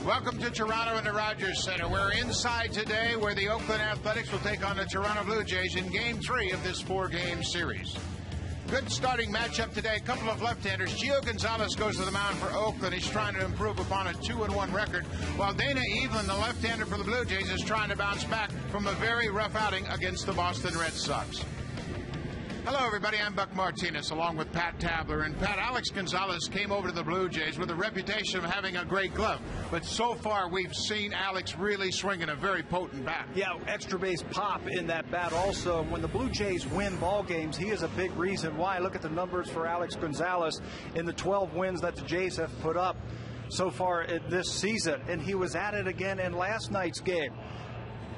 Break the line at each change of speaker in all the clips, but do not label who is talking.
Welcome to Toronto and the Rogers Center. We're inside today where the Oakland Athletics will take on the Toronto Blue Jays in Game 3 of this 4-game series. Good starting matchup today. A couple of left-handers. Gio Gonzalez goes to the mound for Oakland. He's trying to improve upon a 2-1 record, while Dana Evelyn, the left-hander for the Blue Jays, is trying to bounce back from a very rough outing against the Boston Red Sox. Hello, everybody. I'm Buck Martinez, along with Pat Tabler. And Pat, Alex Gonzalez came over to the Blue Jays with a reputation of having a great glove. But so far, we've seen Alex really swinging a very potent bat.
Yeah, extra base pop in that bat also. When the Blue Jays win ball games, he is a big reason why. Look at the numbers for Alex Gonzalez in the 12 wins that the Jays have put up so far in this season. And he was at it again in last night's game.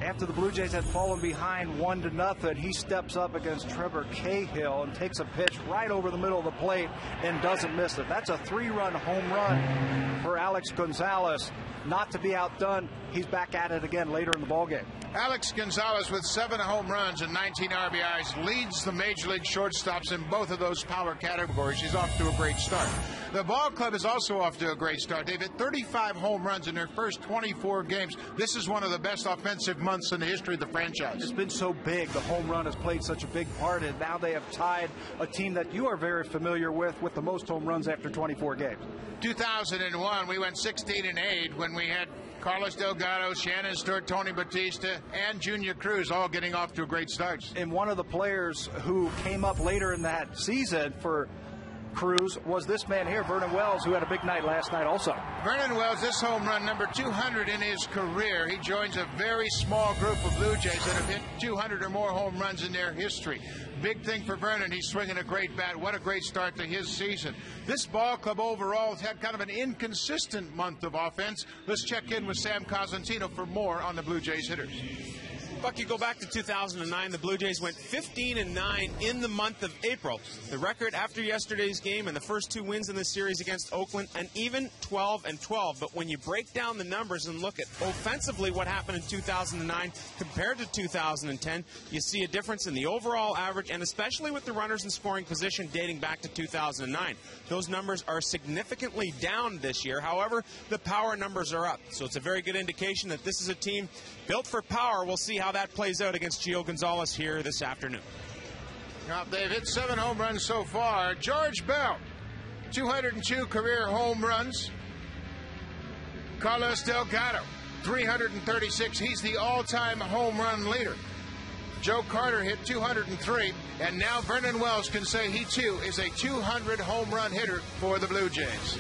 After the Blue Jays had fallen behind 1-0, he steps up against Trevor Cahill and takes a pitch right over the middle of the plate and doesn't miss it. That's a 3-run home run for Alex Gonzalez. Not to be outdone, he's back at it again later in the ballgame.
Alex Gonzalez, with 7 home runs and 19 RBIs, leads the Major League shortstops in both of those power categories. He's off to a great start. The ball club is also off to a great start. They've hit 35 home runs in their first 24 games. This is one of the best offensive months in the history of the franchise.
It's been so big. The home run has played such a big part, and now they have tied a team that you are very familiar with the most home runs after 24 games.
2001, we went 16-8 when we had Carlos Delgado, Shannon Stewart, Tony Batista, and Junior Cruz all getting off to great starts.
And one of the players who came up later in that season for Cruz was this man here, Vernon Wells, who had a big night last night also.
Vernon Wells, this home run, number 200 in his career. He joins a very small group of Blue Jays that have hit 200 or more home runs in their history. Big thing for Vernon. He's swinging a great bat. What a great start to his season. This ball club overall has had kind of an inconsistent month of offense. Let's check in with Sam Cosentino for more on the Blue Jays hitters.
Buck, you go back to 2009, the Blue Jays went 15-9 in the month of April. The record after yesterday's game and the first 2 wins in the series against Oakland, and even 12-12. But when you break down the numbers and look at offensively what happened in 2009 compared to 2010, you see a difference in the overall average, and especially with the runners in scoring position dating back to 2009. Those numbers are significantly down this year. However, the power numbers are up. So it's a very good indication that this is a team built for power. We'll see how that plays out against Gio Gonzalez here this afternoon.
Now, they've hit 7 home runs so far. George Bell, 202 career home runs. Carlos Delgado, 336. He's the all-time home run leader. Joe Carter hit 203, and now Vernon Wells can say he, too, is a 200 home run hitter for the Blue Jays.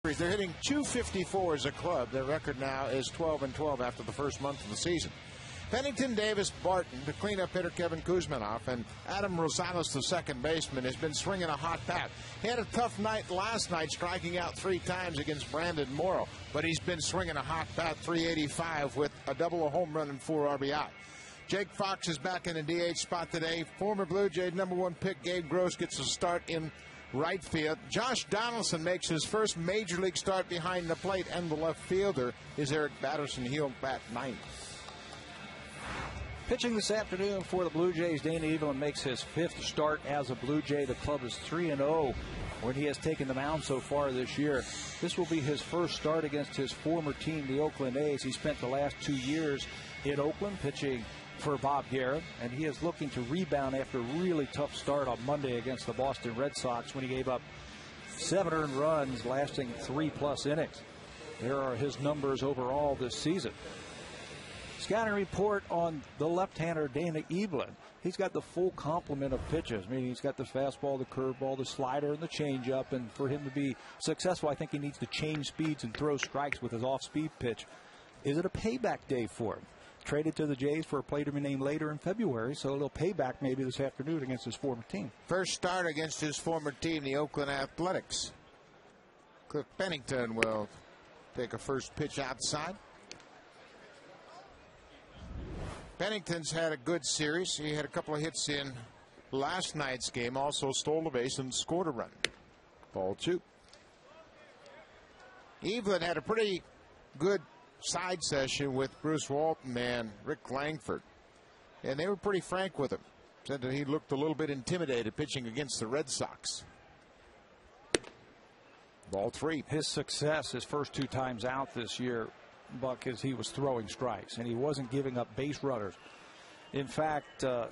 They're hitting .254 as a club. Their record now is 12-12 after the first month of the season. Pennington, Davis, Barton, the cleanup hitter Kevin Kuzminoff, and Adam Rosales, the second baseman, has been swinging a hot bat. He had a tough night last night, striking out 3 times against Brandon Morrow, but he's been swinging a hot bat, .385 with a double, a home run, and 4 RBI. Jake Fox is back in a DH spot today. Former Blue Jay #1 pick Gabe Gross gets a start in right field. Josh Donaldson makes his first major league start behind the plate, and the left fielder is Eric Batterson. He'll bat 9th.
Pitching this afternoon for the Blue Jays, Dana Evelyn makes his 5th start as a Blue Jay. The club is 3-0 when he has taken the mound so far this year. This will be his first start against his former team, the Oakland A's. He spent the last 2 years in Oakland pitching for Bob Garrett, and he is looking to rebound after a really tough start on Monday against the Boston Red Sox when he gave up 7 earned runs lasting 3+ innings. There are his numbers overall this season. Scouting report on the left-hander Dana Evelyn. He's got the full complement of pitches. I mean, he's got the fastball, the curveball, the slider, and the changeup. And for him to be successful, I think he needs to change speeds and throw strikes with his off-speed pitch. Is it a payback day for him? Traded to the Jays for a player to be named later in February, so a little payback maybe this afternoon against his former team.
First start against his former team, the Oakland Athletics. Cliff Pennington will take a first pitch outside. Pennington's had a good series. He had a couple of hits in last night's game, also stole a base and scored a run. Ball 2. Evelyn had a pretty good side session with Bruce Walton and Rick Langford, and they were pretty frank with him. Said that he looked a little bit intimidated pitching against the Red Sox. Ball 3.
His success his first 2 times out this year, Buck, is he was throwing strikes and he wasn't giving up base runners. In fact, the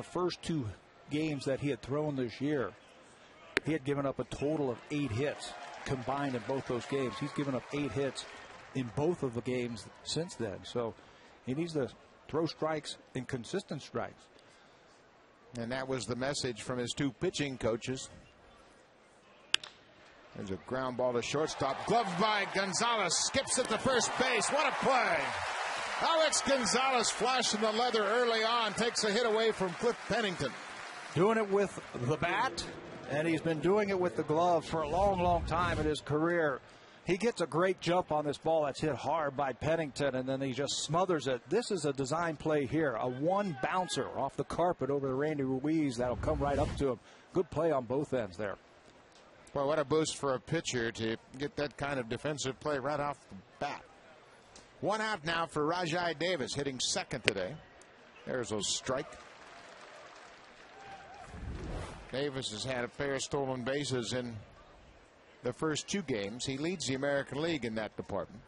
first 2 games that he had thrown this year, he had given up a total of 8 hits combined in both those games. He's given up 8 hits in both of the games since then. So he needs to throw strikes and consistent strikes.
And that was the message from his 2 pitching coaches. There's a ground ball to shortstop. Gloved by Gonzalez. Skips at the first base. What a play. Alex Gonzalez flashing the leather early on. Takes a hit away from Cliff Pennington.
Doing it with the bat, and he's been doing it with the glove for a long, long time in his career. He gets a great jump on this ball that's hit hard by Pennington, and then he just smothers it. This is a design play here. A 1 bouncer off the carpet over to Randy Ruiz. That'll come right up to him. Good play on both ends there.
Well, what a boost for a pitcher to get that kind of defensive play right off the bat. 1 out now for Rajai Davis, hitting second today. There's a strike. Davis has had a pair of stolen bases in the first 2 games. He leads the American League in that department.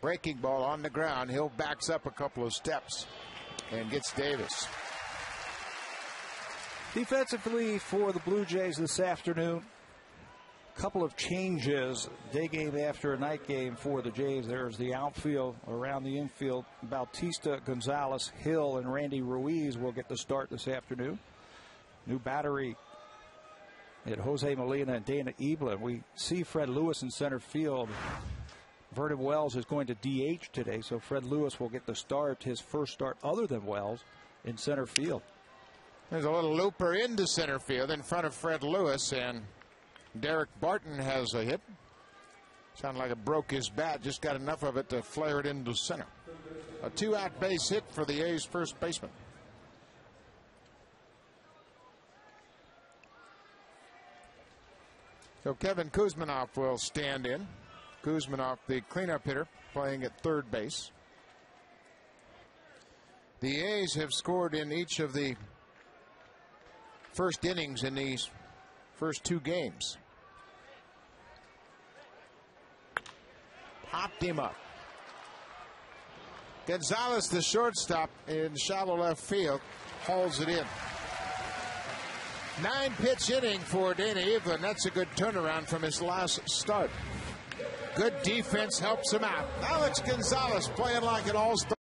Breaking ball on the ground. Hill backs up a couple of steps and gets Davis.
Defensively for the Blue Jays this afternoon, a couple of changes. Day game after a night game for the Jays. There's the outfield. Around the infield, Bautista, Gonzalez, Hill, and Randy Ruiz will get the start this afternoon. New battery at Jose Molina and Dana Evelyn. We see Fred Lewis in center field. Vernon Wells is going to DH today, so Fred Lewis will get the start, his first start other than Wells, in center field.
There's a little looper into center field in front of Fred Lewis, and Derek Barton has a hit. Sounded like it broke his bat, just got enough of it to flare it into center. A 2-out base hit for the A's first baseman. So Kevin Kuzminoff will stand in. Kuzminoff, the cleanup hitter, playing at third base. The A's have scored in each of the first innings in these first 2 games. Popped him up. Gonzalez, the shortstop, in shallow left field, hauls it in. 9-pitch inning for Dana Evelyn. That's a good turnaround from his last start. Good defense helps him out. Alex Gonzalez playing like an all-star.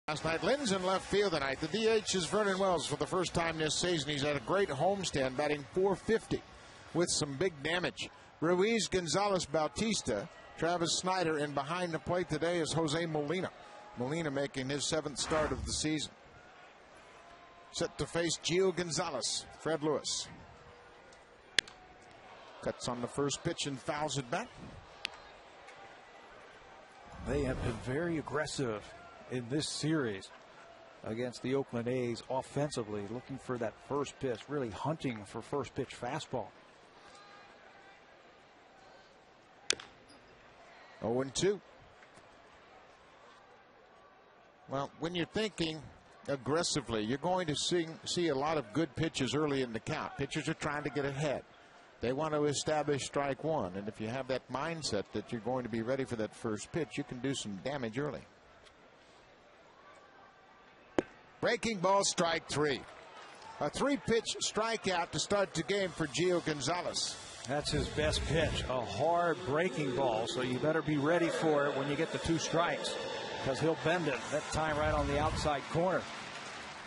Last night, Lynn's in left field tonight. The DH is Vernon Wells for the first time this season. He's had a great homestand, batting .450 with some big damage. Ruiz, Gonzalez, Bautista, Travis Snyder, and behind the plate today is Jose Molina. Molina making his 7th start of the season. Set to face Gio Gonzalez, Fred Lewis. Cuts on the first pitch and fouls it back.
They have been very aggressive in this series against the Oakland A's offensively, looking for that first pitch, really hunting for first pitch fastball.
0-2. Well, when you're thinking aggressively, you're going to see a lot of good pitches early in the count. Pitchers are trying to get ahead. They want to establish strike one, and if you have that mindset that you're going to be ready for that first pitch, you can do some damage early. Breaking ball, strike 3. A 3-pitch strikeout to start the game for Gio Gonzalez.
That's his best pitch, a hard breaking ball, so you better be ready for it when you get the 2 strikes, because he'll bend it, that time right on the outside corner.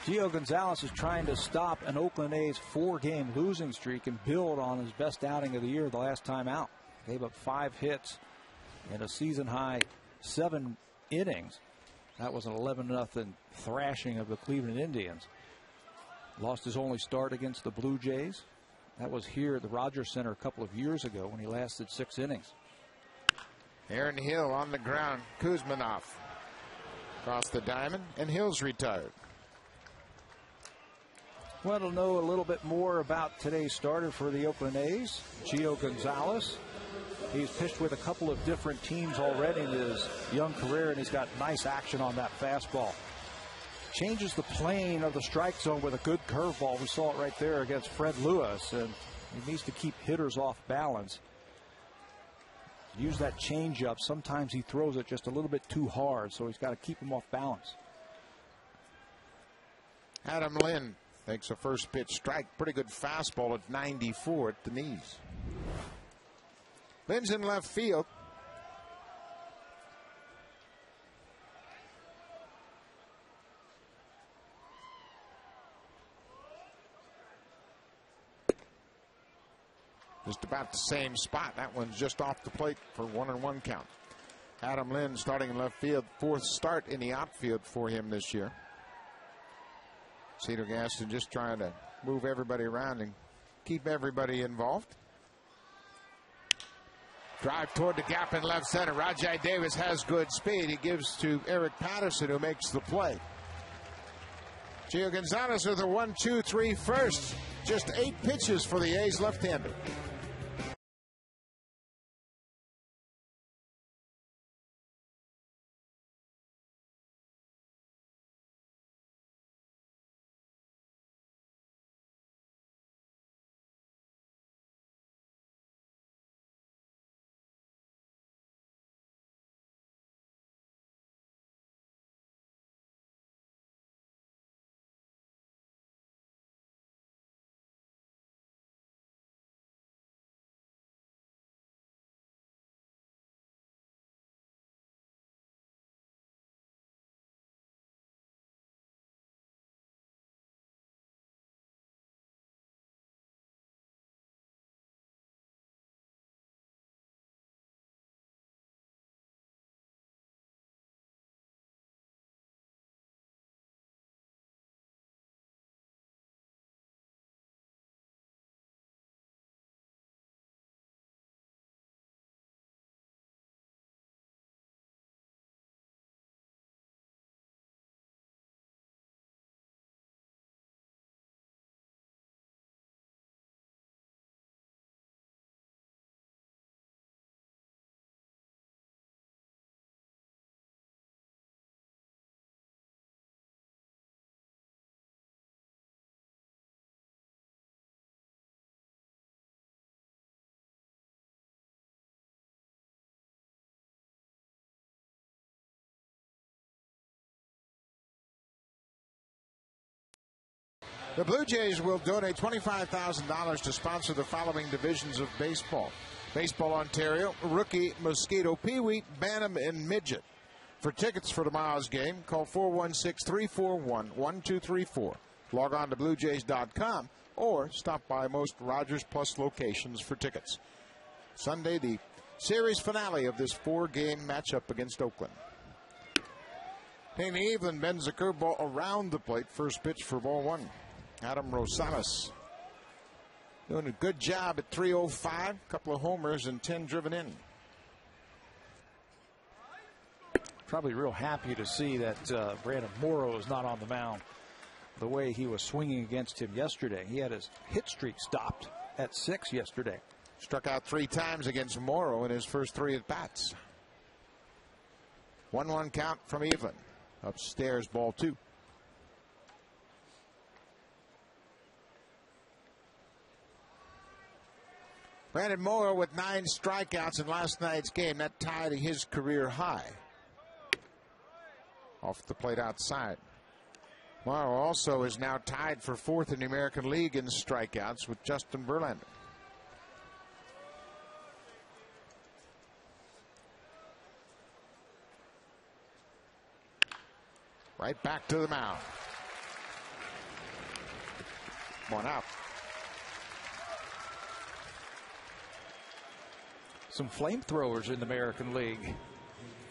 Gio Gonzalez is trying to stop an Oakland A's 4-game losing streak and build on his best outing of the year the last time out. Gave up 5 hits in a season-high 7 innings. That was an 11-0 thrashing of the Cleveland Indians. Lost his only start against the Blue Jays. That was here at the Rogers Center a couple of years ago when he lasted 6 innings.
Aaron Hill on the ground. Kuzmanov across the diamond, and Hill's retired.
Well, to know a little bit more about today's starter for the Oakland A's, Gio Gonzalez. He's pitched with a couple of different teams already in his young career, and he's got nice action on that fastball. Changes the plane of the strike zone with a good curveball. We saw it right there against Fred Lewis, and he needs to keep hitters off balance. Use that changeup. Sometimes he throws it just a little bit too hard, so he's got to keep him off balance.
Adam Lynn takes a first pitch strike. Pretty good fastball at 94 at the knees. Lynn's in left field. Just about the same spot. That one's just off the plate for 1-1 count. Adam Lynn starting in left field. 4th start in the outfield for him this year. Cedar Gaston just trying to move everybody around and keep everybody involved. Drive toward the gap in left center. Rajai Davis has good speed. He gives to Eric Patterson, who makes the play. Gio Gonzalez with a 1-2-3 first. Just 8 pitches for the A's left-hander. The Blue Jays will donate $25,000 to sponsor the following divisions of baseball. Baseball Ontario, Rookie, Mosquito, Pee-wee, Bantam, and Midget. For tickets for tomorrow's game, call 416-341-1234. Log on to BlueJays.com or stop by most Rogers Plus locations for tickets. Sunday, the series finale of this 4-game matchup against Oakland. Danny Evelyn bends the curveball around the plate. First pitch for ball 1. Adam Rosales doing a good job at 305. A couple of homers and 10 driven in.
Probably real happy to see that Brandon Morrow is not on the mound the way he was swinging against him yesterday. He had his hit streak stopped at 6 yesterday.
Struck out 3 times against Morrow in his first 3 at bats. 1-1 count from Evelyn. Upstairs, ball 2. Brandon Morrow with 9 strikeouts in last night's game. That tied his career high. Off the plate outside. Morrow also is now tied for 4th in the American League in strikeouts with Justin Verlander. Right back to the mound. 1 out.
Some flamethrowers in the American League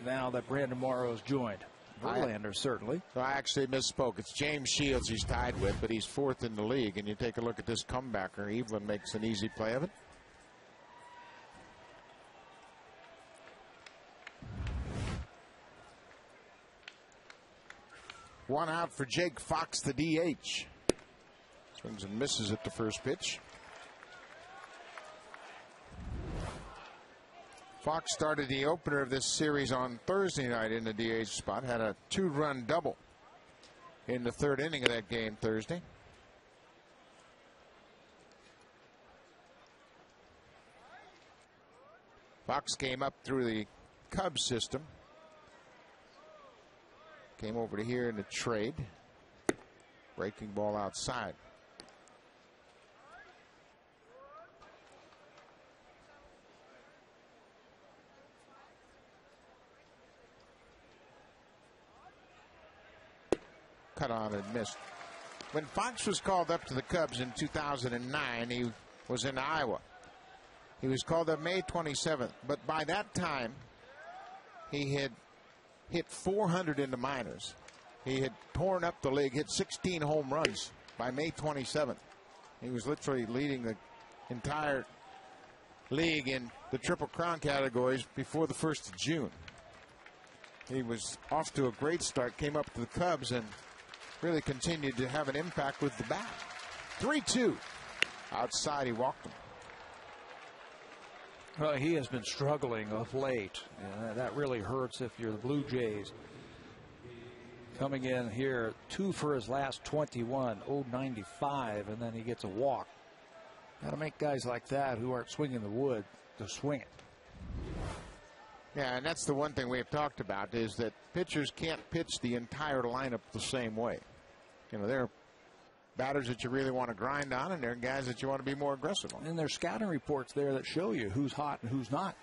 now that Brandon Morrow's joined. Verlander, certainly.
I actually misspoke. It's James Shields he's tied with, but he's 4th in the league. And you take a look at this comebacker. Evelyn makes an easy play of it. One out for Jake Fox, the DH. Swings and misses at the first pitch. Fox started the opener of this series on Thursday night in the DH spot. Had a 2-run double in the 3rd inning of that game Thursday. Fox came up through the Cubs system. Came over to here in the trade. Breaking ball outside. Cut on and missed. When Fox was called up to the Cubs in 2009, he was in Iowa. He was called up May 27th, but by that time, he had hit 400 in the minors. He had torn up the league, hit 16 home runs by May 27th. He was literally leading the entire league in the Triple Crown categories before the 1st of June. He was off to a great start, came up to the Cubs, and really continued to have an impact with the bat. 3-2. Outside, he walked him.
Well, he has been struggling of late. That really hurts if you're the Blue Jays. Coming in here, 2 for his last 21, 0.95, and then he gets a walk. Got to make guys like that who aren't swinging the wood to swing it.
Yeah, and that's the one thing we have talked about is that pitchers can't pitch the entire lineup the same way. You know, there are batters that you really want to grind on, and there are guys that you want to be more aggressive on.
And there's scouting reports there that show you who's hot and who's not.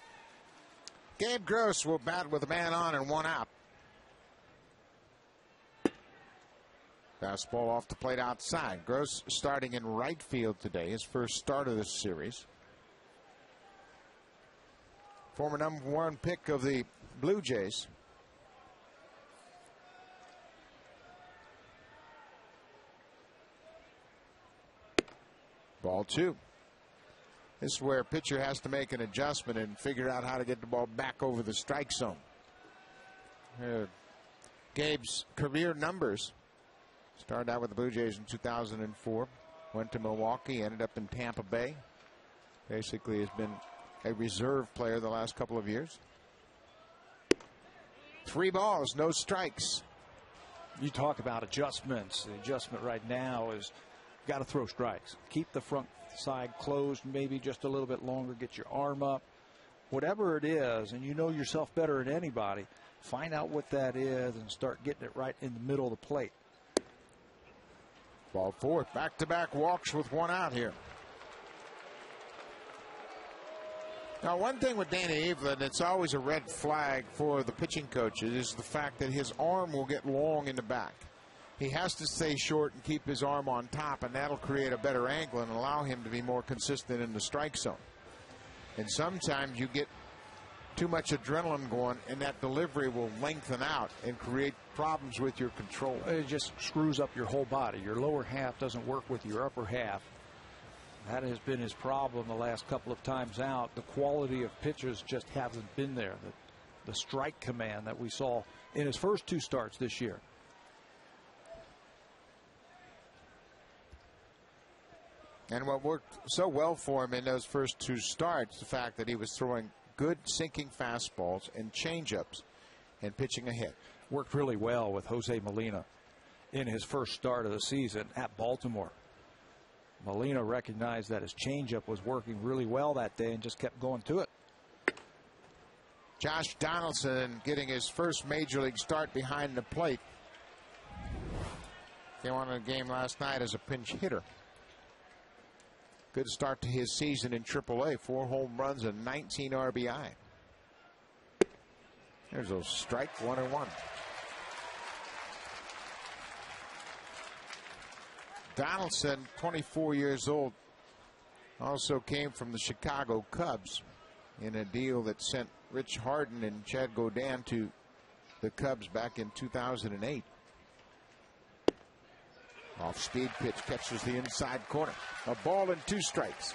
Gabe Gross will bat with a man on and 1 out. Fastball off the plate outside. Gross starting in right field today, his first start of this series. Former #1 pick of the Blue Jays. Ball 2. This is where a pitcher has to make an adjustment and figure out how to get the ball back over the strike zone. Gabe's career numbers. Started out with the Blue Jays in 2004. Went to Milwaukee, ended up in Tampa Bay. Basically has been a reserve player the last couple of years. 3 balls, no strikes.
You talk about adjustments. The adjustment right now is got to throw strikes. Keep the front side closed maybe just a little bit longer. Get your arm up. Whatever it is, and you know yourself better than anybody, find out what that is and start getting it right in the middle of the plate.
Ball 4. Back-to-back walks with 1 out here. Now, one thing with Dana Evelyn, it's always a red flag for the pitching coaches, is the fact that his arm will get long in the back. He has to stay short and keep his arm on top, and that'll create a better angle and allow him to be more consistent in the strike zone. And sometimes you get too much adrenaline going, and that delivery will lengthen out and create problems with your control.
It just screws up your whole body. Your lower half doesn't work with your upper half. That has been his problem the last couple of times out. The quality of pitches just hasn't been there. The strike command that we saw in his first 2 starts this year.
And what worked so well for him in those first 2 starts, the fact that he was throwing good sinking fastballs and changeups and pitching ahead.
Worked really well with Jose Molina in his first start of the season at Baltimore. Molina recognized that his changeup was working really well that day and just kept going to it.
Josh Donaldson getting his first major league start behind the plate. Came on in the game last night as a pinch hitter. Good start to his season in AAA. 4 home runs and 19 RBI. There's a strike, 1-1. Donaldson, 24 years old, also came from the Chicago Cubs in a deal that sent Rich Harden and Chad Godin to the Cubs back in 2008. Off-speed pitch catches the inside corner. A ball and 2 strikes.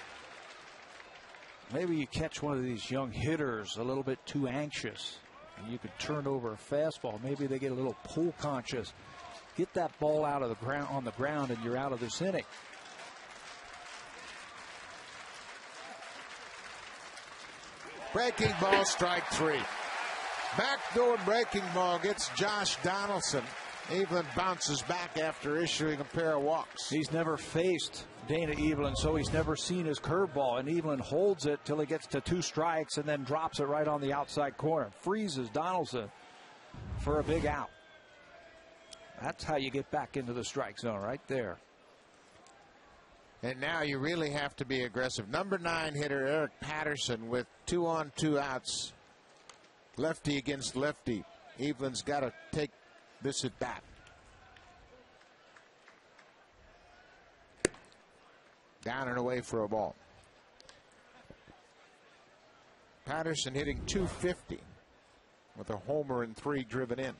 Maybe you catch one of these young hitters a little bit too anxious, and you could turn over a fastball. Maybe they get a little pull conscious. Get that ball out of the ground on the ground, and you're out of this inning.
Breaking ball, strike 3. Backdoor breaking ball gets Josh Donaldson. Evelyn bounces back after issuing a pair of walks.
He's never faced Dana Evelyn, so he's never seen his curveball, and Evelyn holds it till he gets to 2 strikes and then drops it right on the outside corner. Freezes Donaldson for a big out. That's how you get back into the strike zone, right there.
And now you really have to be aggressive. Number 9 hitter Eric Patterson with 2 on 2 outs. Lefty against lefty. Evelyn's got to take this at bat. Down and away for a ball. Patterson hitting .250 with a homer and 3 driven in.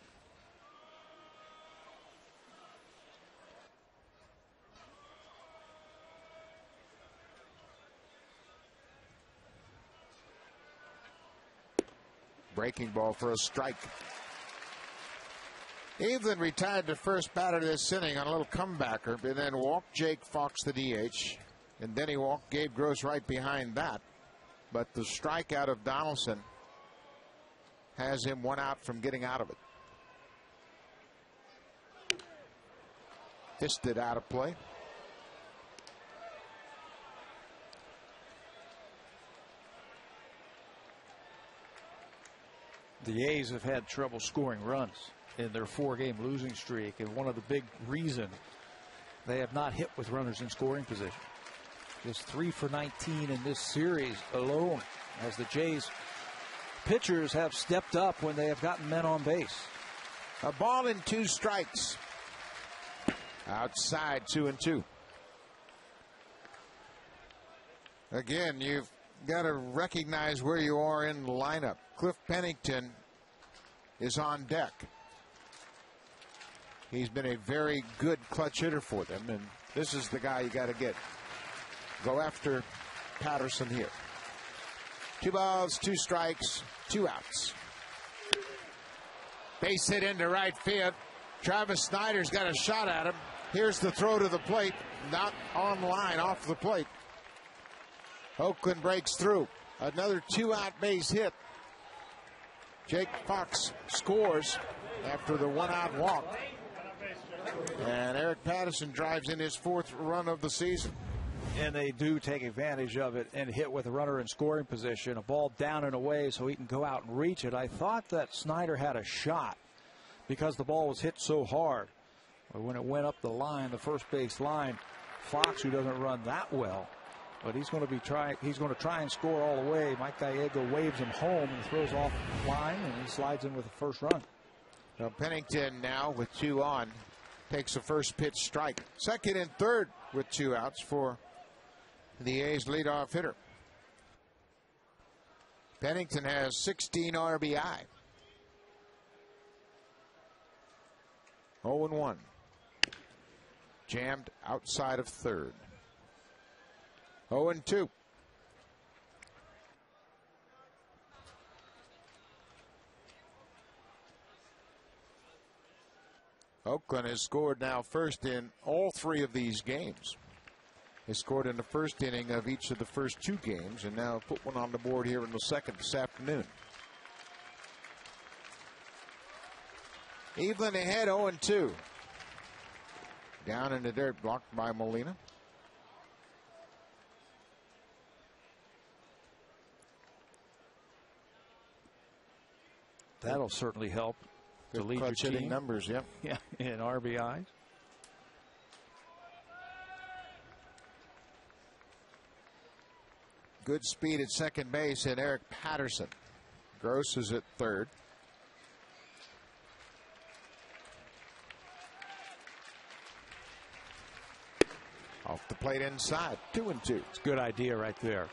Breaking ball for a strike. Evelyn retired the first batter this inning on a little comebacker, but then walked Jake Fox, the DH, and then he walked Gabe Gross right behind that. But the strikeout of Donaldson has him 1 out from getting out of it. Fisted out of play.
The A's have had trouble scoring runs in their 4-game losing streak, and one of the big reasons they have not hit with runners in scoring position. Just 3 for 19 in this series alone, as the Jays pitchers have stepped up when they have gotten men on base.
A ball and 2 strikes. Outside, 2-2. Again, you've got to recognize where you are in the lineup. Cliff Pennington is on deck. He's been a very good clutch hitter for them, and this is the guy you got to get. Go after Patterson here. 2 balls, 2 strikes, 2 outs. Base hit into right field. Travis Snyder's got a shot at him. Here's the throw to the plate. Not on line, off the plate. Oakland breaks through. Another 2-out base hit. Jake Fox scores after the 1-out walk. And Eric Patterson drives in his 4th run of the season.
And they do take advantage of it and hit with a runner in scoring position. A ball down and away so he can go out and reach it. I thought that Snyder had a shot because the ball was hit so hard. But when it went up the line, the first base line, Fox, who doesn't run that well, But he's going to try and score all the way. Mike Gallego waves him home and throws off the line, and he slides in with the first run.
Now Pennington now with 2 on takes the first pitch strike. Second and third with 2 outs for the A's leadoff hitter. Pennington has 16 RBI. 0-1. Jammed outside of third. 0-2. Oakland has scored now first in all 3 of these games. They scored in the first inning of each of the first 2 games, and now put one on the board here in the second this afternoon. Evelyn ahead, 0-2. Down in the dirt, blocked by Molina.
That'll certainly help to lead your
Clutch hitting
team.
numbers, yep.
Yeah, in RBIs.
Good speed at second base, and Eric Patterson. Gross is at third. Off the plate inside, 2-2.
It's a good idea right there.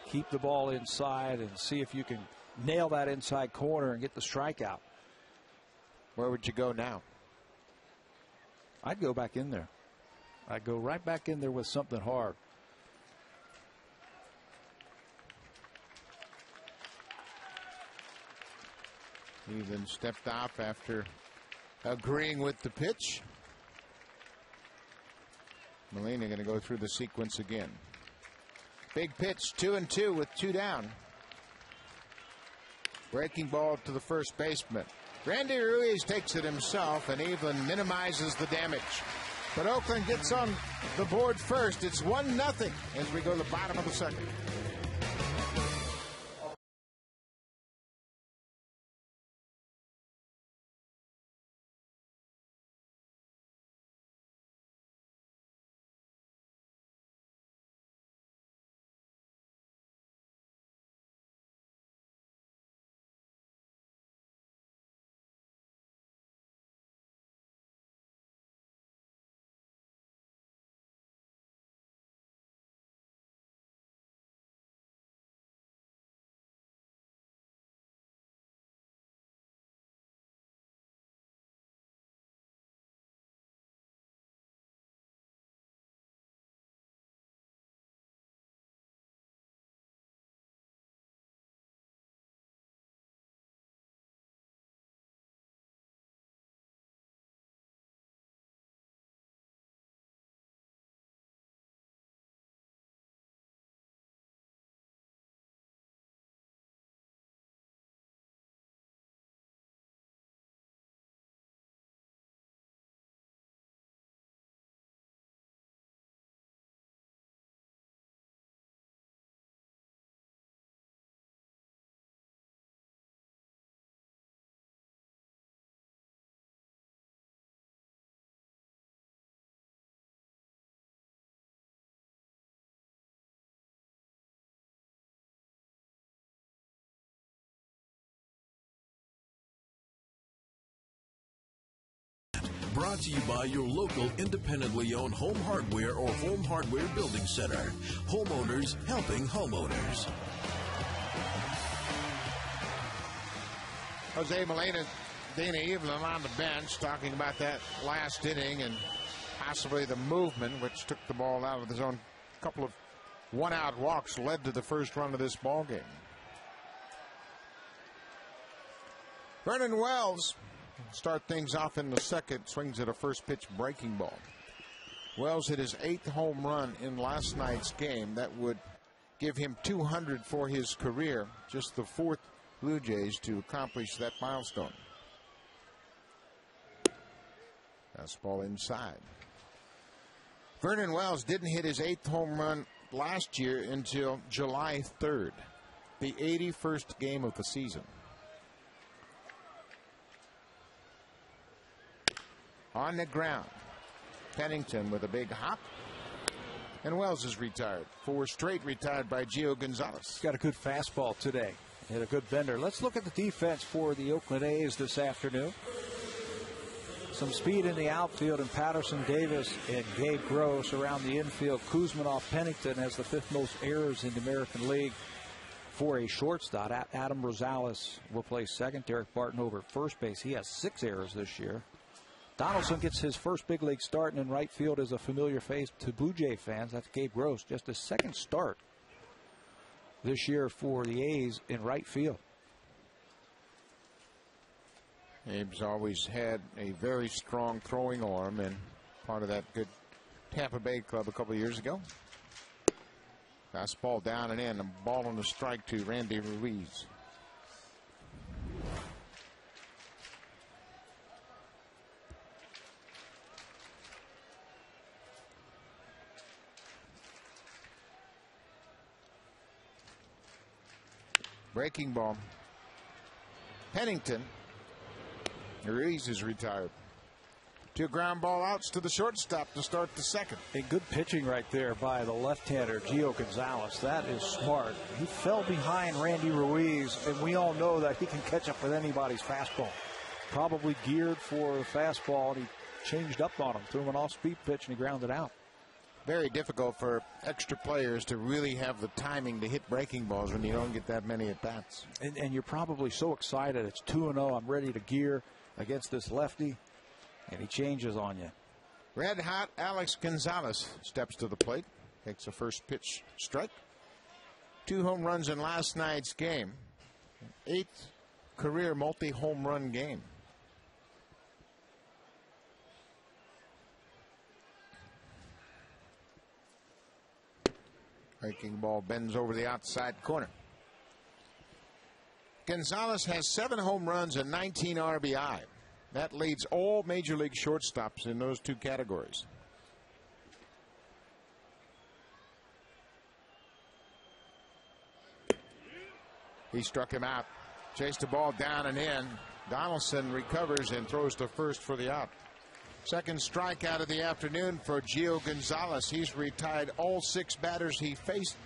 Keep the ball inside and see if you can nail that inside corner and get the strikeout.
Where would you go now?
I'd go back in there. I'd go right back in there with something hard.
He then stepped off after agreeing with the pitch. Molina going to go through the sequence again. Big pitch, 2-2 with 2 down. Breaking ball to the first baseman. Randy Ruiz takes it himself, and Evelyn minimizes the damage. But Oakland gets on the board first. It's 1-0 as we go to the bottom of the second.
Brought to you by your local independently owned home hardware or home hardware building center. Homeowners helping homeowners.
Jose Molina, Dana Evelyn on the bench talking about that last inning and possibly the movement which took the ball out of the zone. A couple of one-out walks led to the first run of this ball game. Vernon Wells start things off in the second, swings at a first pitch breaking ball. Wells hit his 8th home run in last night's game. That would give him 200 for his career, just the 4th Blue Jays to accomplish that milestone. Fastball inside. Vernon Wells didn't hit his 8th home run last year until July 3rd, the 81st game of the season. On the ground, Pennington with a big hop. And Wells is retired. 4 straight retired by Gio Gonzalez.
Got a good fastball today. Hit a good bender. Let's look at the defense for the Oakland A's this afternoon. Some speed in the outfield, and Patterson, Davis, and Gabe Gross around the infield. Kuzminoff, Pennington has the 5th most errors in the American League. For a shortstop, Adam Rosales will play second. Derek Barton over at first base. He has 6 errors this year. Donaldson gets his first big league start, and in right field is a familiar face to Blue Jay fans. That's Gabe Gross. Just his 2nd start this year for the A's in right field.
Abe's always had a very strong throwing arm, and part of that good Tampa Bay club a couple of years ago. Fastball down and in, a ball on the strike to Randy Ruiz. Breaking ball. Pennington. Ruiz is retired. 2 ground ball outs to the shortstop to start the second.
A good pitching right there by the left-hander, Gio Gonzalez. That is smart. He fell behind Randy Ruiz, and we all know that he can catch up with anybody's fastball. Probably geared for the fastball, and he changed up on him, threw him an off-speed pitch, and he grounded out.
Very difficult for extra players to really have the timing to hit breaking balls when you don't get that many at-bats.
And you're probably so excited. It's 2-0. I'm ready to gear against this lefty, and he changes on you.
Red hot Alex Gonzalez steps to the plate, takes a first pitch strike. 2 home runs in last night's game. 8th career multi-home run game. Breaking ball bends over the outside corner. Gonzalez has 7 home runs and 19 RBI. That leads all major league shortstops in those 2 categories. He struck him out. Chased the ball down and in. Donaldson recovers and throws to first for the out. 2nd strikeout of the afternoon for Gio Gonzalez. He's retired all 6 batters he faced.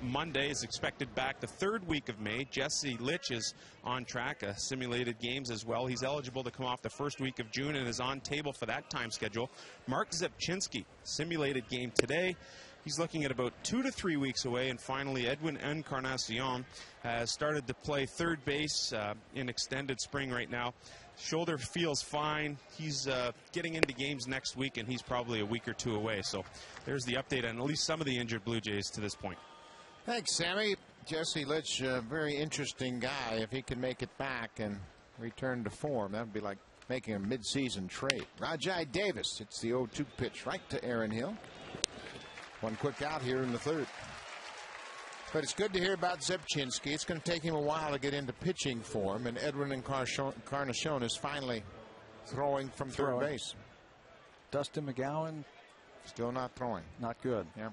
Monday is expected back the 3rd week of May. Jesse Litch is on track, simulated games as well. He's eligible to come off the 1st week of June and is on table for that time schedule. Mark Zepchinski, simulated game today. He's looking at about 2 to 3 weeks away. And finally, Edwin Encarnacion has started to play 3rd base in extended spring right now. Shoulder feels fine. He's getting into games next week, and he's probably a week or 2 away. So there's the update on at least some of the injured Blue Jays to this point.
Thanks, Sammy. Jesse Litch, a very interesting guy if he can make it back. And return to form. That would be like making a midseason trade. Rajai Davis hits the 0-2 pitch right to Aaron Hill. One quick out here in the third. But it's good to hear about Zebchinski. It's going to take him a while to get into pitching form, and Edwin Encarnacion is finally throwing from third base.
Dustin McGowan
still not throwing.
Not good.
Yep.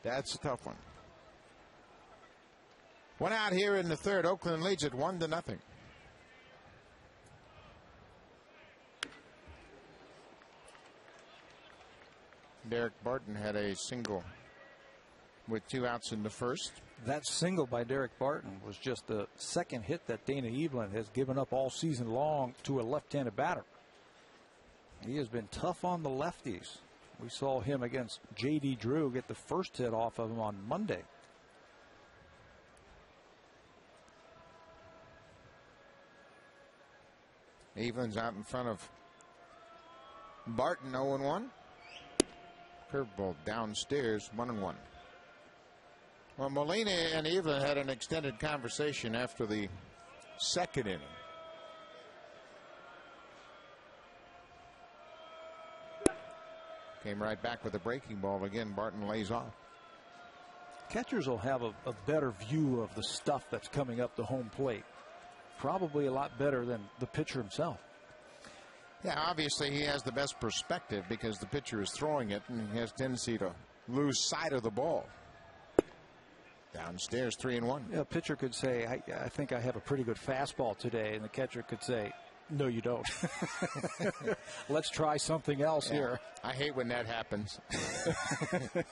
That's a tough one. One out here in the third. Oakland leads it 1-0. Derek Barton had a single with 2 outs in the first.
That single by Derek Barton was just the second hit that Dana Evelyn has given up all season long to a left-handed batter. He has been tough on the lefties. We saw him against J.D. Drew get the first hit off of him on Monday.
Evelyn's out in front of Barton, 0-1. Curveball downstairs, 1-1. Well, Molina and Evelyn had an extended conversation after the second inning. Came right back with a breaking ball again. Barton lays off.
Catchers will have a better view of the stuff that's coming up the home plate. Probably a lot better than the pitcher himself.
Yeah, obviously he has the best perspective because the pitcher is throwing it and he has tendency to lose sight of the ball. Downstairs, 3-1.
Yeah, a pitcher could say, I think I have a pretty good fastball today, and the catcher could say, no, you don't. Let's try something else here.
I hate when that happens.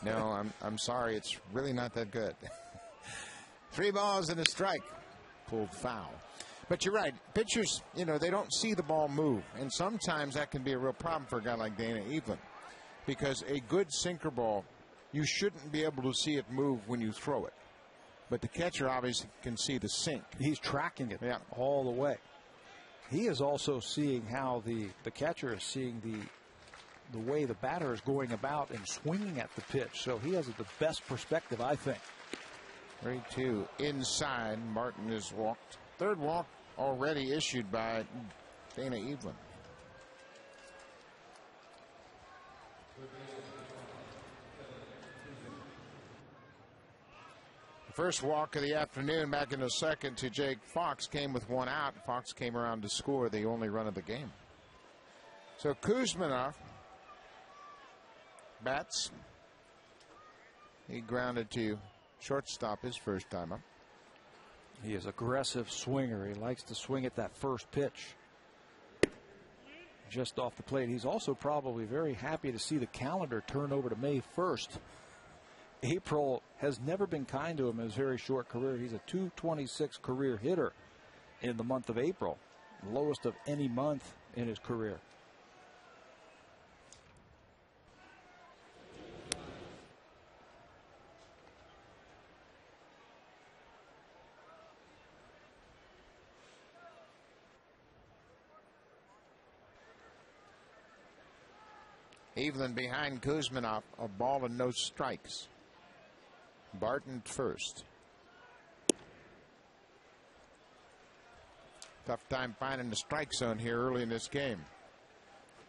No, I'm sorry. It's really not that good. 3 balls and a strike. Pulled foul. But you're right. Pitchers, they don't see the ball move. And sometimes that can be a real problem for a guy like Dana Evelyn. Because a good sinker ball, you shouldn't be able to see it move when you throw it. But the catcher obviously can see the sink.
He's tracking it all the way. He is also seeing how the catcher is seeing the way the batter is going about and swinging at the pitch. So he has the best perspective, I think.
3-2 inside. Martin is walked. Third walk already issued by Dana Evelyn. First walk of the afternoon back in the second to Jake Fox came with 1 out. Fox came around to score the only run of the game. So Kuzminov bats. He grounded to shortstop his first time up.
He is an aggressive swinger. He likes to swing at that first pitch. Just off the plate. He's also probably very happy to see the calendar turn over to May 1st. April has never been kind to him in his very short career. He's a .226 career hitter in the month of April, lowest of any month in his career.
Evelyn behind Kuzminov, a ball and no strikes. Barton first. Tough time finding the strike zone here early in this game.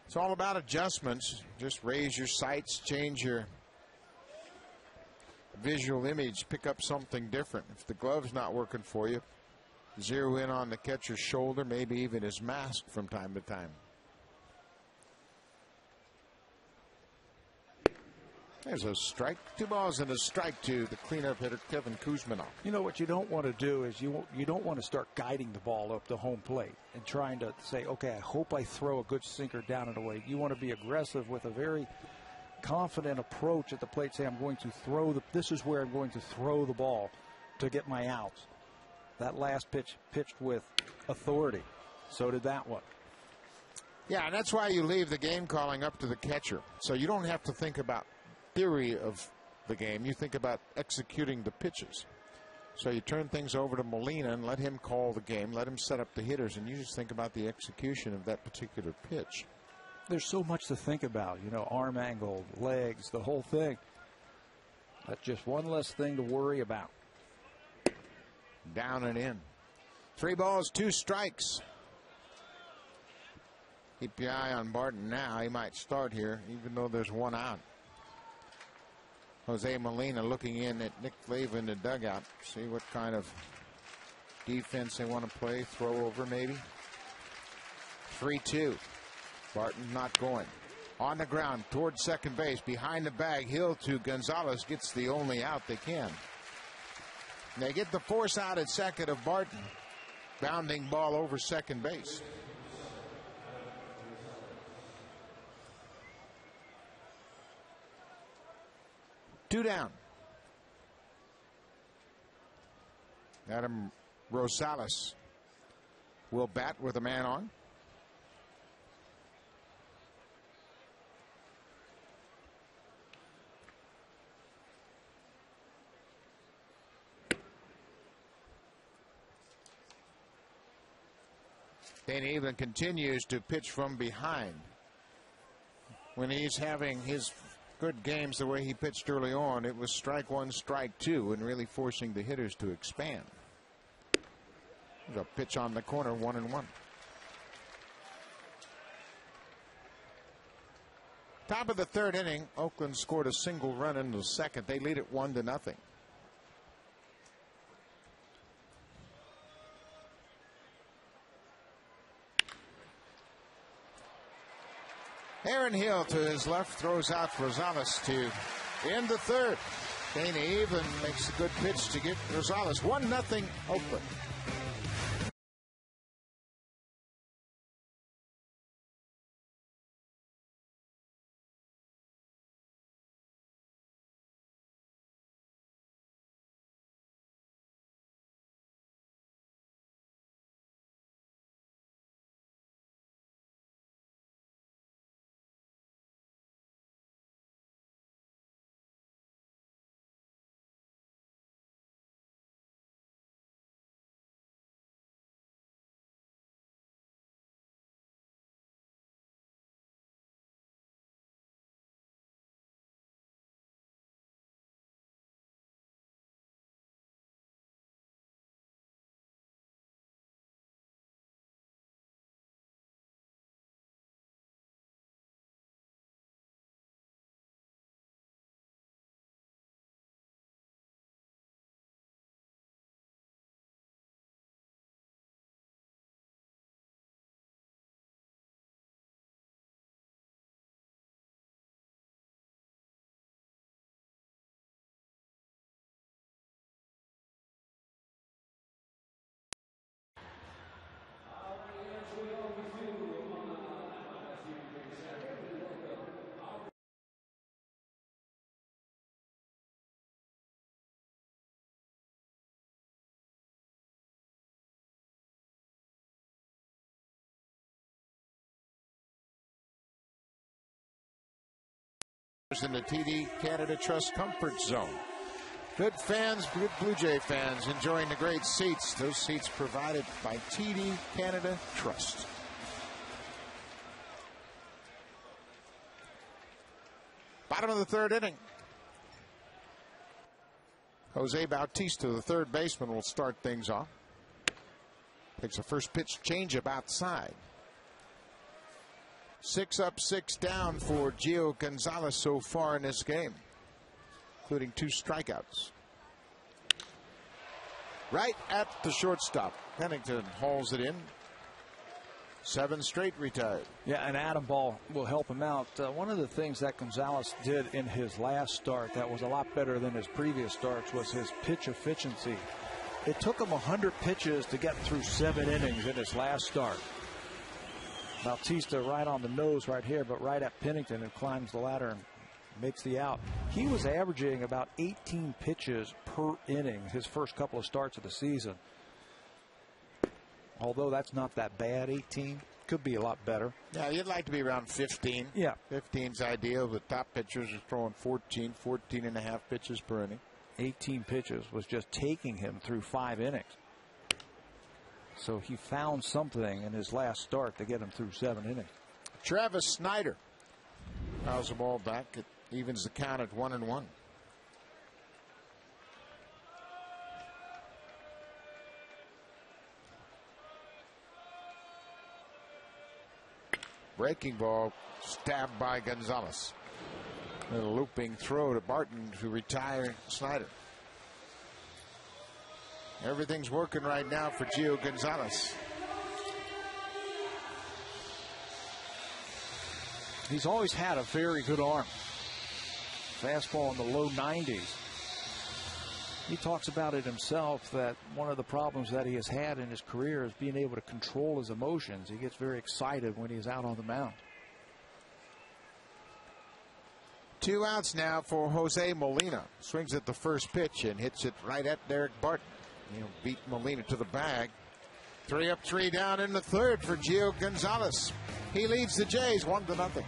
It's all about adjustments. Just raise your sights, change your visual image, pick up something different. If the glove's not working for you, zero in on the catcher's shoulder, maybe even his mask from time to time. There's a strike. 2 balls and a strike to the cleanup hitter, Kevin Kuzminov.
You know what you don't want to do is you don't want to start guiding the ball up the home plate and trying to say, okay, I hope I throw a good sinker down and away. You want to be aggressive with a very confident approach at the plate. Say, I'm going to throw this is where I'm going to throw the ball to get my outs. That last pitch pitched with authority. So did that one.
Yeah, and that's why you leave the game calling up to the catcher. So you don't have to think about theory of the game. You think about executing the pitches. So you turn things over to Molina and let him call the game, let him set up the hitters, and you just think about the execution of that particular pitch.
There's so much to think about, arm angle, legs, the whole thing. That's just one less thing to worry about.
Down and in. 3 balls, 2 strikes. Keep your eye on Barton now. He might start here, even though there's 1 out. Jose Molina looking in at Nick Leyva in the dugout. See what kind of defense they want to play. Throw over maybe. 3-2. Barton not going. On the ground towards second base. Behind the bag. Hill to Gonzalez. Gets the only out they can. And they get the force out at second of Barton. Bounding ball over second base. Two down. Adam Rosales will bat with a man on. Dane Evelyn continues to pitch from behind. When he's having his good games the way he pitched early on, it was strike 1, strike 2, and really forcing the hitters to expand. There's a pitch on the corner, 1-1. Top of the third inning, Oakland scored a single run in the second. They lead it 1-0. Aaron Hill to his left throws out Rosales to end the third. Dane Evelyn makes a good pitch to get Rosales. 1-0 Oakland. In the TD Canada Trust Comfort Zone. Good fans, good Blue Jay fans enjoying the great seats. Those seats provided by TD Canada Trust. Bottom of the third inning. Jose Bautista, the third baseman, will start things off. Takes a first pitch changeup outside. 6 up, 6 down for Gio Gonzalez so far in this game, including 2 strikeouts. Right at the shortstop. Pennington hauls it in. 7 straight retired.
Yeah, and Adam Ball will help him out. One of the things that Gonzalez did in his last start that was a lot better than his previous starts was his pitch efficiency. It took him 100 pitches to get through 7 innings in his last start. Bautista right on the nose right here, but right at Pennington, and climbs the ladder and makes the out. He was averaging about 18 pitches per inning his first couple of starts of the season. Although that's not that bad, 18 could be a lot better.
Yeah, you'd like to be around 15.
Yeah.
15's ideal. The top pitchers are throwing 14 and a half pitches per inning.
18 pitches was just taking him through 5 innings. So he found something in his last start to get him through 7 innings.
Travis Snyder fouls the ball back. It evens the count at 1-1. Breaking ball stabbed by Gonzalez. A looping throw to Barton to retire Snyder. Everything's working right now for Gio Gonzalez.
He's always had a very good arm. Fastball in the low 90s. He talks about it himself that one of the problems that he has had in his career is being able to control his emotions. He gets very excited when he's out on the mound.
2 outs now for Jose Molina. Swings at the first pitch and hits it right at Derek Barton. He'll beat Molina to the bag. 3 up, 3 down in the third for Gio Gonzalez. He leads the Jays 1-0.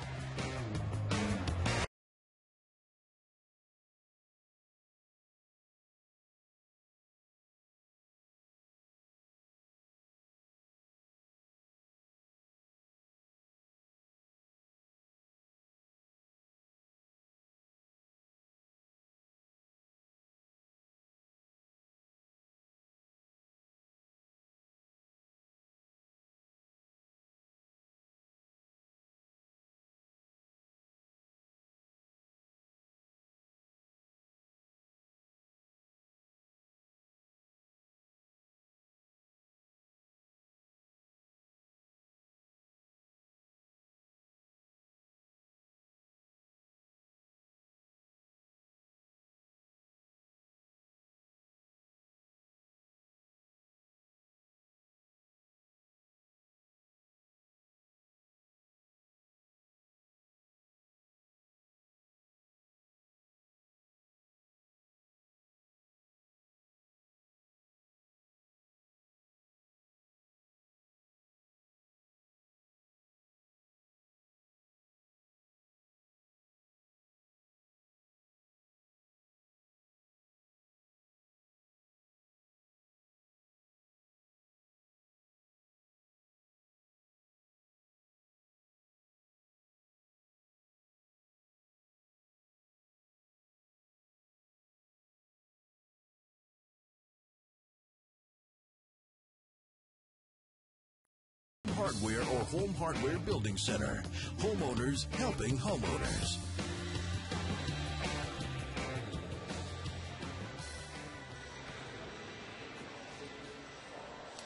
Hardware or Home Hardware Building Center. Homeowners helping homeowners.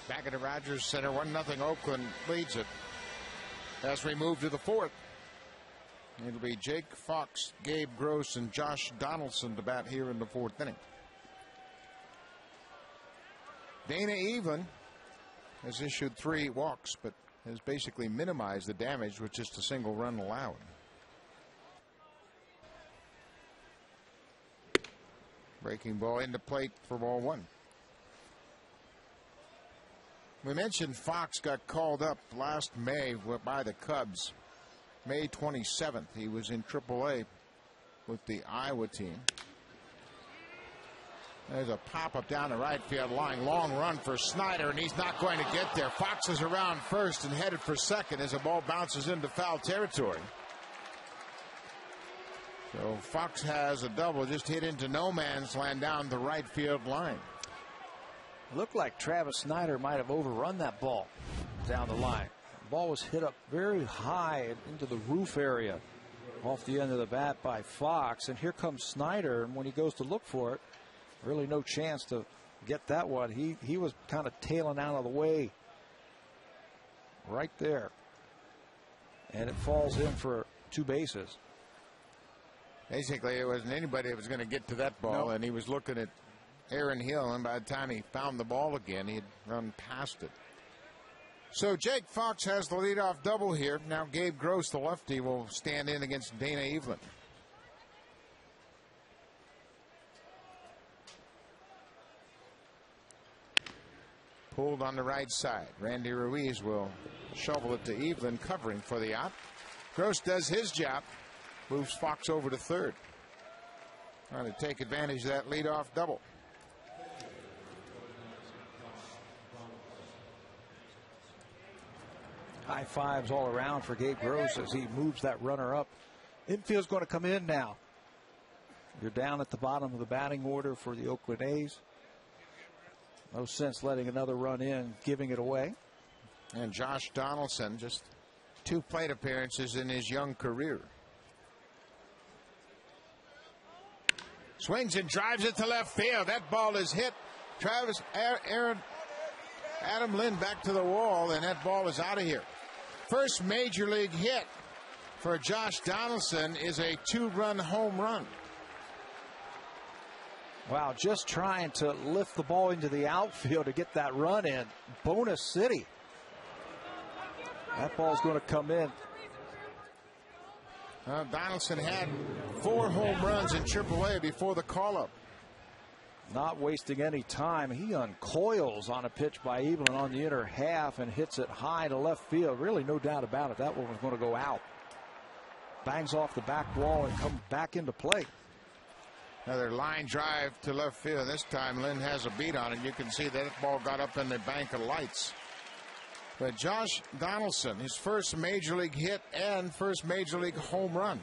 Back at the Rogers Center, 1-0 Oakland leads it. As we move to the fourth, it'll be Jake Fox, Gabe Gross, and Josh Donaldson to bat here in the fourth inning. Dana Evelyn has issued 3 walks, but has basically minimized the damage with just a single run allowed. Breaking ball into plate for ball 1. We mentioned Fox got called up last May by the Cubs. May 27th, he was in AAA with the Iowa team. There's a pop-up down the right field line. Long run for Snyder, and he's not going to get there. Fox is around first and headed for second as the ball bounces into foul territory. So Fox has a double, just hit into no man's land down the right field line.
Looked like Travis Snyder might have overrun that ball down the line. The ball was hit up very high into the roof area off the end of the bat by Fox. And here comes Snyder, and when he goes to look for it, really no chance to get that one. He was kind of tailing out of the way right there. And it falls in for 2 bases.
Basically, it wasn't anybody that was going to get to that ball, and he was looking at Aaron Hill, and by the time he found the ball again, he'd run past it. So Jake Fox has the leadoff double here. Now Gabe Gross, the lefty, will stand in against Dana Evelyn. Pulled on the right side. Randy Ruiz will shovel it to Evelyn, covering for the out. Gross does his job. Moves Fox over to third. Trying to take advantage of that leadoff double.
High fives all around for Gabe Gross as he moves that runner up. Infield's going to come in now. You're down at the bottom of the batting order for the Oakland A's. No sense letting another run in, giving it away.
And Josh Donaldson just 2 plate appearances in his young career. Swings and drives it to left field. That ball is hit. Adam Lind back to the wall, and that ball is out of here. First major league hit for Josh Donaldson is a 2-run home run.
Wow, just trying to lift the ball into the outfield to get that run in. Bonus City. That ball's going to come in.
Donaldson had 4 home runs in AAA before the call-up.
Not wasting any time. He uncoils on a pitch by Evelyn on the inner half and hits it high to left field. Really no doubt about it. That one was going to go out. Bangs off the back wall and comes back into play.
Another line drive to left field. This time Lynn has a beat on it. You can see that ball got up in the bank of lights. But Josh Donaldson, his first major league hit and first major league home run.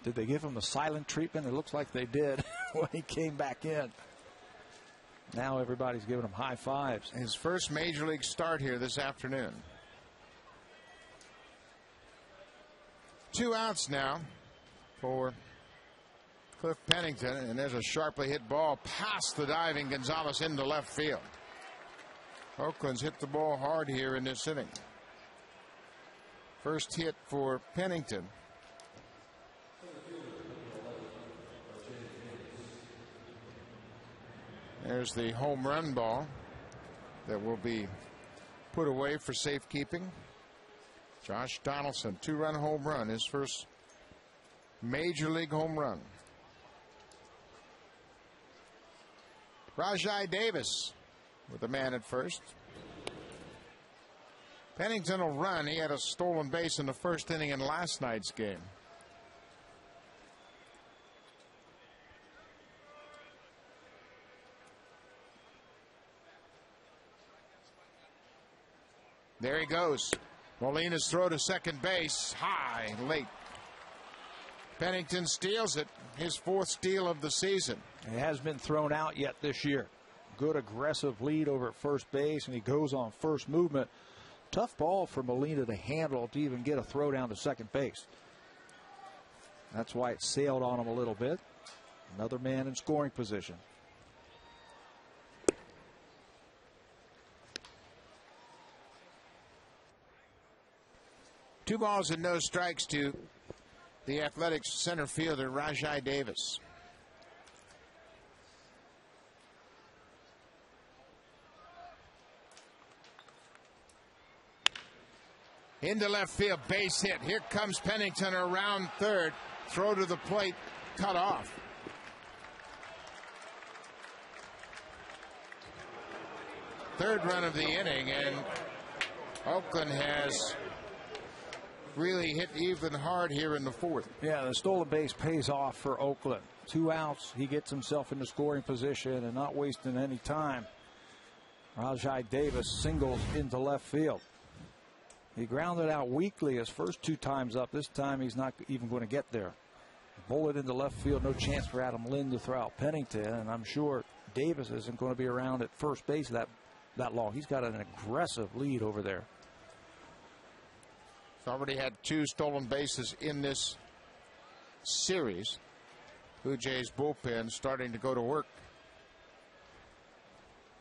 Did they give him the silent treatment? It looks like they did when he came back in. Now everybody's giving him high fives.
His first major league start here this afternoon. 2 outs now for Cliff Pennington, and there's a sharply hit ball past the diving Gonzalez into left field. Oakland's hit the ball hard here in this inning. First hit for Pennington. There's the home run ball that will be put away for safekeeping. Josh Donaldson, 2-run home run, his first major league home run. Rajai Davis with the man at first. Pennington will run. He had a stolen base in the first inning in last night's game. There he goes. Molina's throw to second base, high, late. Pennington steals it, his 4th steal of the season.
It hasn't been thrown out yet this year. Good aggressive lead over at first base, and he goes on first movement. Tough ball for Molina to handle to even get a throw down to second base. That's why it sailed on him a little bit. Another man in scoring position.
Two balls and no strikes to the Athletics center fielder Rajai Davis. Into left field, base hit. Here comes Pennington around third. Throw to the plate, cut off. Third run of the inning, and Oakland has really hit even hard here in the 4th.
Yeah, the stolen base pays off for Oakland. 2 outs, he gets himself into scoring position and not wasting any time. Rajai Davis singles into left field. He grounded out weakly his first 2 times up. This time he's not even going to get there. Bullet into left field, no chance for Adam Lind to throw out Pennington, and I'm sure Davis isn't going to be around at first base that long. He's got an aggressive lead over there.
He's already had 2 stolen bases in this series. Blue Jays bullpen starting to go to work.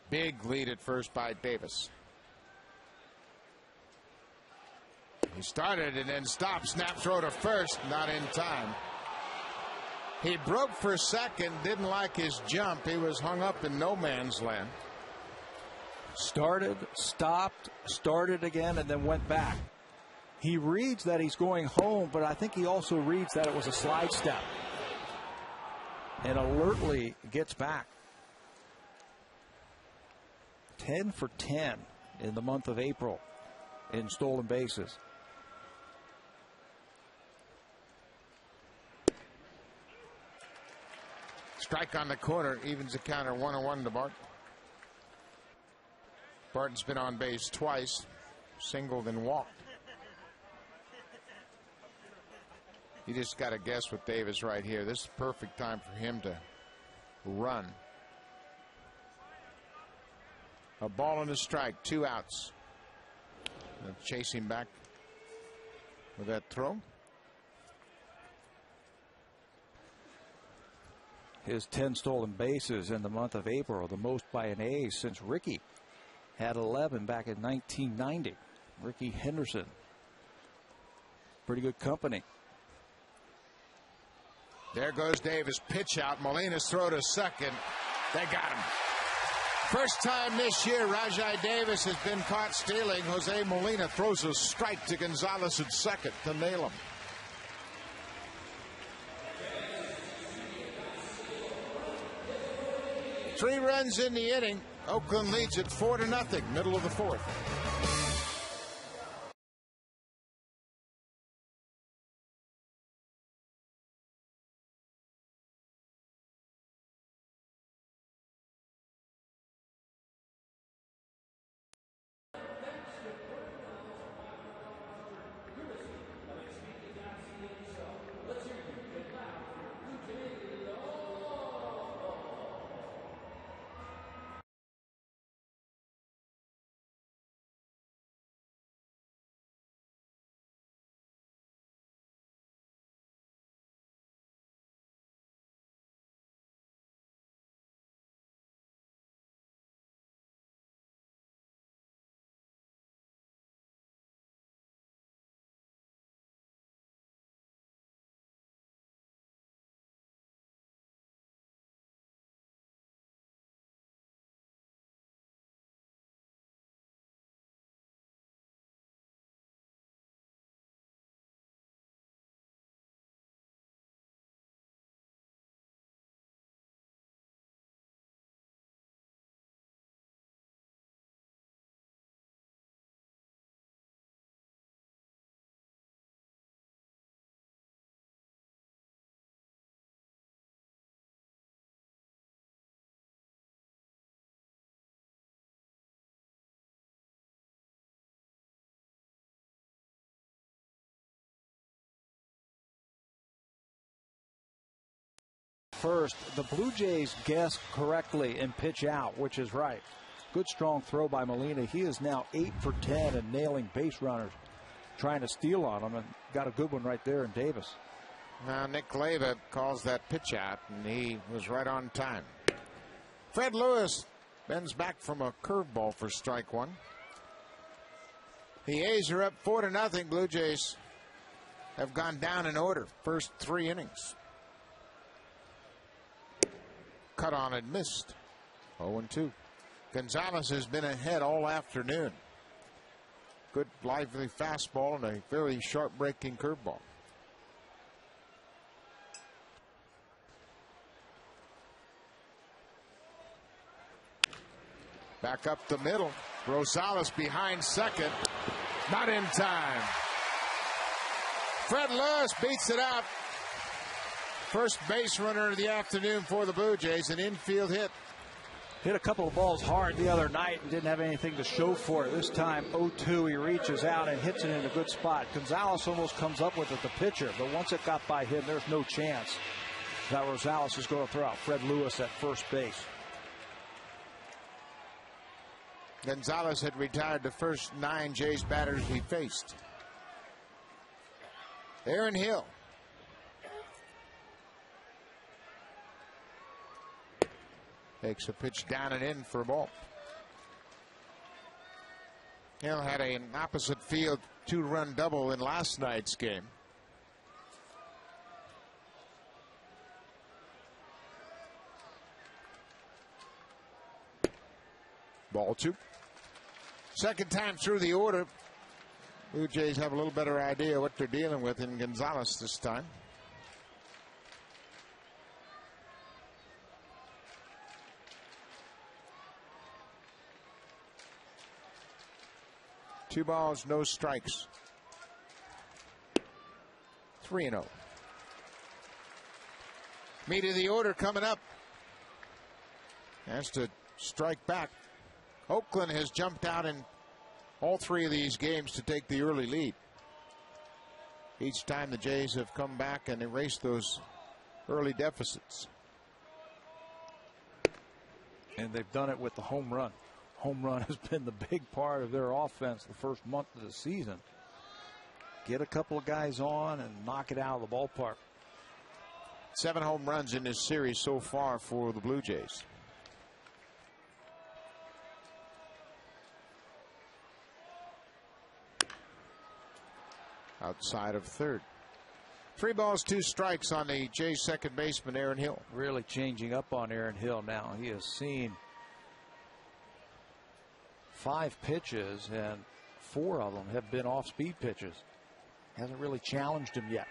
Big lead at first by Davis. He started and then stopped. Snap throw to first, not in time. He broke for second, didn't like his jump. He was hung up in no man's land.
Started, stopped, started again, and then went back. He reads that he's going home, but I think he also reads that it was a slide step. And alertly gets back. 10 for 10 in the month of April in stolen bases.
Strike on the corner, evens the counter 1-1 to Barton. Barton's been on base twice, singled and walked. You just got to guess with Davis right here. This is the perfect time for him to run. A ball and a strike, 2 outs. chasing back with that throw.
His 10 stolen bases in the month of April, the most by an A's since Ricky had 11 back in 1990. Ricky Henderson. Pretty good company.
There goes Davis. Pitch out. Molina's throw to second. They got him. First time this year Rajai Davis has been caught stealing. Jose Molina throws a strike to Gonzalez at second to nail him. Three runs in the inning. Oakland leads it 4-0, middle of the fourth.
First, the Blue Jays guessed correctly and pitch out, which is right. Good strong throw by Molina. He is now 8 for 10 and nailing base runners, trying to steal on them, and got a good one right there in Davis.
Now Nick Leyva calls that pitch out, and he was right on time. Fred Lewis bends back from a curveball for strike one. The A's are up 4-0. Blue Jays have gone down in order. First 3 innings. Cut on and missed. 0-2. Gonzalez has been ahead all afternoon. Good lively fastball and a very sharp breaking curveball. Back up the middle. Rosales behind second. Not in time. Fred Lewis beats it out. First base runner of the afternoon for the Blue Jays, an infield hit.
Hit a couple of balls hard the other night and didn't have anything to show for it. This time 0-2, he reaches out and hits it in a good spot. Gonzalez almost comes up with it, the pitcher, but once it got by him, there's no chance that Rosales is going to throw out Fred Lewis at first base.
Gonzalez had retired the first 9 Jays batters he faced. Aaron Hill. Takes a pitch down and in for a ball. Hill had an opposite field 2-run double in last night's game. Ball 2. Second time through the order. Blue Jays have a little better idea what they're dealing with in Gonzalez this time. Two balls, no strikes. 3-0. Meat of the order coming up. Has to strike back. Oakland has jumped out in all 3 of these games to take the early lead. Each time the Jays have come back and erased those early deficits.
And they've done it with the home run. home run has been the big part of their offense the first month of the season. Get a couple of guys on and knock it out of the ballpark.
7 home runs in this series so far for the Blue Jays. Outside of third. 3 balls, 2 strikes on the Jays second baseman, Aaron Hill.
Really changing up on Aaron Hill now. He has seen 5 pitches, and 4 of them have been off-speed pitches. Hasn't really challenged him yet.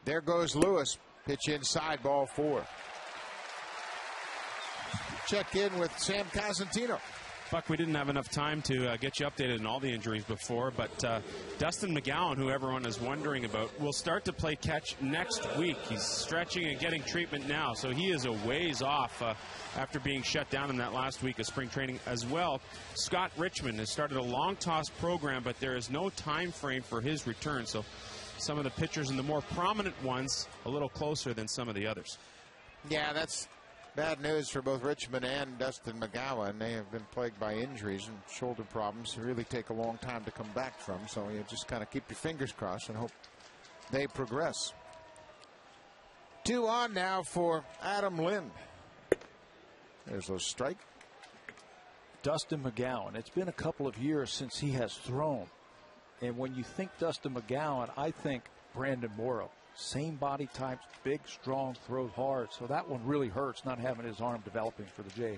There goes Lewis. Pitch inside, ball 4. Check in with Sam Casentino.
Buck, we didn't have enough time to get you updated on all the injuries before, but Dustin McGowan, who everyone is wondering about, will start to play catch next week. He's stretching and getting treatment now, so he is a ways off after being shut down in that last week of spring training as well. Scott Richmond has started a long toss program, but there is no time frame for his return, so some of the pitchers and the more prominent ones a little closer than some of the others.
Yeah, that's bad news for both Richmond and Dustin McGowan. They have been plagued by injuries and shoulder problems that really take a long time to come back from. So you just kind of keep your fingers crossed and hope they progress. 2 on now for Adam Lind. There's a strike.
Dustin McGowan, it's been a couple of years since he has thrown. And when you think Dustin McGowan, I think Brandon Morrow. Same body types, big, strong, throws hard. So that one really hurts, not having his arm developing for the Jays.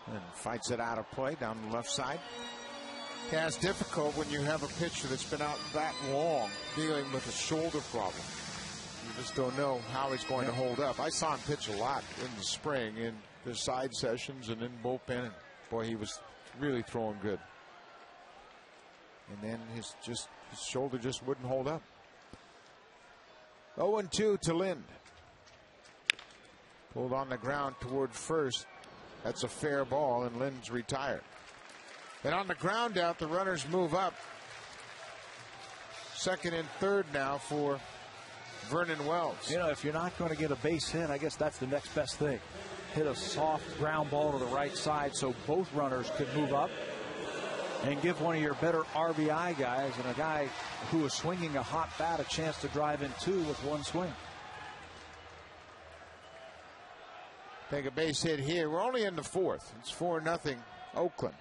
And fights it out of play down the left side. Yeah, it's difficult when you have a pitcher that's been out that long dealing with a shoulder problem. You just don't know how he's going to hold up. I saw him pitch a lot in the spring in the side sessions and in bullpen. And boy, he was really throwing good. And then his shoulder just wouldn't hold up. 0-2 to Lind. Pulled on the ground toward first. That's a fair ball, and Lind's retired. And on the ground out, the runners move up. Second and third now for Vernon Wells.
You know, if you're not going to get a base hit, I guess that's the next best thing. Hit a soft ground ball to the right side so both runners can move up. And give one of your better RBI guys and a guy who is swinging a hot bat a chance to drive in 2 with 1 swing.
Take a base hit here. We're only in the 4th. It's 4-0 Oakland.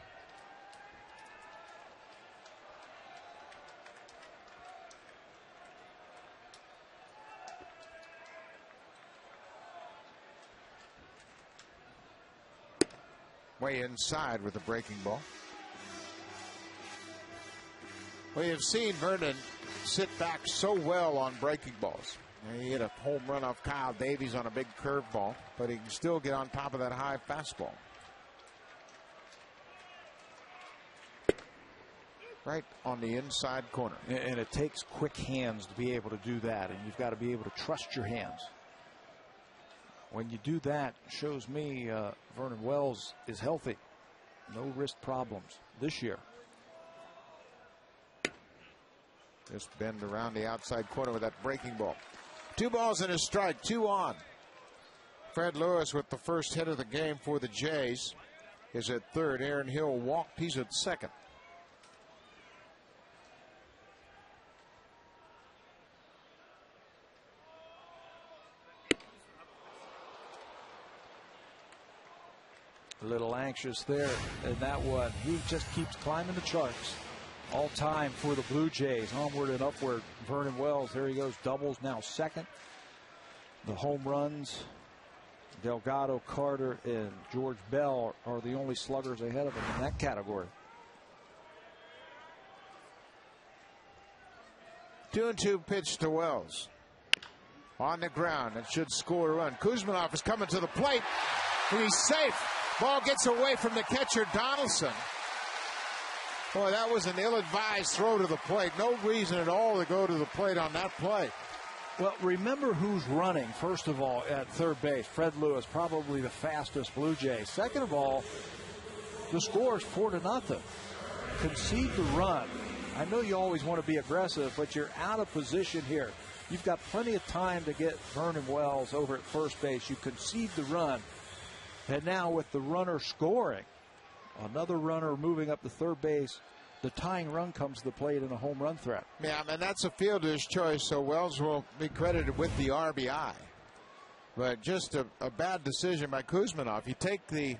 Way inside with a breaking ball. We have seen Vernon sit back so well on breaking balls. He hit a home run off Kyle Davies on a big curveball, but he can still get on top of that high fastball. Right on the inside corner.
And it takes quick hands to be able to do that, and you've got to be able to trust your hands. When you do that, shows me Vernon Wells is healthy. No wrist problems this year.
Just bend around the outside corner with that breaking ball. 2 balls and a strike, 2 on. Fred Lewis with the first hit of the game for the Jays is at third. Aaron Hill walked. He's at second.
A little anxious there in that one. He just keeps climbing the charts. All time for the Blue Jays. Onward and upward. Vernon Wells, there he goes. Doubles, now second. The home runs, Delgado, Carter, and George Bell are the only sluggers ahead of him in that category.
2-2 pitch to Wells. On the ground, and should score a run. Kuzmanov is coming to the plate, and he's safe. Ball gets away from the catcher, Donaldson. Boy, that was an ill-advised throw to the plate. No reason at all to go to the plate on that play.
Well, remember who's running, first of all, at third base. Fred Lewis, probably the fastest Blue Jay. Second of all, the score is 4-0. Concede the run. I know you always want to be aggressive, but you're out of position here. You've got plenty of time to get Vernon Wells over at first base. You concede the run. And now with the runner scoring, another runner moving up to third base, the tying run comes to the plate in a home run threat.
Yeah, and that's a fielder's choice, so Wells will be credited with the RBI. But just a bad decision by Kuzminov. You take the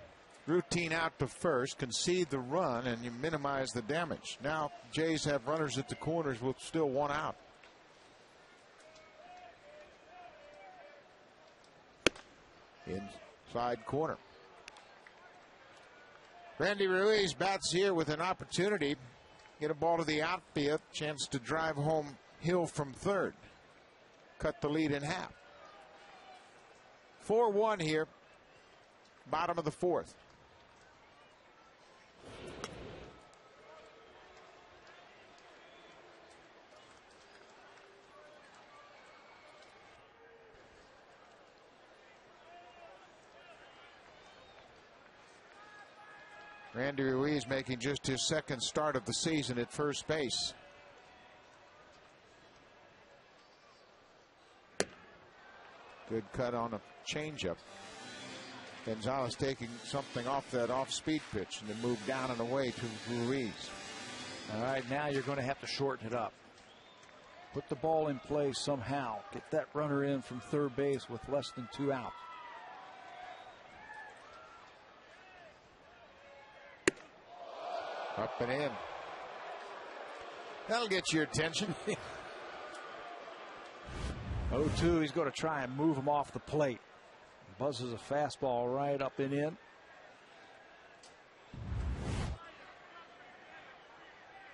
routine out to first, concede the run, and you minimize the damage. Now Jays have runners at the corners with still one out. Inside corner. Randy Ruiz bats here with an opportunity. Get a ball to the outfield. Chance to drive home Hill from third. Cut the lead in half. 4-1 here. Bottom of the fourth. Randy Ruiz making just his second start of the season at first base. Good cut on a changeup. Gonzalez taking something off that off-speed pitch and then move down and away to Ruiz.
All right, now you're going to have to shorten it up. Put the ball in play somehow. Get that runner in from third base with less than 2 out.
Up and in. That'll get your attention.
0-2, he's going to try and move him off the plate. Buzzes a fastball right up and in.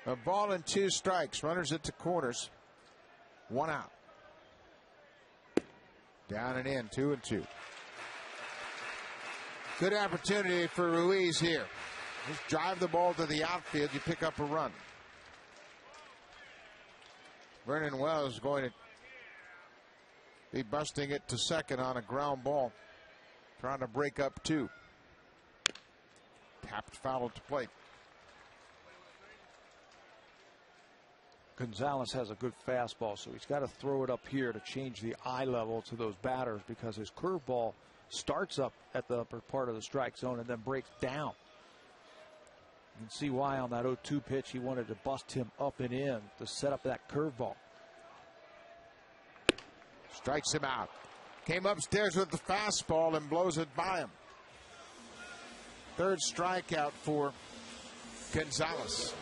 A ball and 2 strikes. Runners at the corners. 1 out. Down and in, 2-2. Good opportunity for Ruiz here. Just drive the ball to the outfield, you pick up a run. Vernon Wells is going to be busting it to second on a ground ball. Trying to break up 2. Tapped foul to plate.
Gonzalez has a good fastball, so he's got to throw it up here to change the eye level to those batters, because his curveball starts up at the upper part of the strike zone and then breaks down. You can see why on that 0-2 pitch he wanted to bust him up and in to set up that curveball.
Strikes him out. Came upstairs with the fastball and blows it by him. Third strikeout for Gonzalez.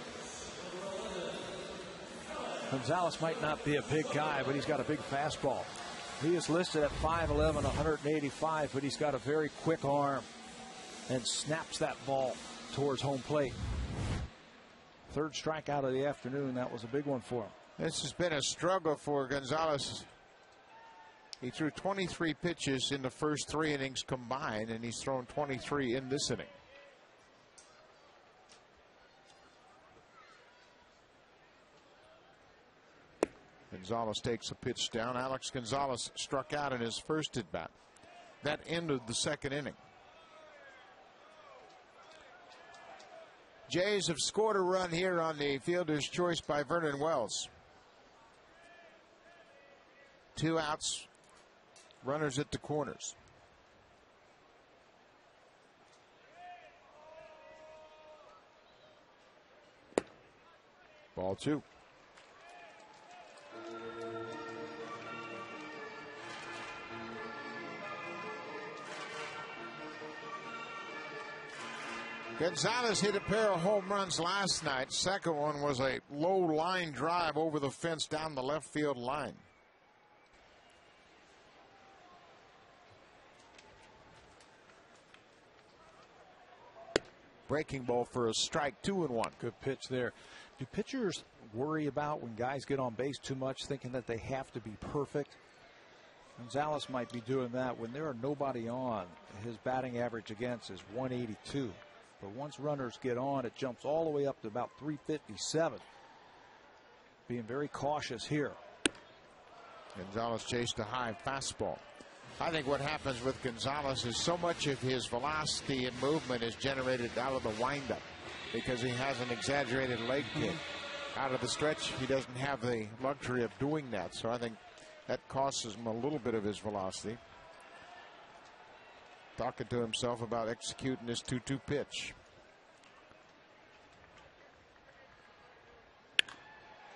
Gonzalez might not be a big guy, but he's got a big fastball. He is listed at 5'11", 185, but he's got a very quick arm and snaps that ball towards home plate. Third strikeout of the afternoon. That was a big one for him.
This has been a struggle for Gonzalez. He threw 23 pitches in the first 3 innings combined, and he's thrown 23 in this inning. Gonzalez takes a pitch down. Alex Gonzalez struck out in his first at bat. That ended the second inning. Jays have scored a run here on the fielder's choice by Vernon Wells. 2 outs. Runners at the corners. Ball 2. Gonzalez hit a pair of home runs last night. Second one was a low line drive over the fence down the left field line. Breaking ball for a strike, 2-1.
Good pitch there. Do pitchers worry about when guys get on base too much, thinking that they have to be perfect? Gonzalez might be doing that. When there are nobody on, his batting average against is 182. But once runners get on, it jumps all the way up to about 357. Being very cautious here.
Gonzalez chased a high fastball. I think what happens with Gonzalez is so much of his velocity and movement is generated out of the windup because he has an exaggerated leg kick. out of the stretch, he doesn't have the luxury of doing that. So I think that costs him a little bit of his velocity. Talking to himself about executing this 2-2 pitch.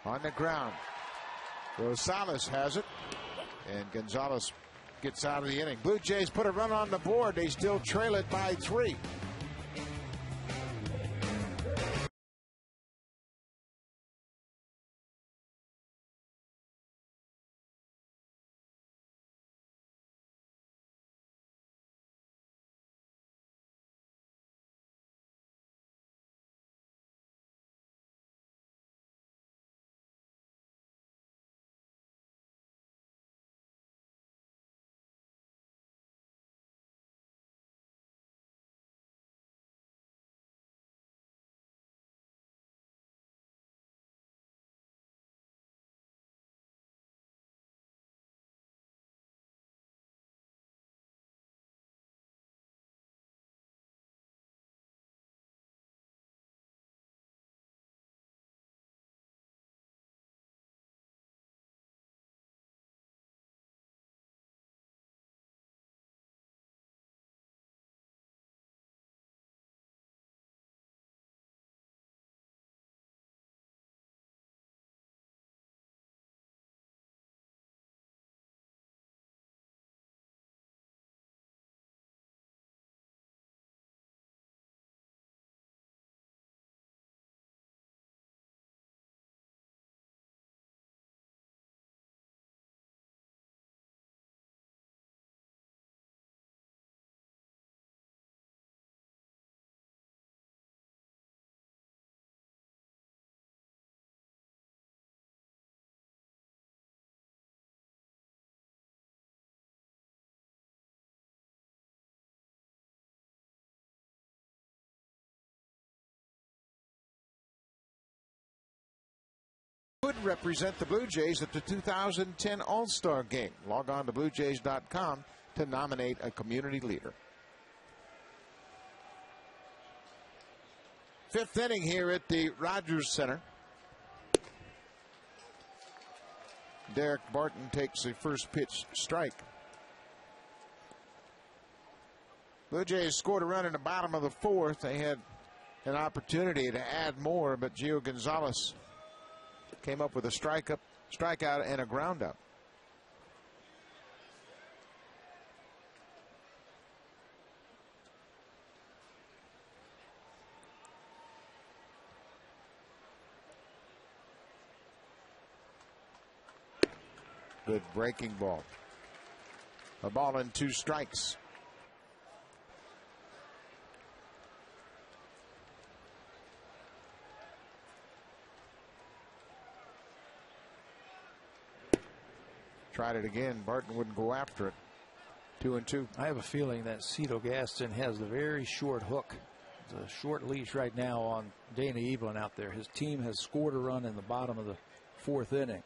On the ground. Rosales has it. And Gonzalez gets out of the inning. Blue Jays put a run on the board. They still trail it by 3. Could represent the Blue Jays at the 2010 All-Star Game. Log on to BlueJays.com to nominate a community leader. 5th inning here at the Rogers Center. Derek Barton takes the first pitch strike. Blue Jays scored a run in the bottom of the 4th. They had an opportunity to add more, but Gio Gonzalez came up with a strikeout and a ground out. Good breaking ball. A ball and 2 strikes. Tried it again. Barton wouldn't go after it. 2-2.
I have a feeling that Cito Gaston has a very short hook. It's a short leash right now on Dana Evelyn out there. His team has scored a run in the bottom of the 4th inning.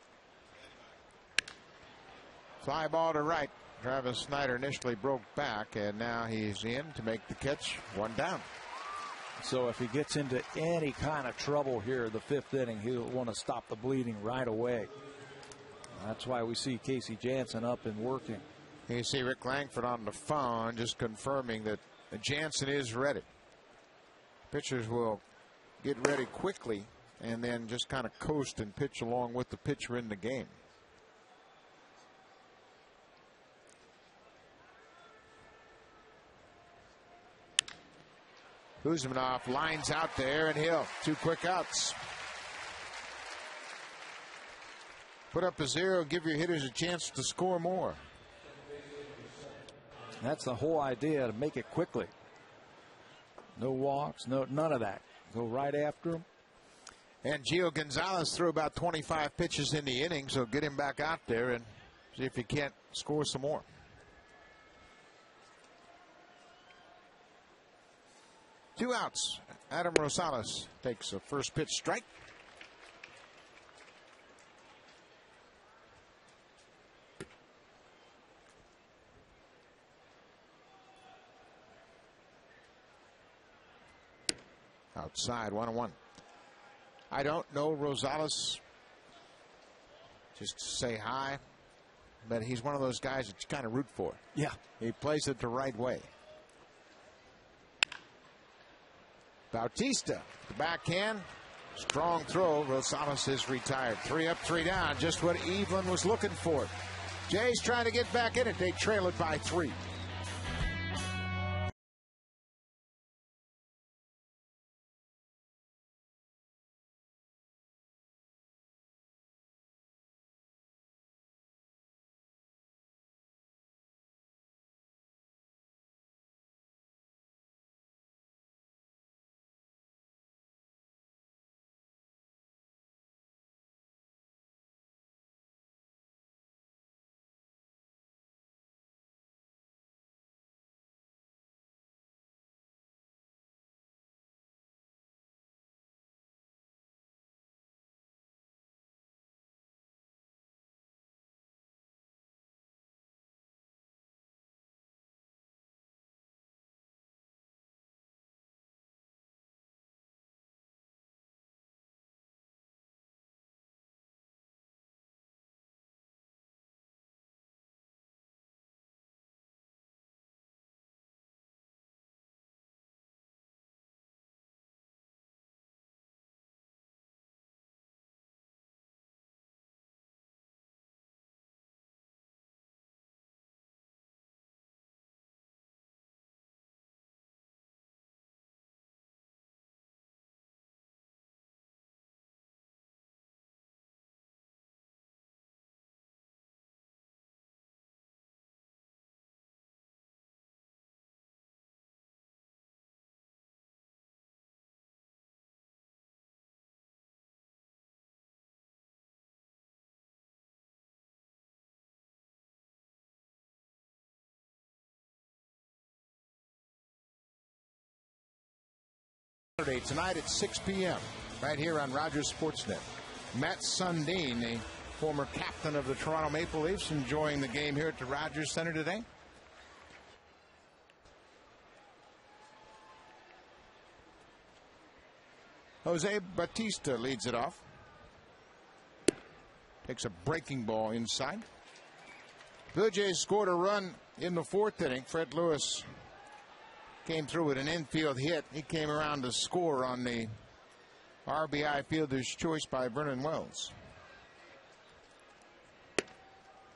Fly ball to right. Travis Snyder initially broke back, and now he's in to make the catch. 1 down.
So if he gets into any kind of trouble here in the 5th inning, he'll want to stop the bleeding right away. That's why we see Casey Jansen up and working.
You see Rick Langford on the phone just confirming that Jansen is ready. Pitchers will get ready quickly and then just kind of coast and pitch along with the pitcher in the game. Kuzminoff lines out there, and Hill 2 quick outs. Put up a 0, give your hitters a chance to score more.
That's the whole idea, to make it quickly. No walks, none of that. Go right after him.
And Gio Gonzalez threw about 25 pitches in the inning, so get him back out there and see if he can't score some more. Two outs. Adam Rosales takes a first pitch strike. Outside, 1-1. I don't know Rosales. Just to say hi. But he's one of those guys that you kind of root for.
Yeah.
He plays it the right way. Bautista, the backhand. Strong throw. Rosales is retired. 3 up, 3 down. Just what Evelyn was looking for. Jays trying to get back in it. They trail it by 3. Saturday tonight at 6 p.m. right here on Rogers Sportsnet. Matt Sundin, the former captain of the Toronto Maple Leafs, enjoying the game here at the Rogers Center today. Jose Bautista leads it off. Takes a breaking ball inside. Blue Jays scored a run in the 4th inning. Fred Lewis came through with an infield hit. He came around to score on the RBI fielder's choice by Vernon Wells.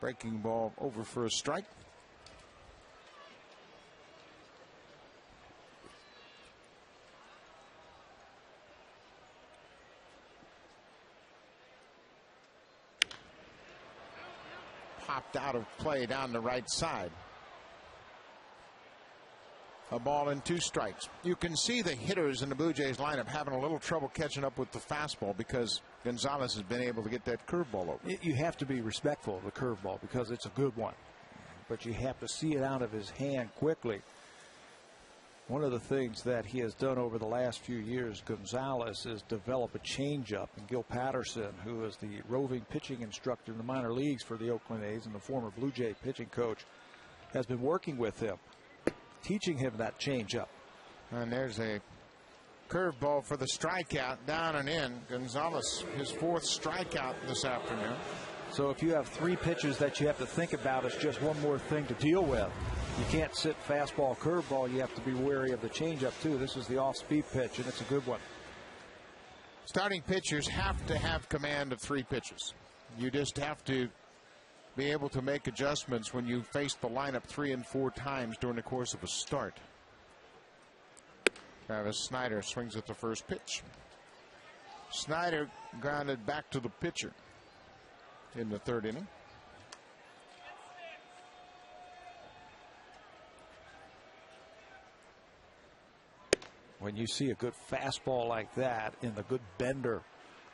Breaking ball over for a strike. Popped out of play down the right side. A ball and 2 strikes. You can see the hitters in the Blue Jays lineup having a little trouble catching up with the fastball because Gonzalez has been able to get that curveball over.
You have to be respectful of the curveball because it's a good one. But you have to see it out of his hand quickly. One of the things that he has done over the last few years, Gonzalez, is develop a changeup. And Gil Patterson, who is the roving pitching instructor in the minor leagues for the Oakland A's and the former Blue Jay pitching coach, has been working with him, teaching him that changeup.
And there's a curveball for the strikeout, down and in. Gonzalez, his 4th strikeout this afternoon.
So if you have 3 pitches that you have to think about, it's just one more thing to deal with. You can't sit fastball, curveball. You have to be wary of the changeup too. This is the off-speed pitch, and it's a good one.
Starting pitchers have to have command of 3 pitches. You just have to be able to make adjustments when you face the lineup 3 and 4 times during the course of a start. Travis Snyder swings at the first pitch. Snyder grounded back to the pitcher in the 3rd inning.
When you see a good fastball like that in the good bender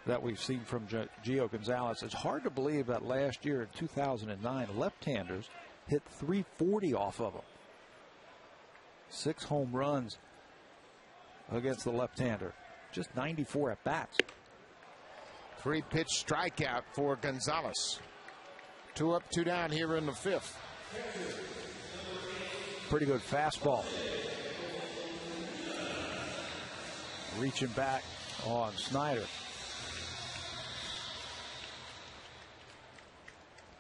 that we've seen from Gio Gonzalez, it's hard to believe that last year in 2009, left-handers hit 340 off of him. 6 home runs against the left-hander. Just 94 at-bats.
3-pitch strikeout for Gonzalez. 2 up, 2 down here in the 5th.
Pretty good fastball. Reaching back on Snyder.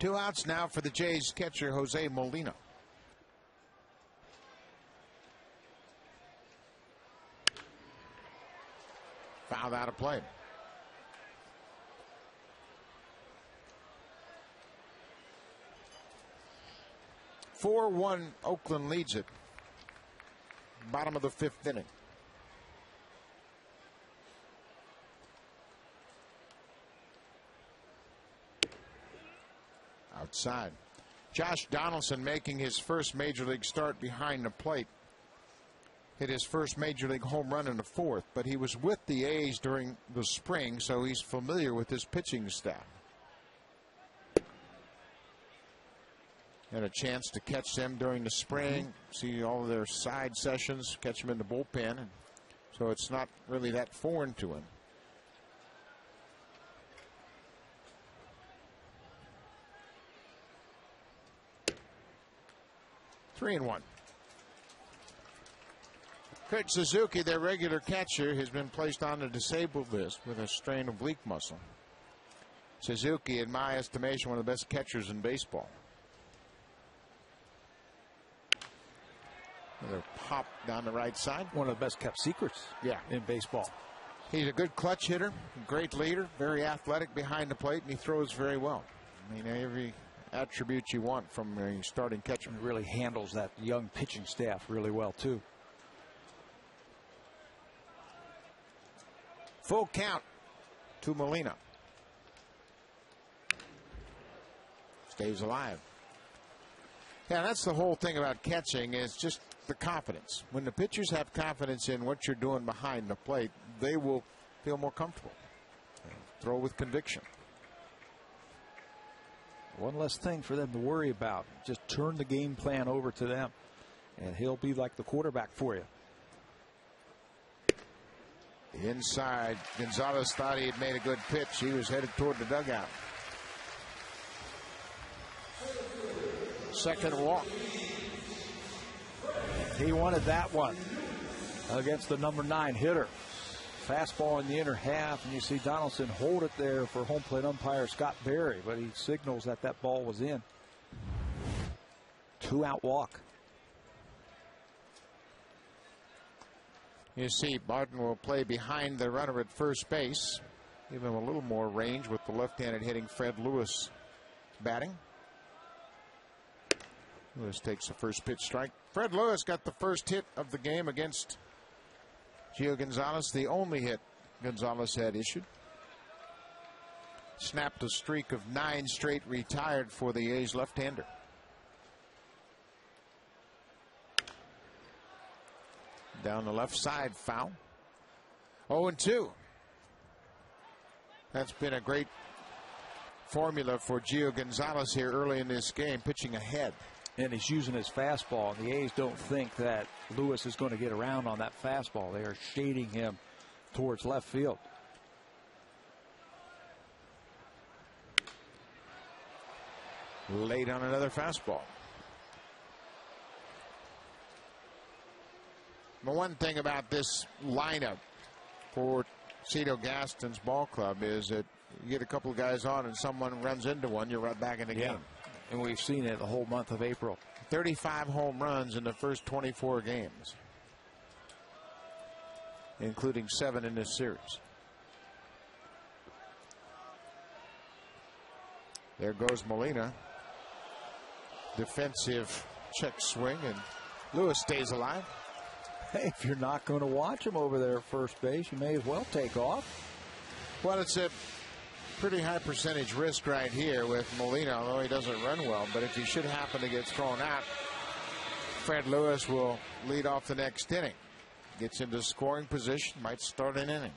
2 outs now for the Jays catcher, Jose Molina. Fouled out of play. 4-1, Oakland leads it. Bottom of the 5th inning. Outside. Josh Donaldson making his first major league start behind the plate. Hit his first major league home run in the 4th, but he was with the A's during the spring, so he's familiar with his pitching staff. Had a chance to catch them during the spring, see all of their side sessions, catch them in the bullpen, and so it's not really that foreign to him. Three and 1. Kurt Suzuki, their regular catcher, has been placed on the disabled list with a strained oblique muscle. Suzuki, in my estimation, one of the best catchers in baseball. Another pop down the right side.
One of the best kept secrets in baseball.
He's a good clutch hitter, great leader, very athletic behind the plate, and he throws very well. I mean, every attribute you want from a starting catcher.
He really handles that young pitching staff really well, too.
Full count to Molina. Stays alive. Yeah, that's the whole thing about catching, is just the confidence. When the pitchers have confidence in what you're doing behind the plate, they will feel more comfortable. Throw with conviction.
One less thing for them to worry about. Just turn the game plan over to them, and he'll be like the quarterback for you.
Inside, Gonzalez thought he had made a good pitch. He was headed toward the dugout. Second walk.
He wanted that one against the number 9 hitter. Fastball in the inner half, and you see Donaldson hold it there for home plate umpire Scott Berry, but he signals that that ball was in. 2-out walk.
You see Barton will play behind the runner at first base. Give him a little more range with the left-handed hitting Fred Lewis batting. Lewis takes the first pitch strike. Fred Lewis got the first hit of the game against Gio Gonzalez, the only hit Gonzalez had issued. Snapped a streak of 9 straight retired for the A's left-hander. Down the left side, foul. 0-2. That's been a great formula for Gio Gonzalez here early in this game, pitching ahead.
And he's using his fastball. The A's don't think that Lewis is going to get around on that fastball. They are shading him towards left field.
Late on another fastball. The one thing about this lineup for Cito Gaston's ball club is that you get a couple of guys on and someone runs into one, you're right back in the game.
And we've seen it the whole month of April.
35 home runs in the first 24 games, including 7 in this series. There goes Molina. Defensive check swing, and Lewis stays alive.
Hey, if you're not going to watch him over there at first base, you may as well take off.
Well, it's a pretty high percentage risk right here with Molina, although he doesn't run well. But if he should happen to get thrown out, Fred Lewis will lead off the next inning. Gets into scoring position, might start an inning.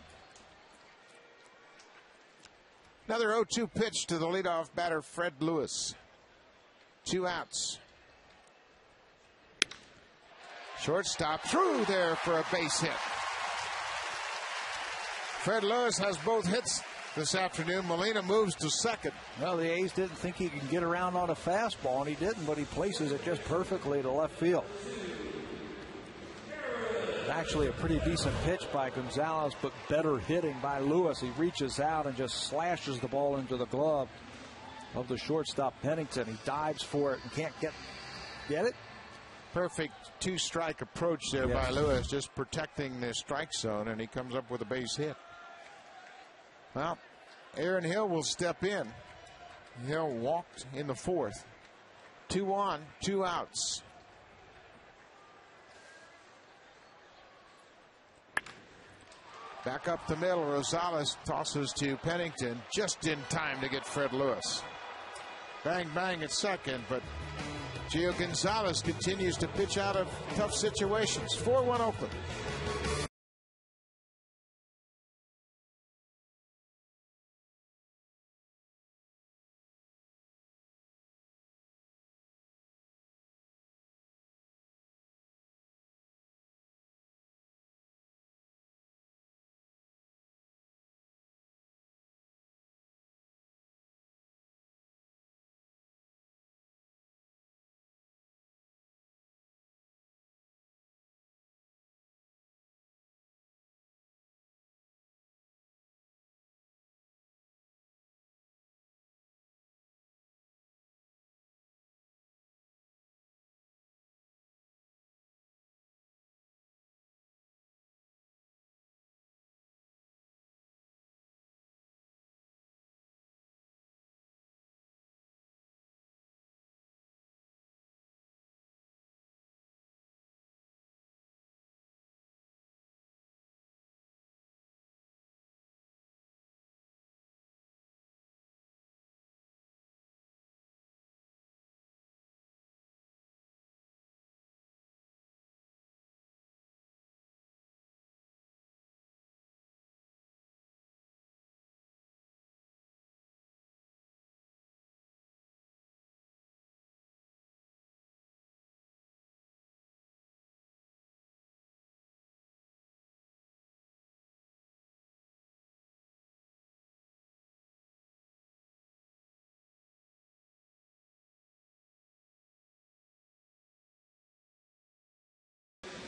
Another 0-2 pitch to the leadoff batter, Fred Lewis. 2 outs. Shortstop through there for a base hit. Fred Lewis has both hits this afternoon. Molina moves to second.
Well, the A's didn't think he could get around on a fastball, and he didn't, but he places it just perfectly to left field. Actually a pretty decent pitch by Gonzalez, but better hitting by Lewis. He reaches out and just slashes the ball into the glove of the shortstop, Pennington. He dives for it and can't get it.
Perfect two-strike approach there by Lewis, just protecting the strike zone, and he comes up with a base hit. Well, Aaron Hill will step in. Hill walked in the fourth. 2 on, 2 outs. Back up the middle, Rosales tosses to Pennington just in time to get Fred Lewis. Bang, bang at second, but Gio Gonzalez continues to pitch out of tough situations. 4-1 Oakland.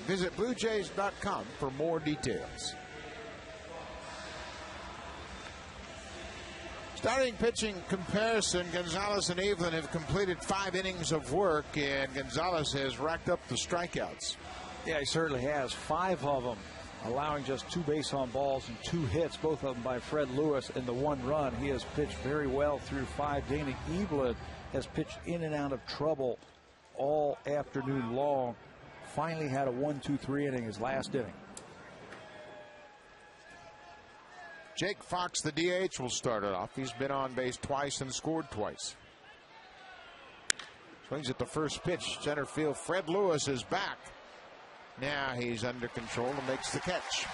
Visit BlueJays.com for more details. Starting pitching comparison, Gonzalez and Evelyn have completed 5 innings of work, and Gonzalez has racked up the strikeouts.
Yeah, he certainly has. 5 of them, allowing just 2 base on balls and 2 hits, both of them by Fred Lewis, and the 1 run. He has pitched very well through 5. Danny Evelyn has pitched in and out of trouble all afternoon long. Finally had a 1-2-3 inning his last inning.
Jake Fox, the DH, will start it off. He's been on base twice and scored twice. Swings at the first pitch. Center field. Fred Lewis is back. Now he's under control and makes the catch.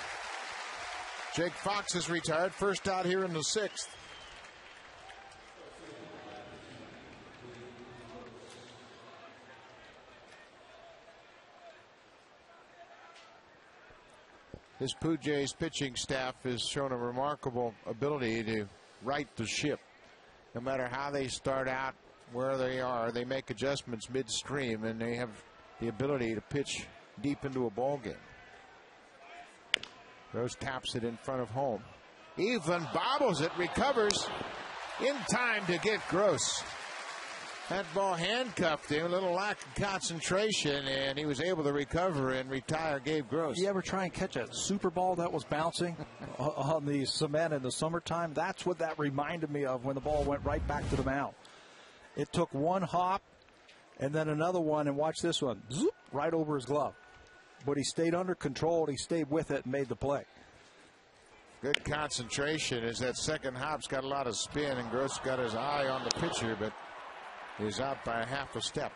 Jake Fox is retired. First out here in the 6th. This Blue Jays pitching staff has shown a remarkable ability to right the ship. No matter how they start out, where they are, they make adjustments midstream, and they have the ability to pitch deep into a ball game. Rose taps it in front of home. Evelyn bobbles it, recovers in time to get Gross. That ball handcuffed him, a little lack of concentration, and he was able to recover and retire Gabe Gross.
You ever try and catch a super ball that was bouncing on the cement in the summertime? That's what that reminded me of when the ball went right back to the mound. It took 1 hop and then another one, and watch this one, zoop, right over his glove. But he stayed under control, he stayed with it and made the play.
Good concentration as that second hop's got a lot of spin, and Gross got his eye on the pitcher, but is out by a half a step.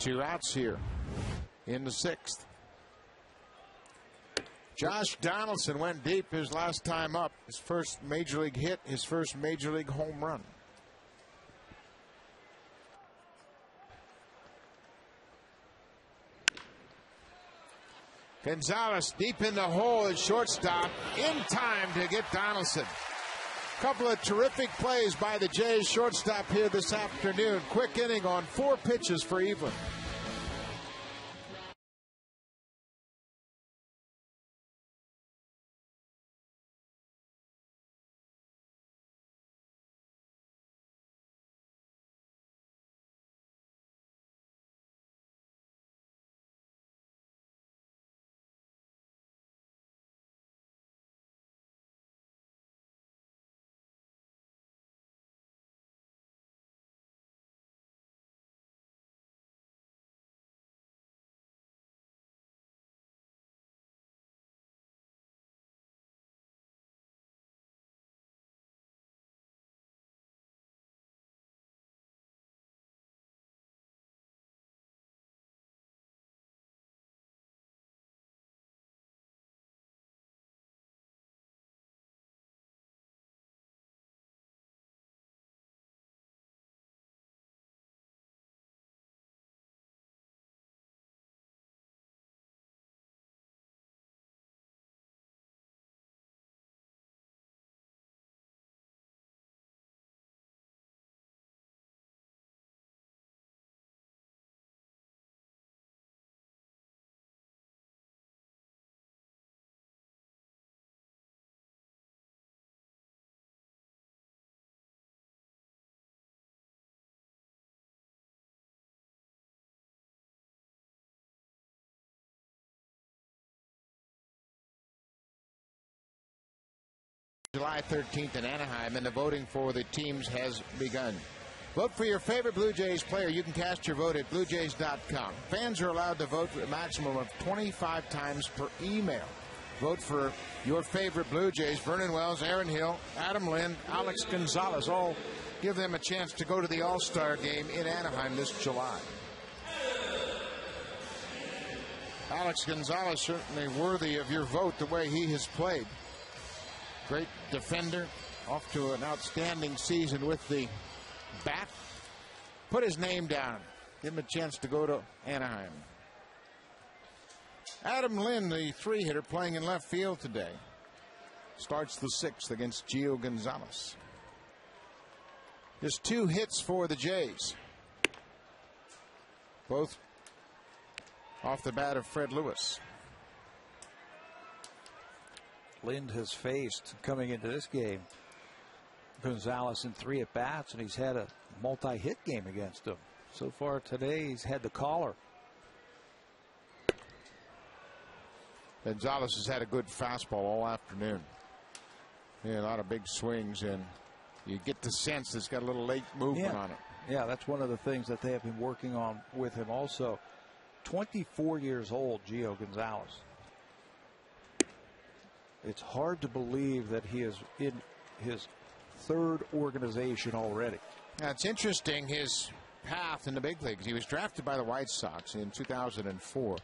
2 outs here in the 6th. Josh Donaldson went deep his last time up. His first major league hit, his first major league home run. Gonzalez deep in the hole at shortstop, in time to get Donaldson. Couple of terrific plays by the Jays shortstop here this afternoon. Quick inning on 4 pitches for Evelyn. July 13th in Anaheim, and the voting for the teams has begun. Vote for your favorite Blue Jays player. You can cast your vote at BlueJays.com. Fans are allowed to vote a maximum of 25 times per email. Vote for your favorite Blue Jays. Vernon Wells, Aaron Hill, Adam Lind, Alex Gonzalez. All give them a chance to go to the All-Star game in Anaheim this July. Alex Gonzalez certainly worthy of your vote the way he has played. Great defender, off to an outstanding season with the bat. Put his name down. Give him a chance to go to Anaheim. Adam Lind, the 3-hitter, playing in left field today. Starts the 6th against Gio Gonzalez. Just 2 hits for the Jays. Both off the bat of Fred Lewis.
Lind has faced, coming into this game, Gonzalez in 3 at-bats, and he's had a multi-hit game against him. So far today, he's had the caller.
Gonzalez has had a good fastball all afternoon. Yeah, a lot of big swings, and you get the sense it's got a little late movement on it.
Yeah, that's one of the things that they have been working on with him also. 24 years old, Gio Gonzalez. It's hard to believe that he is in his 3rd organization already.
Now, it's interesting, his path in the big leagues. He was drafted by the White Sox in 2004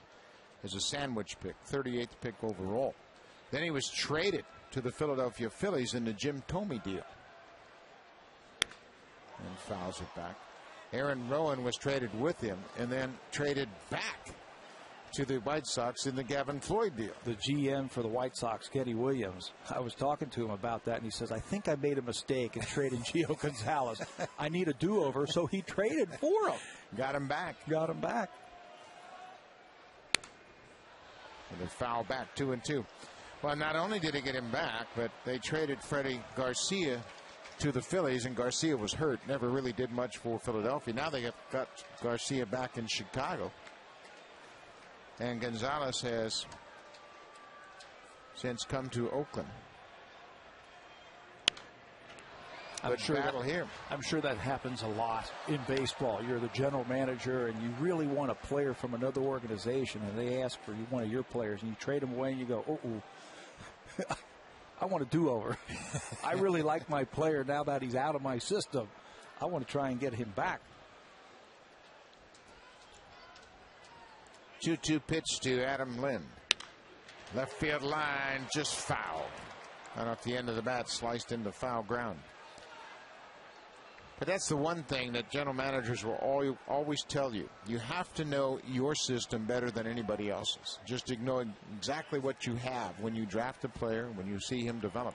as a sandwich pick, 38th pick overall. Then he was traded to the Philadelphia Phillies in the Jim Thome deal. And fouls it back. Aaron Rowan was traded with him and then traded back to the White Sox in the Gavin Floyd deal.
The GM for the White Sox, Kenny Williams, I was talking to him about that, and he says, I think I made a mistake in trading Gio Gonzalez. I need a do-over, so he traded for him.
Got him back.
Got him back.
And a foul back, 2-2. Well, not only did he get him back, but they traded Freddie Garcia to the Phillies, and Garcia was hurt. Never really did much for Philadelphia. Now they have got Garcia back in Chicago. And Gonzalez has since come to Oakland.
I'm sure that happens a lot in baseball. You're the general manager and you really want a player from another organization, and they ask for one of your players, and you trade him away and you go, I want a do-over. I really like my player now that he's out of my system. I want to try and get him back.
2-2 pitch to Adam Lind. Left field line, just foul. And off the end of the bat, sliced into foul ground. But that's the one thing that general managers will always tell you. You have to know your system better than anybody else's. Just know exactly what you have when you draft a player, when you see him develop.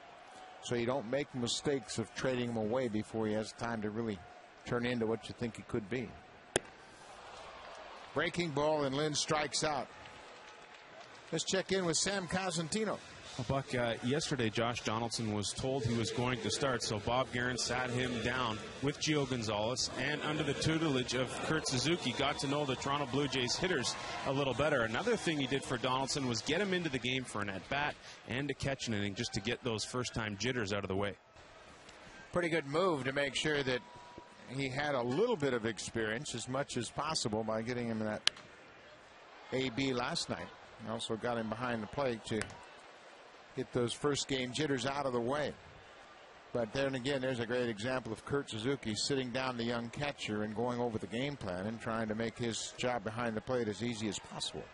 So you don't make mistakes of trading him away before he has time to really turn into what you think he could be. Breaking ball, and Lind strikes out. Let's check in with Sam Cosentino.
Well, Buck, yesterday Josh Donaldson was told he was going to start, so Bob Guerin sat him down with Gio Gonzalez, and under the tutelage of Kurt Suzuki, got to know the Toronto Blue Jays hitters a little better. Another thing he did for Donaldson was get him into the game for an at-bat and to catch an inning, just to get those first-time jitters out of the way.
Pretty good move to make sure that he had a little bit of experience as much as possible by getting him in that AB last night. Also got him behind the plate to get those first game jitters out of the way. But then again, there's a great example of Kurt Suzuki sitting down the young catcher and going over the game plan and trying to make his job behind the plate as easy as possible.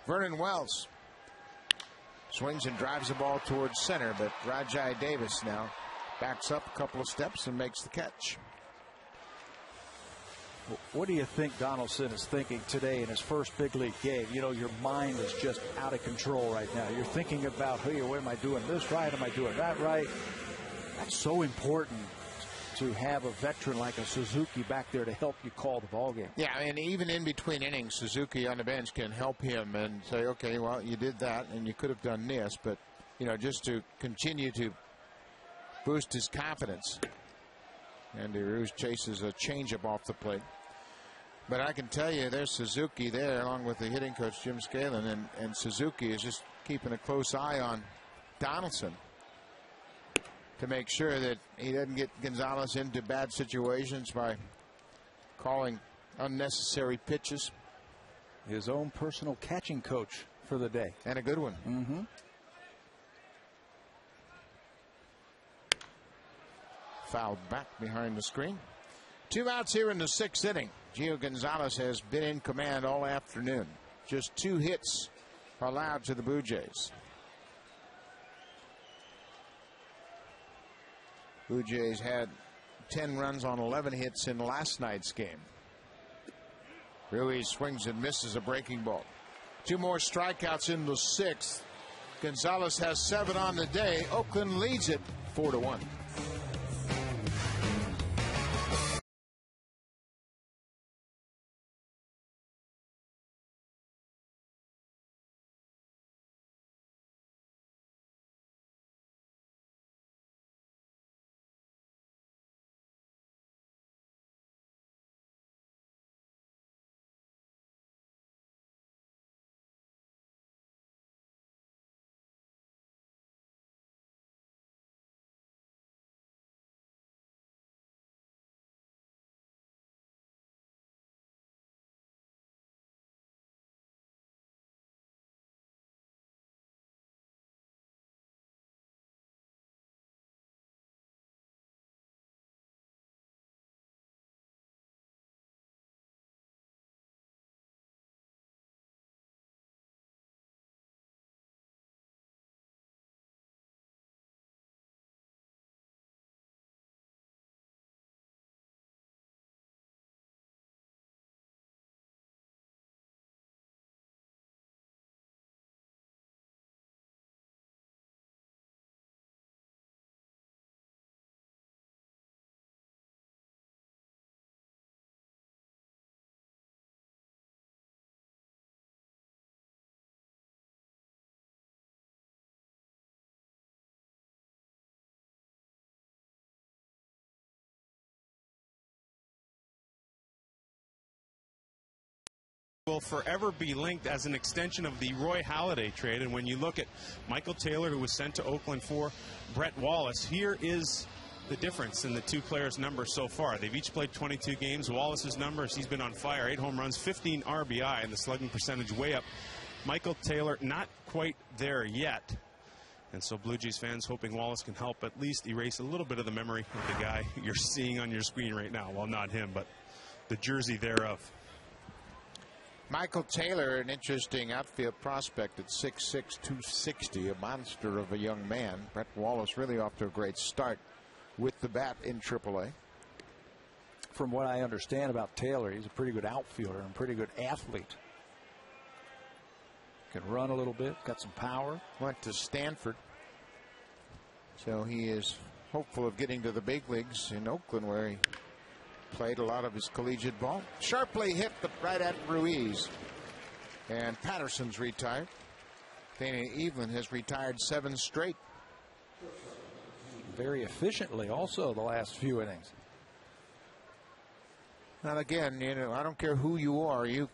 Vernon Wells swings and drives the ball towards center, but Rajai Davis now backs up a couple of steps and makes the catch.
What do you think Donaldson is thinking today in his first big league game? You know, your mind is just out of control right now. You're thinking about, hey, am I doing this right? Am I doing that right? That's so important to have a veteran like a Suzuki back there to help you call the ball game.
Yeah, and even in between innings, Suzuki on the bench can help him and say, okay, well, you did that and you could have done this, but, you know, just to continue to boost his confidence. Andy Ruiz chases a changeup off the plate. But I can tell you, there's Suzuki there, along with the hitting coach, Jim Scanlon, and Suzuki is just keeping a close eye on Donaldson. to make sure that he doesn't get Gonzalez into bad situations by calling unnecessary pitches.
His own personal catching coach for the day.
And a good one.
Mm-hmm.
Fouled back behind the screen. 2 outs here in the 6th inning. Gio Gonzalez has been in command all afternoon. Just 2 hits allowed to the Blue Jays. Blue Jays had 10 runs on 11 hits in last night's game. Ruiz swings and misses a breaking ball. 2 more strikeouts in the 6th. Gonzalez has 7 on the day. Oakland leads it 4-1.
Will forever be linked as an extension of the Roy Halladay trade. And when you look at Michael Taylor, who was sent to Oakland for Brett Wallace, here is the difference in the 2 players' numbers so far. They've each played 22 games. Wallace's numbers, he's been on fire. 8 home runs, 15 RBI, and the slugging percentage way up. Michael Taylor not quite there yet. And so Blue Jays fans hoping Wallace can help at least erase a little bit of the memory of the guy you're seeing on your screen right now. Well, not him, but the jersey thereof.
Michael Taylor, an interesting outfield prospect at 6'6", 260, a monster of a young man. Brett Wallace really off to a great start with the bat in AAA.
From what I understand about Taylor, he's a pretty good outfielder and pretty good athlete. Can run a little bit, got some power.
Went to Stanford. So he is hopeful of getting to the big leagues in Oakland, where he played a lot of his collegiate ball. Sharply hit right at Ruiz. And Patterson's retired. Dana Evelyn has retired 7 straight.
Very efficiently also the last few innings.
And again, you know, I don't care who you are. You,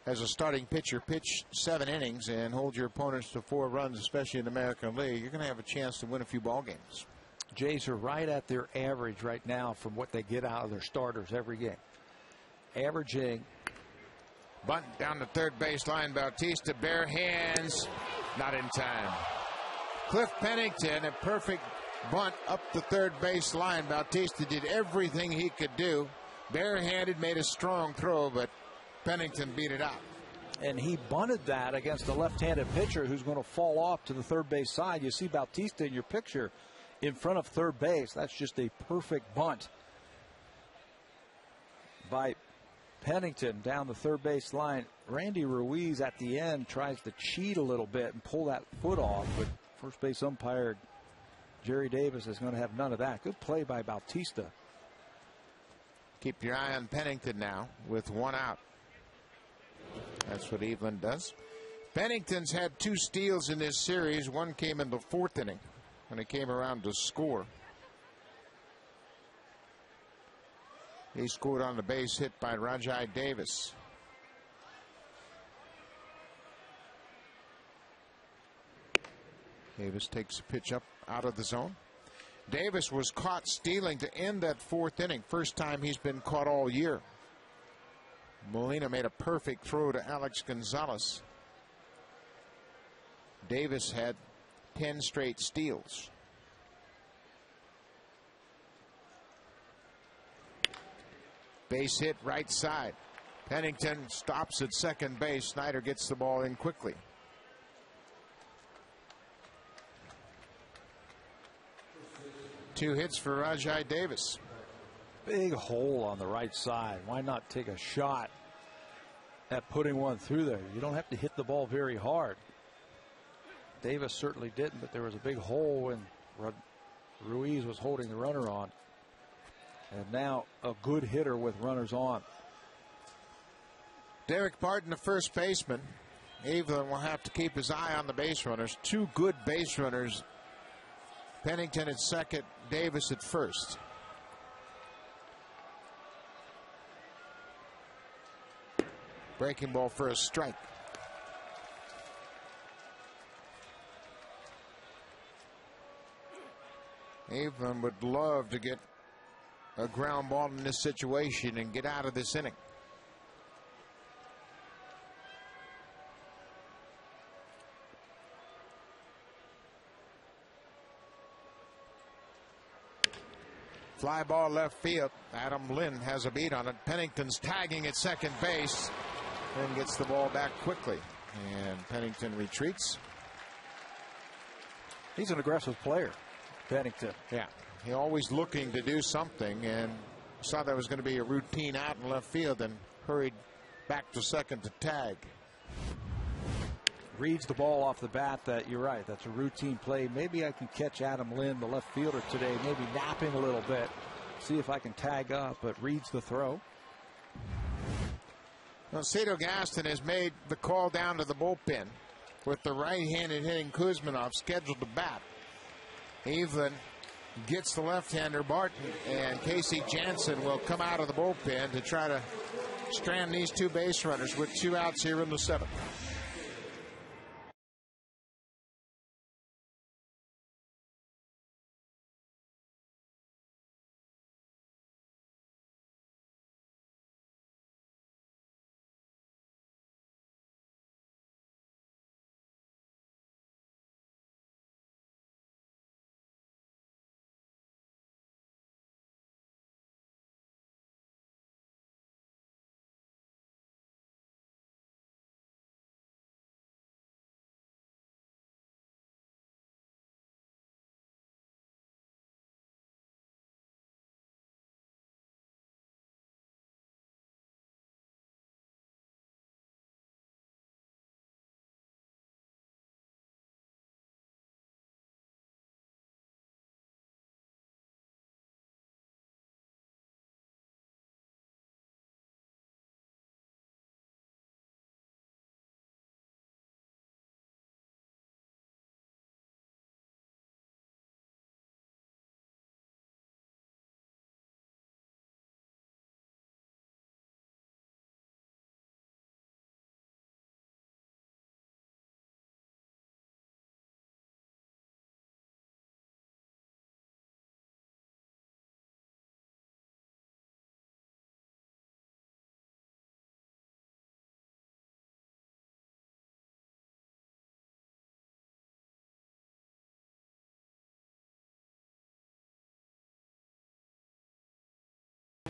as a starting pitcher, pitch 7 innings and hold your opponents to 4 runs, especially in the American League, you're going to have a chance to win a few ball games.
Jays are right at their average right now from what they get out of their starters every game. Averaging.
Bunt down the third baseline. Bautista, bare hands, not in time. Cliff Pennington, a perfect bunt up the third baseline. Bautista did everything he could do. Barehanded, made a strong throw, but Pennington beat it out.
And he bunted that against a left-handed pitcher who's going to fall off to the third base side. You see Bautista in your picture in front of third base. That's just a perfect bunt by Pennington down the third base line. Randy Ruiz at the end tries to cheat a little bit and pull that foot off, but first base umpire Jerry Davis is going to have none of that. Good play by Bautista.
Keep your eye on Pennington now with 1 out. That's what Evelyn does. Pennington's had 2 steals in this series. One came in the 4th inning when he came around to score. He scored on the base hit by Rajai Davis. Davis takes a pitch up out of the zone. Davis was caught stealing to end that fourth inning. First time he's been caught all year. Molina made a perfect throw to Alex Gonzalez. Davis had 10 straight steals. Base hit right side. Pennington stops at second base. Snyder gets the ball in quickly. Two hits for Rajai Davis.
Big hole on the right side. Why not take a shot at putting one through there? You don't have to hit the ball very hard. Davis certainly didn't, but there was a big hole when Ruiz was holding the runner on. And now a good hitter with runners on.
Derek Barton, the first baseman. Evelyn will have to keep his eye on the base runners. Two good base runners. Pennington at second, Davis at first. Breaking ball for a strike. Evelyn would love to get a ground ball in this situation and get out of this inning. Fly ball left field. Adam Lynn has a beat on it. Pennington's tagging at second base and gets the ball back quickly. And Pennington retreats.
He's an aggressive player, Pennington.
Yeah, he always looking to do something, and saw that was going to be a routine out in left field and hurried back to second to tag.
Reads the ball off the bat. That you're right, that's a routine play. Maybe I can catch Adam Lynn, the left fielder today, maybe napping a little bit, see if I can tag up, but reads the throw.
Well, Cito Gaston has made the call down to the bullpen with the right-handed hitting Kuzminov scheduled to bat. Evelyn gets the left-hander Barton, and Casey Jansen will come out of the bullpen to try to strand these two base runners with 2 outs here in the 7th.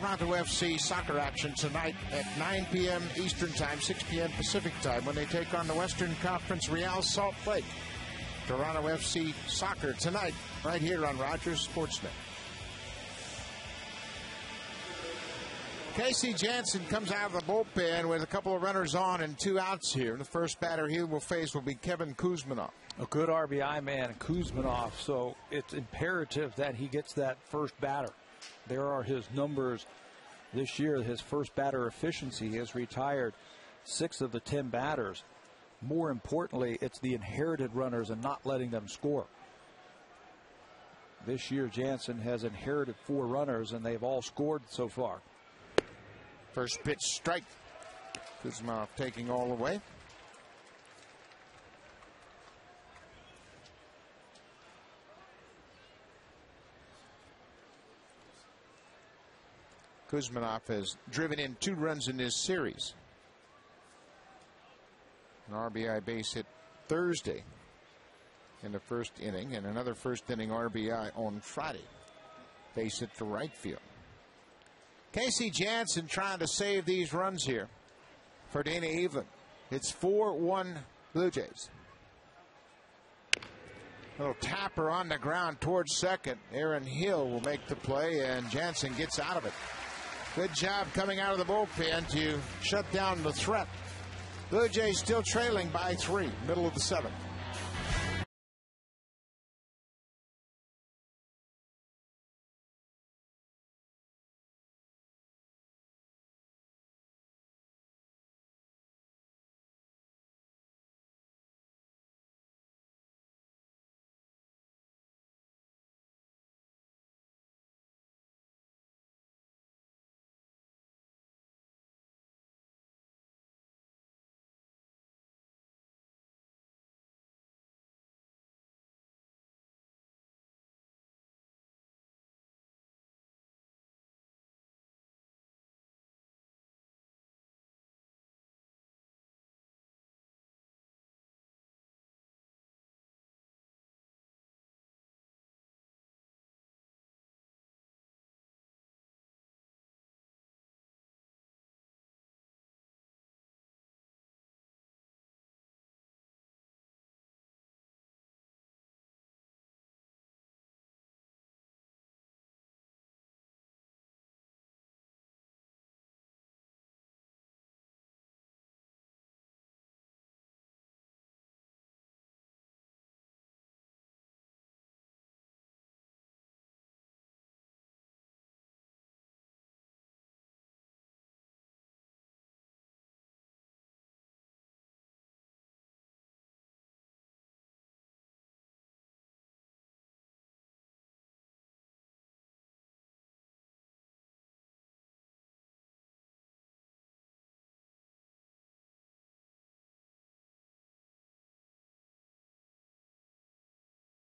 Toronto FC soccer action tonight at 9 p.m. Eastern Time, 6 p.m. Pacific Time when they take on the Western Conference Real Salt Lake. Toronto FC soccer tonight right here on Rogers Sportsnet. Casey Jansen comes out of the bullpen with a couple of runners on and 2 outs here. The first batter he will face will be Kevin Kuzminov.
A good RBI man, Kuzminov, so it's imperative that he gets that first batter. There are his numbers this year. His first batter efficiency. He has retired 6 of the 10 batters. More importantly, it's the inherited runners and not letting them score. This year, Jansen has inherited 4 runners, and they've all scored so far.
First pitch strike. Kuzminov taking all the way. Kuzminov has driven in 2 runs in this series. An RBI base hit Thursday in the first inning, and another first inning RBI on Friday. Base hit to right field. Casey Jansen trying to save these runs here for Dana Evelyn. It's 4-1 Blue Jays. Little tapper on the ground towards second. Aaron Hill will make the play, and Jansen gets out of it. Good job coming out of the bullpen to shut down the threat. Blue Jays still trailing by 3, middle of the 7th.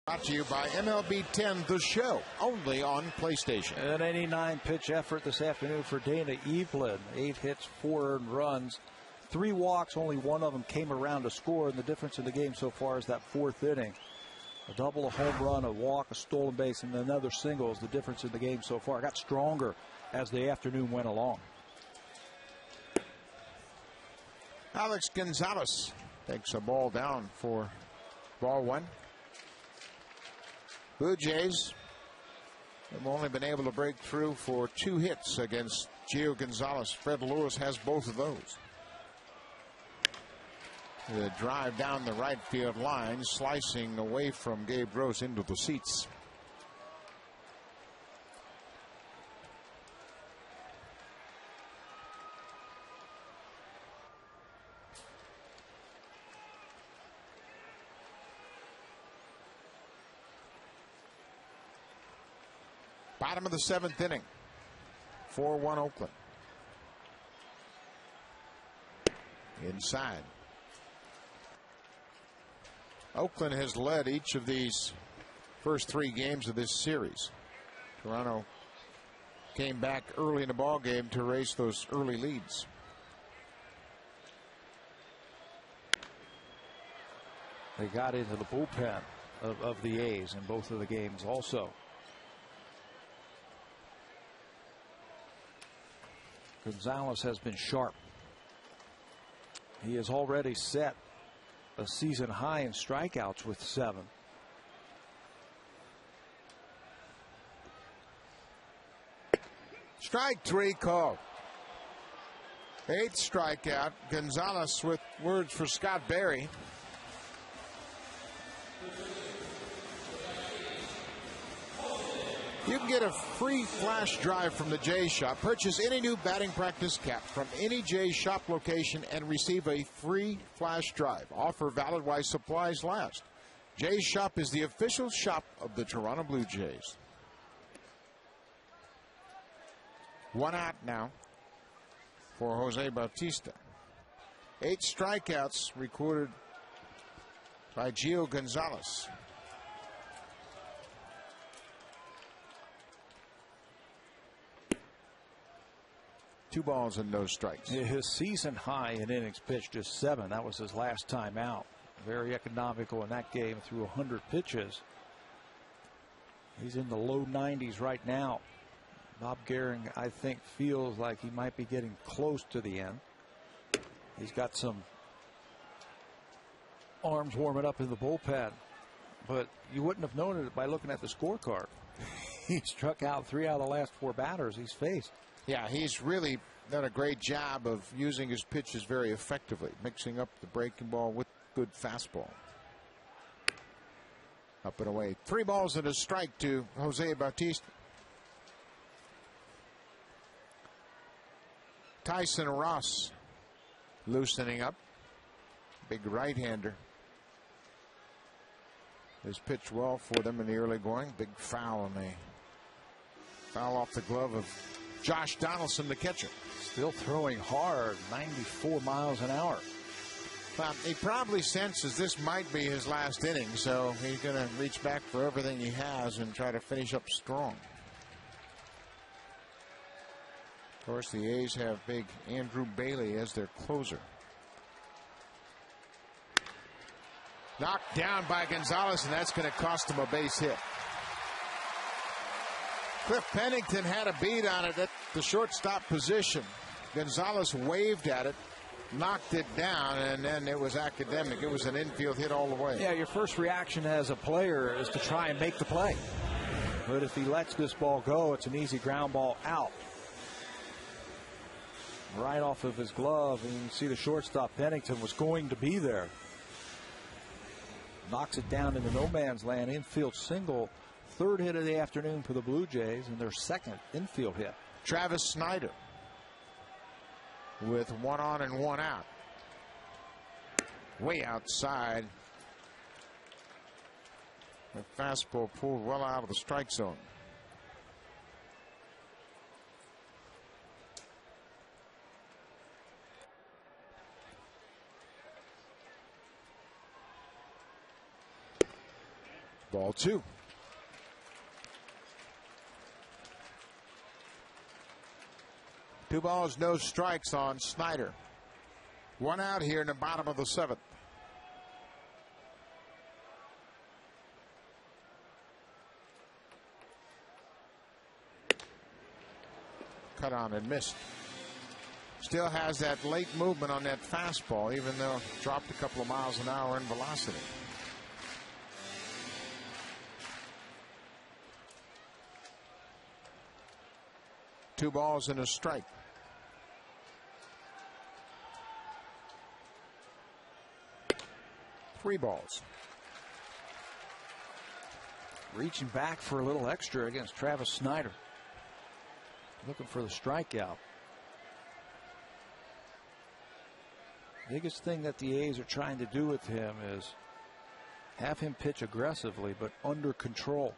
Brought to you by MLB 10, the show, only on PlayStation.
An 89-pitch effort this afternoon for Dana Evelyn. 8 hits, 4 earned runs, 3 walks. Only 1 of them came around to score, and the difference in the game so far is that 4th inning. A double, a home run, a walk, a stolen base, and another single is the difference in the game so far. It got stronger as the afternoon went along.
Alex Gonzalez takes a ball down for ball 1. Blue Jays have only been able to break through for 2 hits against Gio Gonzalez. Fred Lewis has both of those. The drive down the right field line, slicing away from Gabe Gross into the seats. Bottom of the 7th inning. 4-1 Oakland. Inside. Oakland has led each of these first 3 games of this series. Toronto came back early in the ball game to erase those early leads.
They got into the bullpen of the A's in both of the games also. Gonzalez has been sharp. He has already set a season high in strikeouts with 7.
Strike 3 call. 8th strikeout. Gonzalez with words for Scott Berry. You can get a free flash drive from the Jays shop. Purchase any new batting practice cap from any Jays shop location and receive a free flash drive. Offer valid while supplies last. Jays shop is the official shop of the Toronto Blue Jays. 1 out now for Jose Bautista. 8 strikeouts recorded by Gio Gonzalez. 2 balls and no strikes.
His season high in innings pitched is 7. That was his last time out. Very economical in that game through 100 pitches. He's in the low 90s right now. Bob Gehring, I think, feels like he might be getting close to the end. He's got some arms warming up in the bullpen, but you wouldn't have known it by looking at the scorecard. He struck out 3 out of the last 4 batters he's faced.
Yeah, he's really done a great job of using his pitches very effectively, mixing up the breaking ball with good fastball. Up and away. 3 balls and a strike to Jose Bautista. Tyson Ross loosening up. Big right-hander. Has pitched well for them in the early going. Big foul, and they foul off the glove of Josh Donaldson, the catcher.
Still throwing hard, 94 miles an hour.
He probably senses this might be his last inning, so he's going to reach back for everything he has and try to finish up strong. Of course, the A's have big Andrew Bailey as their closer. Knocked down by Gonzalez, and that's going to cost him a base hit. Cliff Pennington had a beat on it at the shortstop position. Gonzalez waved at it, knocked it down, and then it was academic. It was an infield hit all the way.
Yeah, your first reaction as a player is to try and make the play. But if he lets this ball go, it's an easy ground ball out. Right off of his glove, and you can see the shortstop Pennington was going to be there. Knocks it down into no man's land, infield single. 3rd hit of the afternoon for the Blue Jays, and their 2nd infield hit.
Travis Snyder with 1 on and 1 out. Way outside. The fastball pulled well out of the strike zone. Ball 2. Two balls, no strikes on Snyder. 1 out here in the bottom of the 7th. Cut on and missed. Still has that late movement on that fastball, even though it dropped a couple of miles an hour in velocity. Two balls and a strike. Three balls.
Reaching back for a little extra against Travis Snyder. Looking for the strikeout. Biggest thing that the A's are trying to do with him is have him pitch aggressively but under control.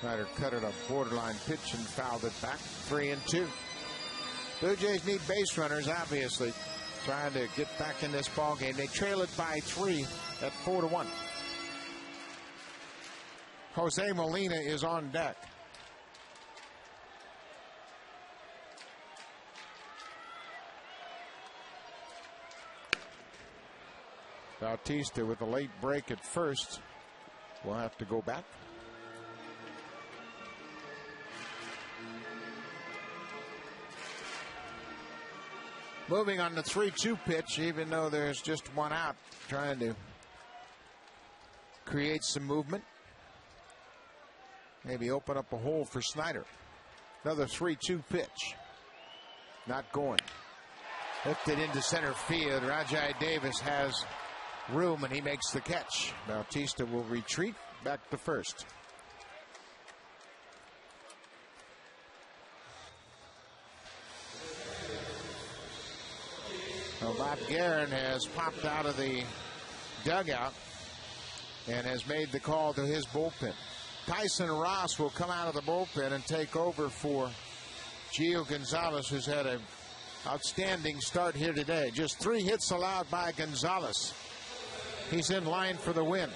Snyder cut it a borderline pitch and fouled it back. 3-2. Blue Jays need base runners, obviously, trying to get back in this ball game. They trail it by 3 at 4-1. Jose Molina is on deck. Bautista with a late break at first will have to go back. Moving on the 3-2 pitch, even though there's just 1 out, trying to create some movement. Maybe open up a hole for Snyder. Another 3-2 pitch. Not going. Hooked it into center field. Rajai Davis has room, and he makes the catch. Bautista will retreat back to first. Well, Bob Gehring has popped out of the dugout and has made the call to his bullpen. Tyson Ross will come out of the bullpen and take over for Gio Gonzalez, who's had an outstanding start here today. Just 3 hits allowed by Gonzalez. He's in line for the win.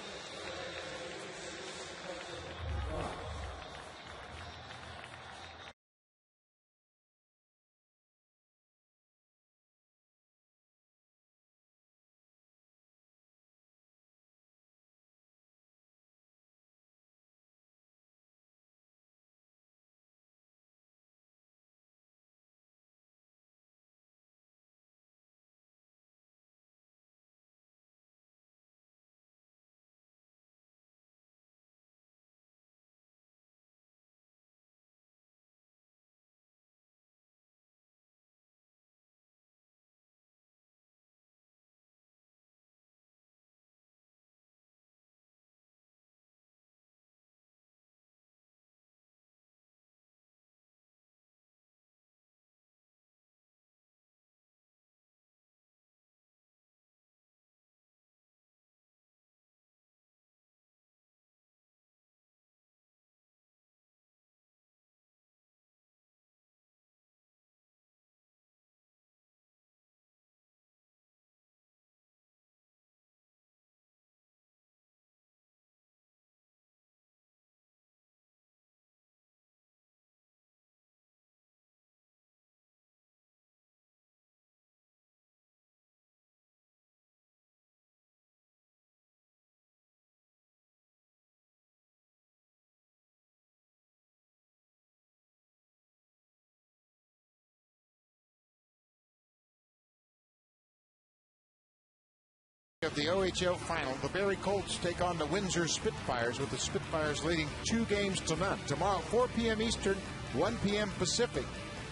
Of the OHL final, the Barrie Colts take on the Windsor Spitfires, with the Spitfires leading 2 games to none. Tomorrow, 4 p.m. Eastern, 1 p.m. Pacific.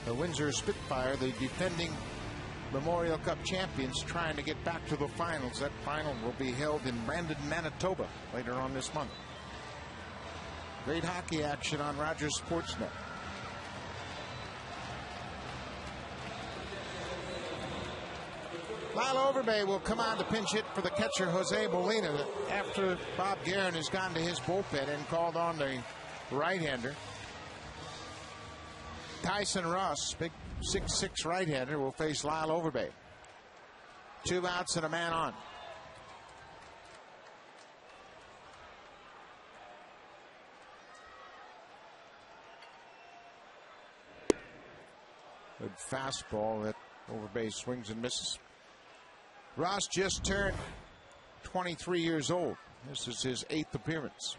The Windsor Spitfire, the defending Memorial Cup champions, trying to get back to the finals. That final will be held in Brandon, Manitoba later on this month. Great hockey action on Rogers Sportsnet. Lyle Overbay will come on to pinch hit for the catcher Jose Molina after Bob Guerin has gone to his bullpen and called on the right-hander. Tyson Ross, big 6'6" right-hander, will face Lyle Overbay. 2 outs and a man on. Good fastball that Overbay swings and misses. Ross just turned 23 years old. This is his 8th appearance.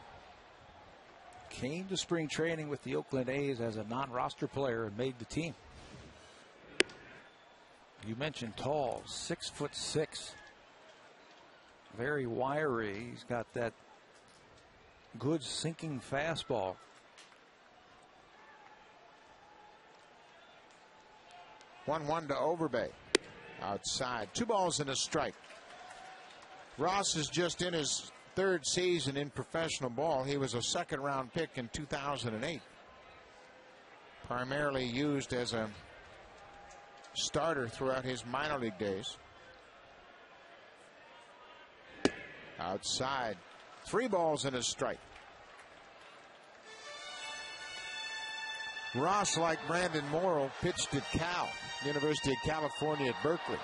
Came to spring training with the Oakland A's as a non-roster player and made the team. You mentioned tall, 6'6". Very wiry. He's got that good sinking fastball.
1-1 to Overbay. Outside. 2 balls and a strike. Ross is just in his 3rd season in professional ball. He was a 2nd-round pick in 2008. Primarily used as a starter throughout his minor league days. Outside. 3 balls and a strike. Ross, like Brandon Morrow, pitched at Cal, University of California at Berkeley.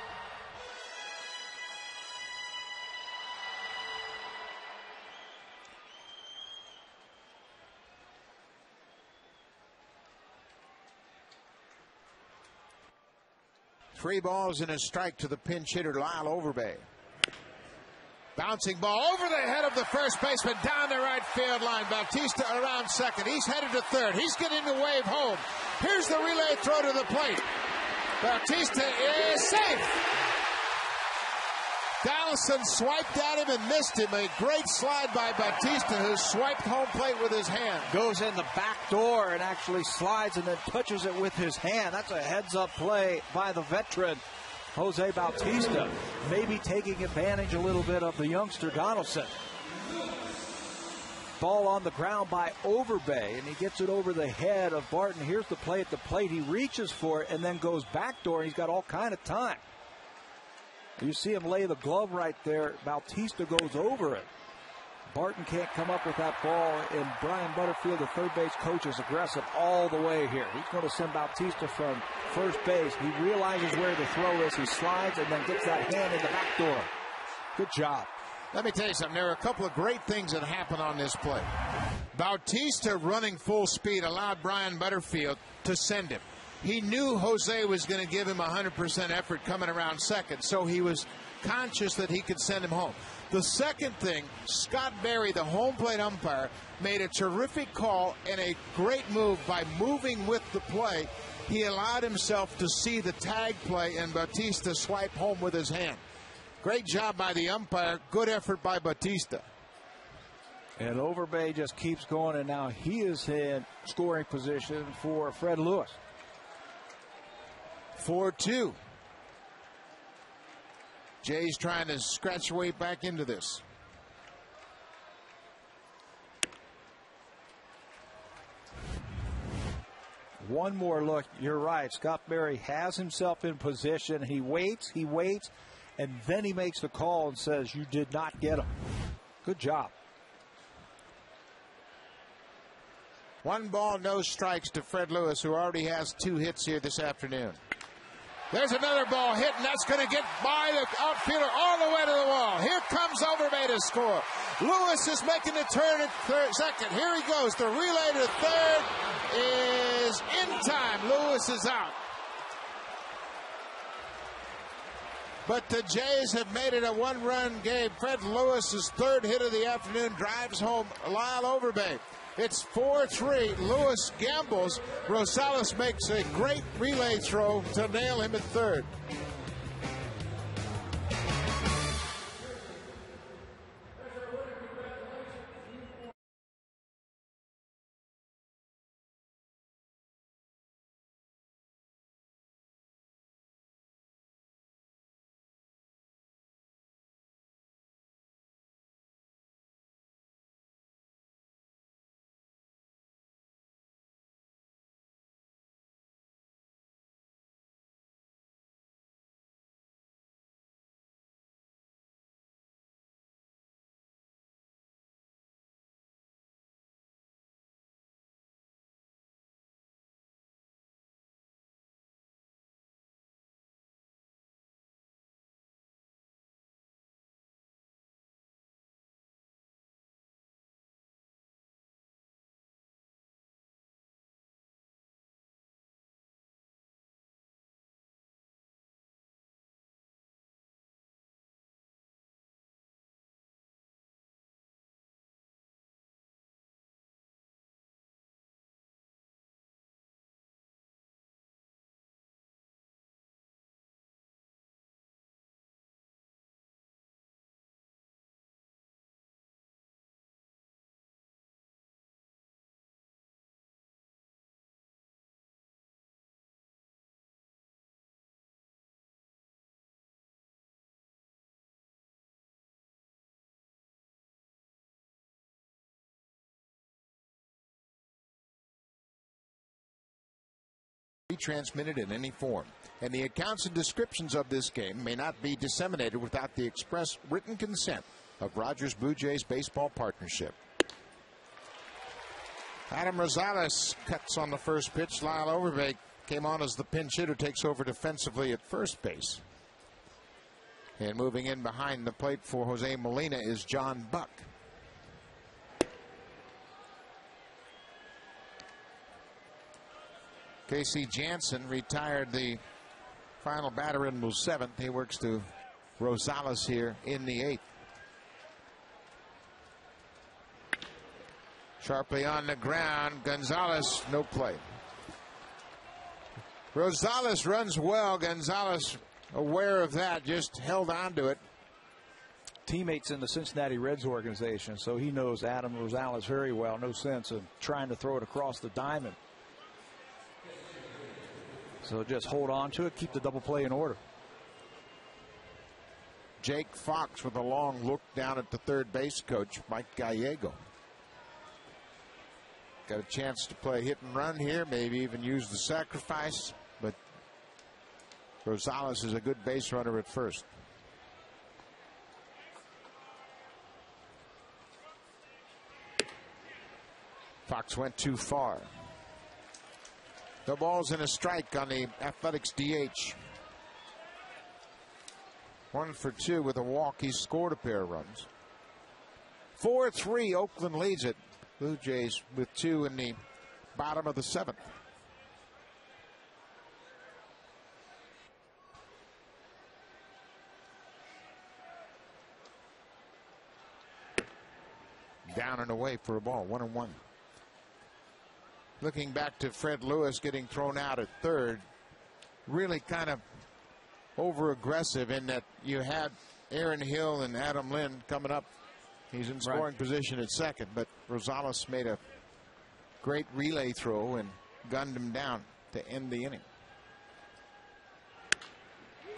Three balls and a strike to the pinch hitter, Lyle Overbay. Bouncing ball over the head of the first baseman, down the right field line. Bautista around second. He's headed to third. He's getting the wave home. Here's the relay throw to the plate. Bautista is safe. Donaldson swiped at him and missed him. A great slide by Bautista, who swiped home plate with his hand.
Goes in the back door and actually slides and then touches it with his hand. That's a heads-up play by the veteran, Jose Bautista, maybe taking advantage a little bit of the youngster Donaldson. Ball on the ground by Overbay, and he gets it over the head of Barton. Here's the play at the plate. He reaches for it and then goes backdoor. He's got all kind of time. You see him lay the glove right there. Bautista goes over it. Barton can't come up with that ball, and Brian Butterfield, the third base coach, is aggressive all the way here. He's going to send Bautista from first base. He realizes where the throw is. He slides and then gets that hand in the back door. Good job.
Let me tell you something. There are a couple of great things that happened on this play. Bautista running full speed allowed Brian Butterfield to send him. He knew Jose was going to give him 100% effort coming around second, so he was conscious that he could send him home. The second thing, Scott Berry, the home plate umpire, made a terrific call and a great move by moving with the play. He allowed himself to see the tag play and Bautista swipe home with his hand. Great job by the umpire. Good effort by Bautista.
And Overbay just keeps going, and now he is in scoring position for Fred Lewis.
4-2. Jay's trying to scratch her way back into this.
One more look. You're right. Scott Berry has himself in position. He waits, and then he makes the call and says, "You did not get him." Good job.
1 ball, no strikes to Fred Lewis, who already has 2 hits here this afternoon. There's another ball hit, and that's going to get by the outfielder all the way to the wall. Here comes Overbay to score. Lewis is making the turn at second. Here he goes. The relay to third is in time. Lewis is out. But the Jays have made it a 1-run game. Fred Lewis's 3rd hit of the afternoon drives home Lyle Overbay. It's 4-3. Lewis gambles. Rosales makes a great relay throw to nail him at third. be transmitted in any form, and the accounts and descriptions of this game may not be disseminated without the express written consent of Rogers Blue Jays Baseball Partnership. Adam Rosales cuts on the first pitch. Lyle Overbay came on as the pinch hitter, takes over defensively at first base. And moving in behind the plate for Jose Molina is John Buck. Casey Jansen retired the final batter in the 7th. He works to Rosales here in the 8th. Sharply on the ground, Gonzalez, no play. Rosales runs well. Gonzalez, aware of that, just held on to it.
Teammates in the Cincinnati Reds organization, so he knows Adam Rosales very well. No sense of trying to throw it across the diamond. So just hold on to it, keep the double play in order.
Jake Fox with a long look down at the third base coach, Mike Gallego. Got a chance to play hit and run here, maybe even use the sacrifice, but Rosales is a good base runner at first. Fox went too far. No balls and a strike on the Athletics DH. 1 for 2 with a walk. He scored a pair of runs. 4-3, Oakland leads it. Blue Jays with 2 in the bottom of the 7th. Down and away for a ball, 1-1. Looking back to Fred Lewis getting thrown out at third. Really kind of over aggressive in that you had Aaron Hill and Adam Lynn coming up. He's in scoring position at second, but Rosales made a great relay throw and gunned him down to end the inning.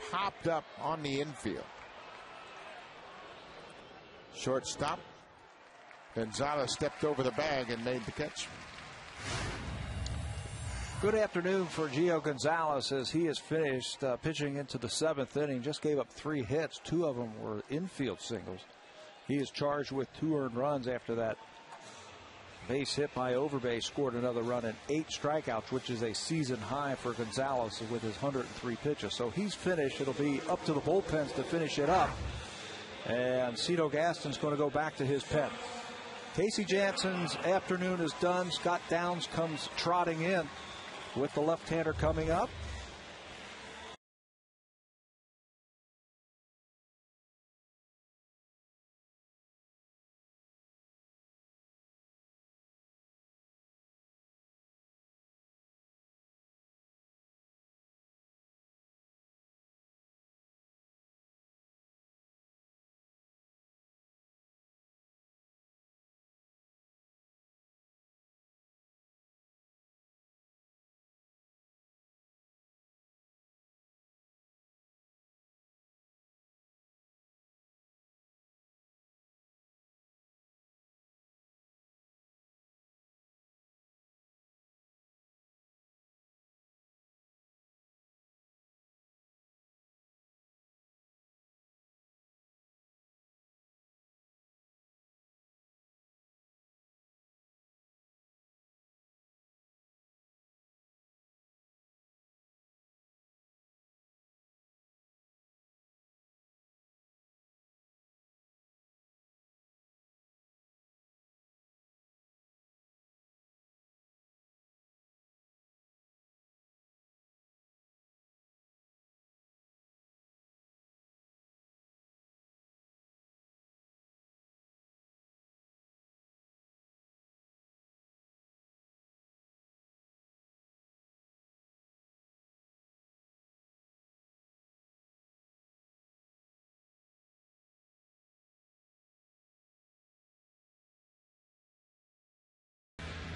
Popped up on the infield. Shortstop. Gonzalez stepped over the bag and made the catch.
Good afternoon for Gio Gonzalez as he has finished pitching into the 7th inning. Just gave up 3 hits. 2 of them were infield singles. He is charged with 2 earned runs after that base hit by Overbay. Scored another run and 8 strikeouts, which is a season high for Gonzalez with his 103 pitches. So he's finished. It'll be up to the bullpens to finish it up. And Cito Gaston's going to go back to his pen. Casey Jansen's afternoon is done. Scott Downs comes trotting in with the left-hander coming up.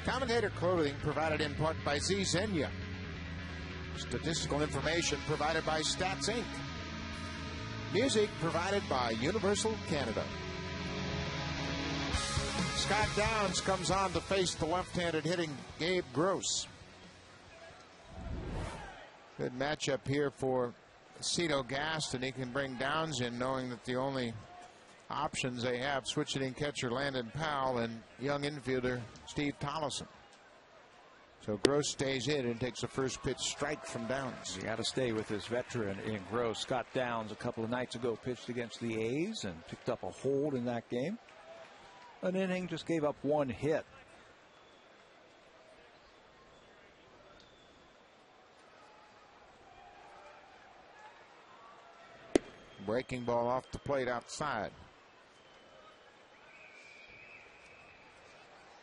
Commentator clothing provided in part by Z Zenya. Statistical information provided by Stats Inc. Music provided by Universal Canada. Scott Downs comes on to face the left-handed hitting Gabe Gross. Good matchup here for Cito Gast, and he can bring Downs in, knowing that the only options they have, switch hitting catcher Landon Powell and young infielder Steve Tollison. So Gross stays in and takes a first pitch strike from Downs.
You got to stay with this veteran in Gross. Scott Downs a couple of nights ago pitched against the A's and picked up a hold in that game. An inning, just gave up one hit.
Breaking ball off the plate outside.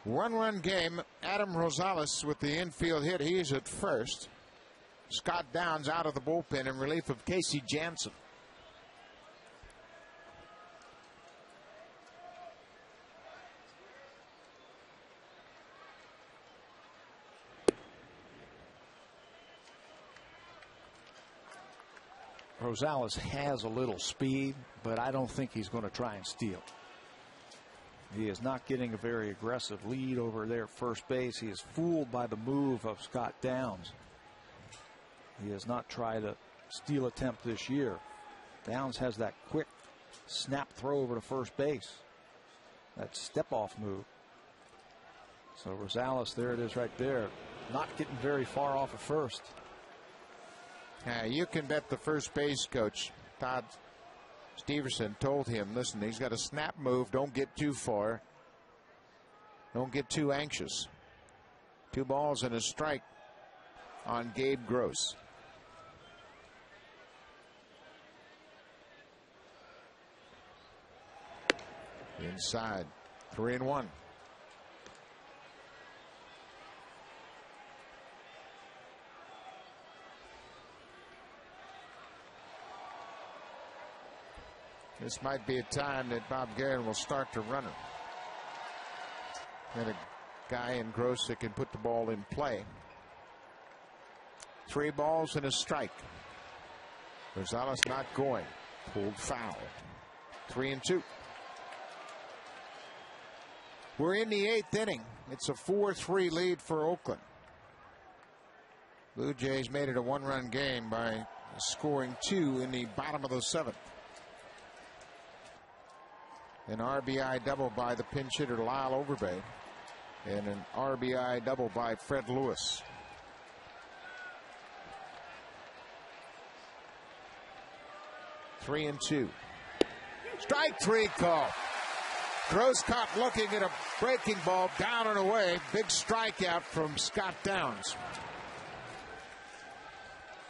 1-run game. Adam Rosales with the infield hit. He's at first. Scott Downs out of the bullpen in relief of Casey Jansen.
Rosales has a little speed, but I don't think he's going to try and steal. He is not getting a very aggressive lead over there at first base. He is fooled by the move of Scott Downs. He has not tried a steal attempt this year. Downs has that quick snap throw over to first base. That step-off move. So Rosales, there it is right there. Not getting very far off of first.
You can bet the first base coach, Todd Steverson, told him, listen, he's got a snap move. Don't get too far. Don't get too anxious. 2 balls and a strike on Gabe Gross. Inside. 3-1. This might be a time that Bob Guerin will start to run it. And a guy in Gross that can put the ball in play. 3 balls and a strike. Rosales not going. Pulled foul. 3-2. We're in the 8th inning. It's a 4-3 lead for Oakland. Blue Jays made it a 1-run game by scoring 2 in the bottom of the 7th. An RBI double by the pinch hitter Lyle Overbay, and an RBI double by Fred Lewis. Three and 2. Strike 3 call. Gross caught looking at a breaking ball down and away. Big strikeout from Scott Downs.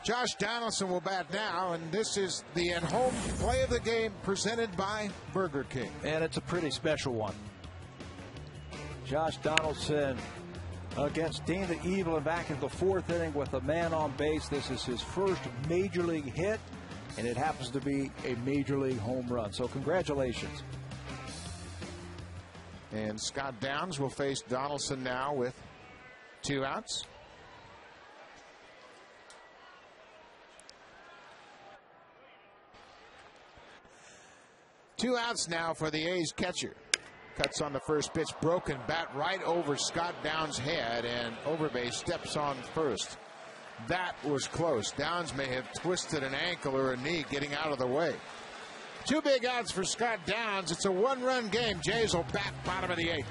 Josh Donaldson will bat now, and this is the at-home play of the game presented by Burger King.
And it's a pretty special one. Josh Donaldson against Dana Evelyn back in the 4th inning with a man on base. This is his first major league hit, and it happens to be a major league home run. So congratulations.
And Scott Downs will face Donaldson now with 2 outs. Two outs now for the A's catcher. Cuts on the first pitch, broken bat right over Scott Downs' head, and Overbay steps on first. That was close. Downs may have twisted an ankle or a knee getting out of the way. 2 big outs for Scott Downs. It's a 1-run game. Jays will bat bottom of the 8th.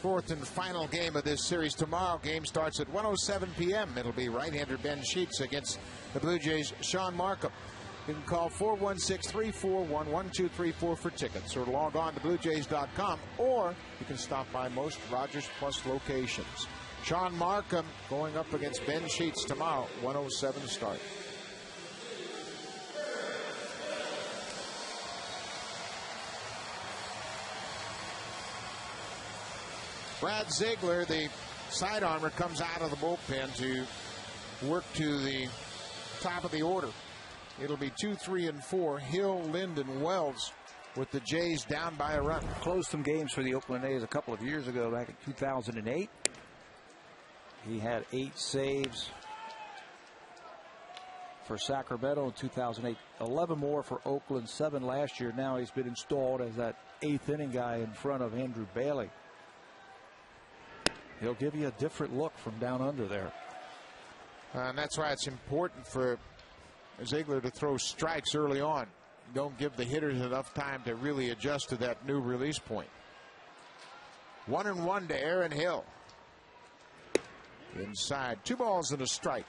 Fourth and final game of this series tomorrow. Game starts at 1:07 p.m. It'll be right-hander Ben Sheets against the Blue Jays' Sean Markham. You can call 416-341-1234 for tickets, or log on to BlueJays.com, or you can stop by most Rogers Plus locations. Sean Markham going up against Ben Sheets tomorrow, 1:07 start. Brad Ziegler, the side armor, comes out of the bullpen to work to the top of the order. It'll be 2, 3, and 4. Hill, Lind, and Wells with the Jays down by a run.
Closed some games for the Oakland A's a couple of years ago, back in 2008. He had 8 saves for Sacramento in 2008. 11 more for Oakland, 7 last year. Now he's been installed as that 8th inning guy in front of Andrew Bailey. He'll give you a different look from down under there.
And that's why it's important for Ziegler to throw strikes early on. Don't give the hitters enough time to really adjust to that new release point. 1-1 to Aaron Hill. Inside, 2 balls and a strike.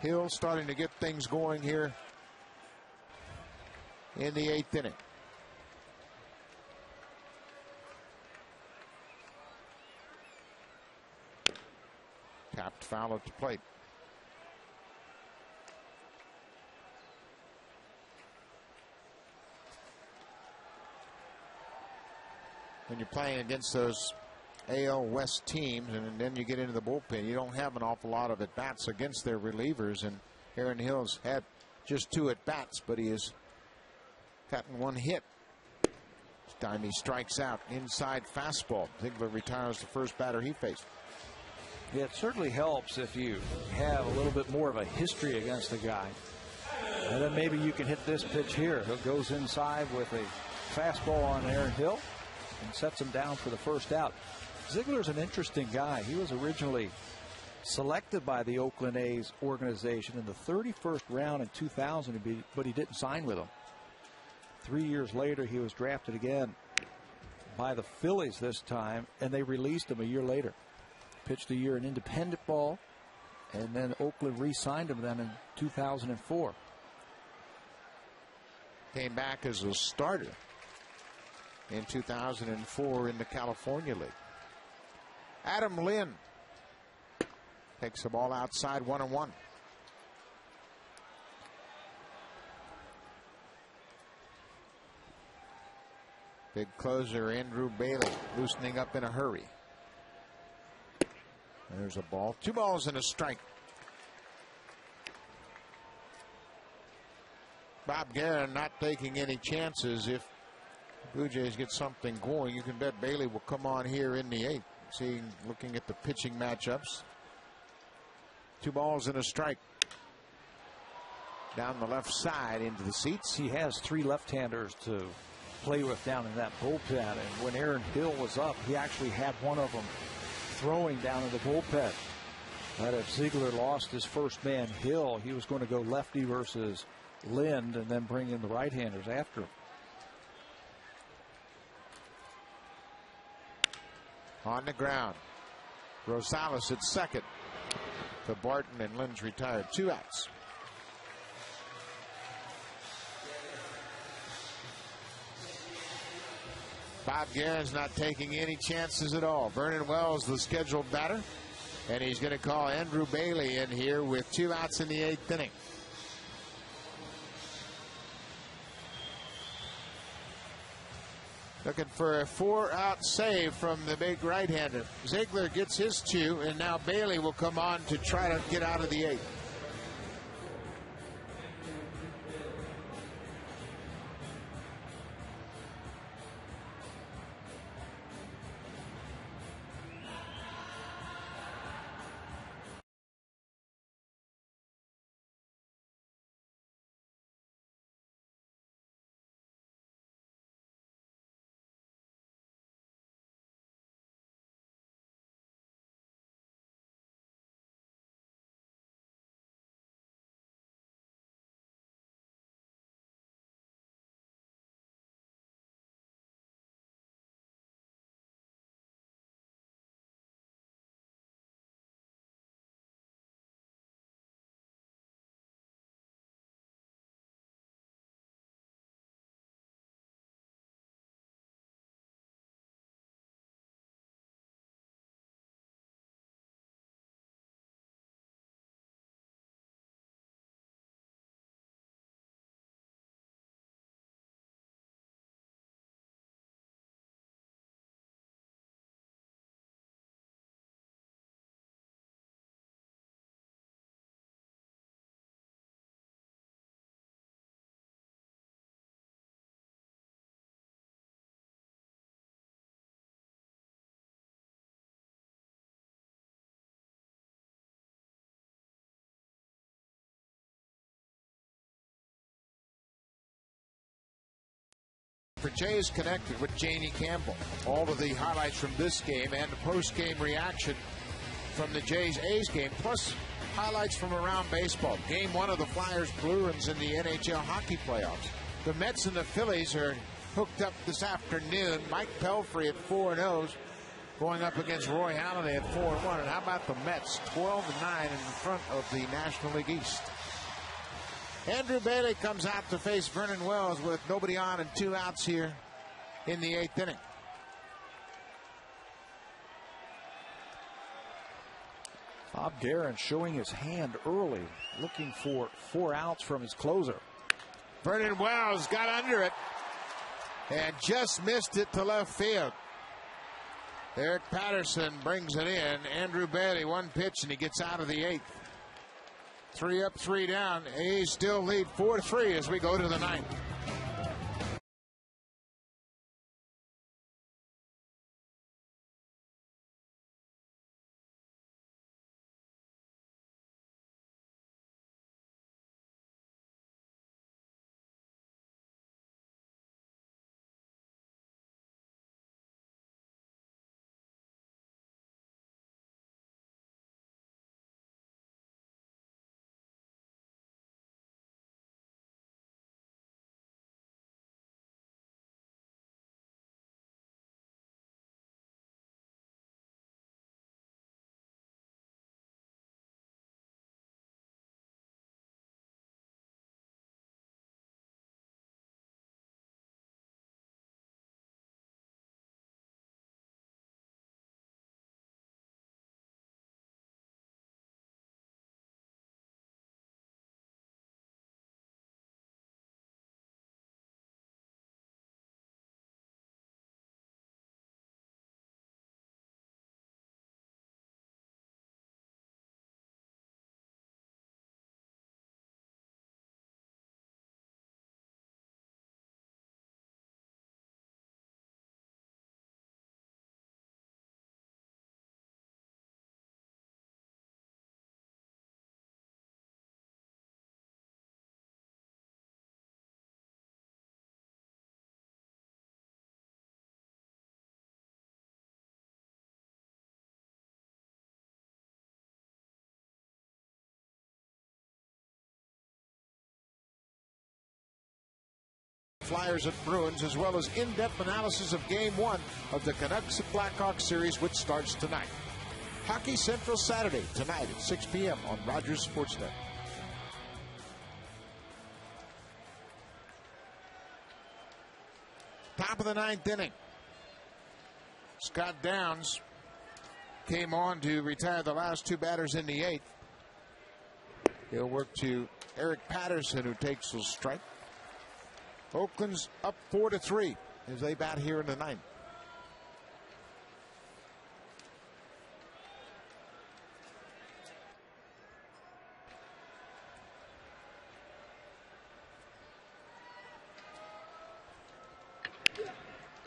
Hill starting to get things going here in the 8th inning. Tapped foul at the plate. When you're playing against those AL West teams and then you get into the bullpen, you don't have an awful lot of at-bats against their relievers, and Aaron Hill's had just 2 at-bats, but he has gotten 1 hit. This time he strikes out. Inside fastball. Ziegler retires the first batter he faced.
Yeah, it certainly helps if you have a little bit more of a history against the guy. And then maybe you can hit this pitch here. He goes inside with a fastball on Aaron Hill and sets him down for the first out. Ziegler's an interesting guy. He was originally selected by the Oakland A's organization in the 31st round in 2000, but he didn't sign with them. 3 years later, he was drafted again by the Phillies this time, and they released him a year later. Pitched a year in independent ball, and then Oakland re-signed him then in 2004.
Came back as a starter in 2004 in the California League. Adam Lynn takes the ball outside, 1-1. Big closer Andrew Bailey loosening up in a hurry. There's a ball. 2 balls and a strike. Bob Guerin not taking any chances. If Blue Jays get something going, you can bet Bailey will come on here in the 8th. Looking at the pitching matchups. 2 balls and a strike. Down the left side into the seats.
He has 3 left-handers to play with down in that bullpen. And when Aaron Hill was up, he actually had one of them throwing down in the bullpen. But if Ziegler lost his first man, Hill, he was going to go lefty versus Lind and then bring in the right-handers after him.
On the ground. Rosales at second. To Barton, and Lind's retired. 2 outs. Bob Guerin's not taking any chances at all. Vernon Wells, the scheduled batter, and he's going to call Andrew Bailey in here with 2 outs in the 8th inning. Looking for a 4-out save from the big right-hander. Ziegler gets his 2, and now Bailey will come on to try to get out of the 8th. for Jays Connected with Janie Campbell. All of the highlights from this game and the post-game reaction from the Jays-A's game, plus highlights from around baseball. Game 1 of the Flyers-Bruins in the NHL hockey playoffs. The Mets and the Phillies are hooked up this afternoon. Mike Pelfrey at 4-0, going up against Roy Halladay at 4-1. And how about the Mets, 12-9 in front of the National League East? Andrew Bailey comes out to face Vernon Wells with nobody on and 2 outs here in the 8th inning.
Bob Guerin showing his hand early, looking for 4 outs from his closer.
Vernon Wells got under it and just missed it to left field. Eric Patterson brings it in. Andrew Bailey, 1 pitch, and he gets out of the 8th. 3 up, 3 down. A's still lead 4-3 as we go to the 9th. Flyers at Bruins, as well as in-depth analysis of Game 1 of the Canucks at Blackhawks series, which starts tonight. Hockey Central Saturday, tonight at 6 p.m. on Rogers Sportsnet. Top of the 9th inning. Scott Downs came on to retire the last 2 batters in the 8th. He'll work to Eric Patterson, who takes the strike. Oakland's up 4-3 as they bat here in the 9th.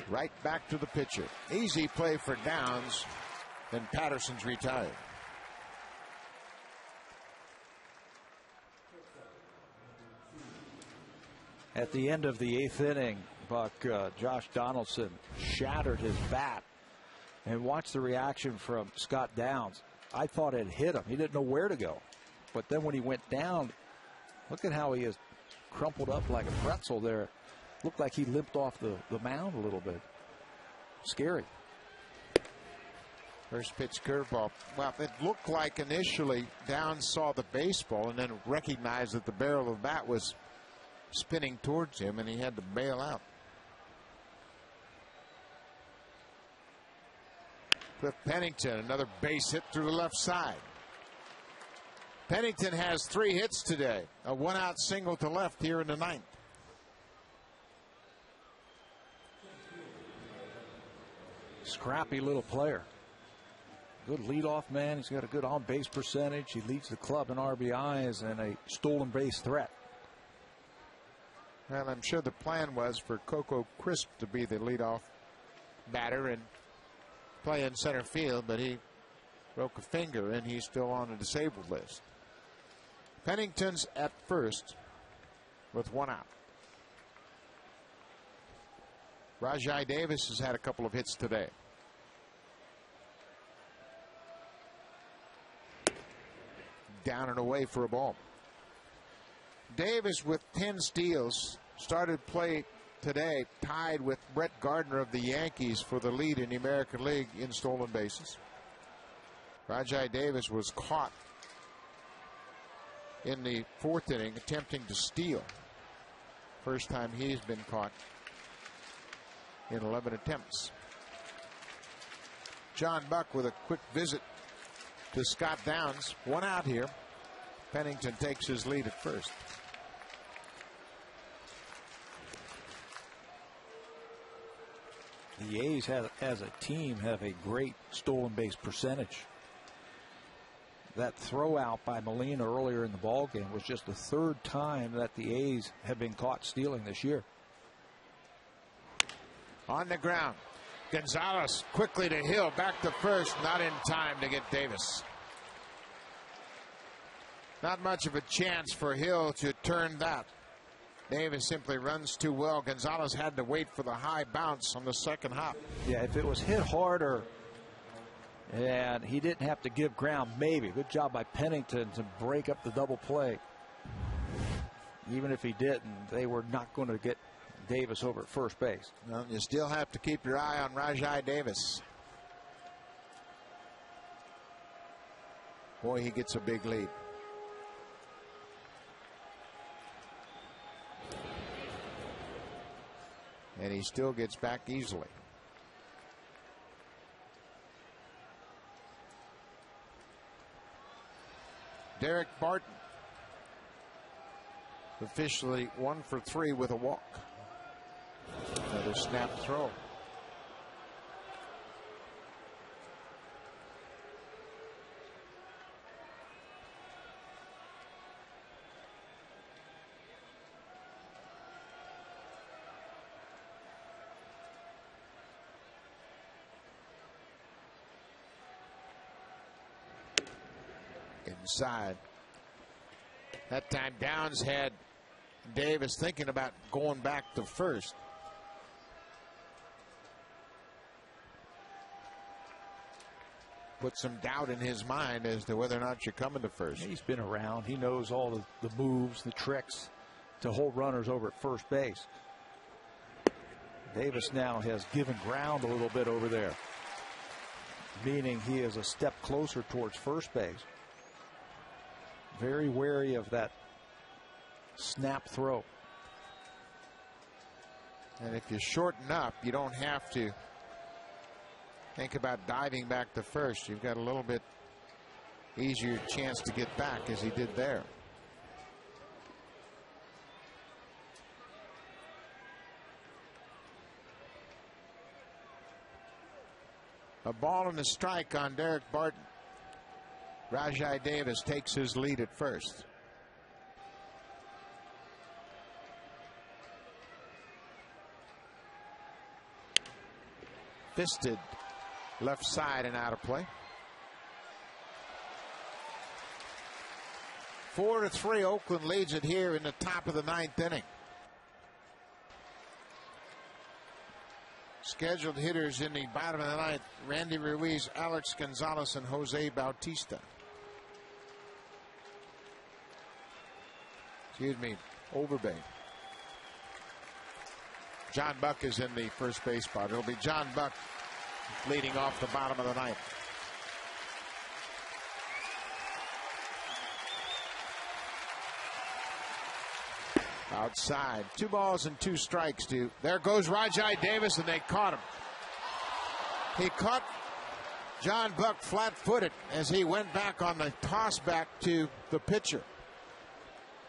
Right back to the pitcher. Easy play for Downs, and Patterson's retired.
At the end of the 8th inning, Buck, Josh Donaldson shattered his bat. And watch the reaction from Scott Downs. I thought it hit him. He didn't know where to go. But then when he went down, look at how he is crumpled up like a pretzel there. Looked like he limped off the mound a little bit. Scary.
First pitch curveball. Well, it looked like initially Downs saw the baseball and then recognized that the barrel of the bat was spinning towards him, and he had to bail out. Cliff Pennington, another base hit through the left side. Pennington has 3 hits today. A 1-out single to left here in the 9th.
Scrappy little player. Good leadoff man. He's got a good on-base percentage. He leads the club in RBIs and a stolen base threat.
Well, I'm sure the plan was for Coco Crisp to be the leadoff batter and play in center field, but he broke a finger and he's still on the disabled list. Pennington's at first with 1 out. Rajai Davis has had a couple of hits today. Down and away for a ball. Davis with 10 steals started play today tied with Brett Gardner of the Yankees for the lead in the American League in stolen bases. Rajai Davis was caught in the 4th inning attempting to steal. First time he's been caught in 11 attempts. John Buck with a quick visit to Scott Downs. 1 out here. Pennington takes his lead at first.
The A's have, as a team, have a great stolen base percentage. That throw out by Molina earlier in the ball game was just the 3rd time that the A's have been caught stealing this year.
On the ground, Gonzalez quickly to Hill, back to first, not in time to get Davis. Not much of a chance for Hill to turn that. Davis simply runs too well. Gonzalez had to wait for the high bounce on the second hop.
Yeah, if it was hit harder and he didn't have to give ground, maybe. Good job by Pennington to break up the double play. Even if he didn't, they were not going to get Davis over at first base.
Well, you still have to keep your eye on Rajai Davis. Boy, he gets a big lead. And he still gets back easily. Derek Barton officially 1 for 3 with a walk. Another snap throw. Inside. That time Downs had Davis thinking about going back to first. Put some doubt in his mind as to whether or not you're coming to first.
He's been around. He knows all the moves, the tricks to hold runners over at first base. Davis now has given ground a little bit over there, meaning he is a step closer towards first base. Very wary of that snap throw.
And if you shorten up, you don't have to think about diving back to first. You've got a little bit easier chance to get back, as he did there. A ball and a strike on Derek Barton. Rajai Davis takes his lead at first. Fisted left side and out of play. 4-3, Oakland leads it here in the top of the 9th inning. Scheduled hitters in the bottom of the 9th: Randy Ruiz, Alex Gonzalez, and Jose Bautista. Excuse me, Overbay. John Buck is in the first base spot. It'll be John Buck leading off the bottom of the 9th. Outside, 2 balls and 2 strikes. There goes Rajai Davis, and they caught him. He caught John Buck flat-footed as he went back on the toss back to the pitcher.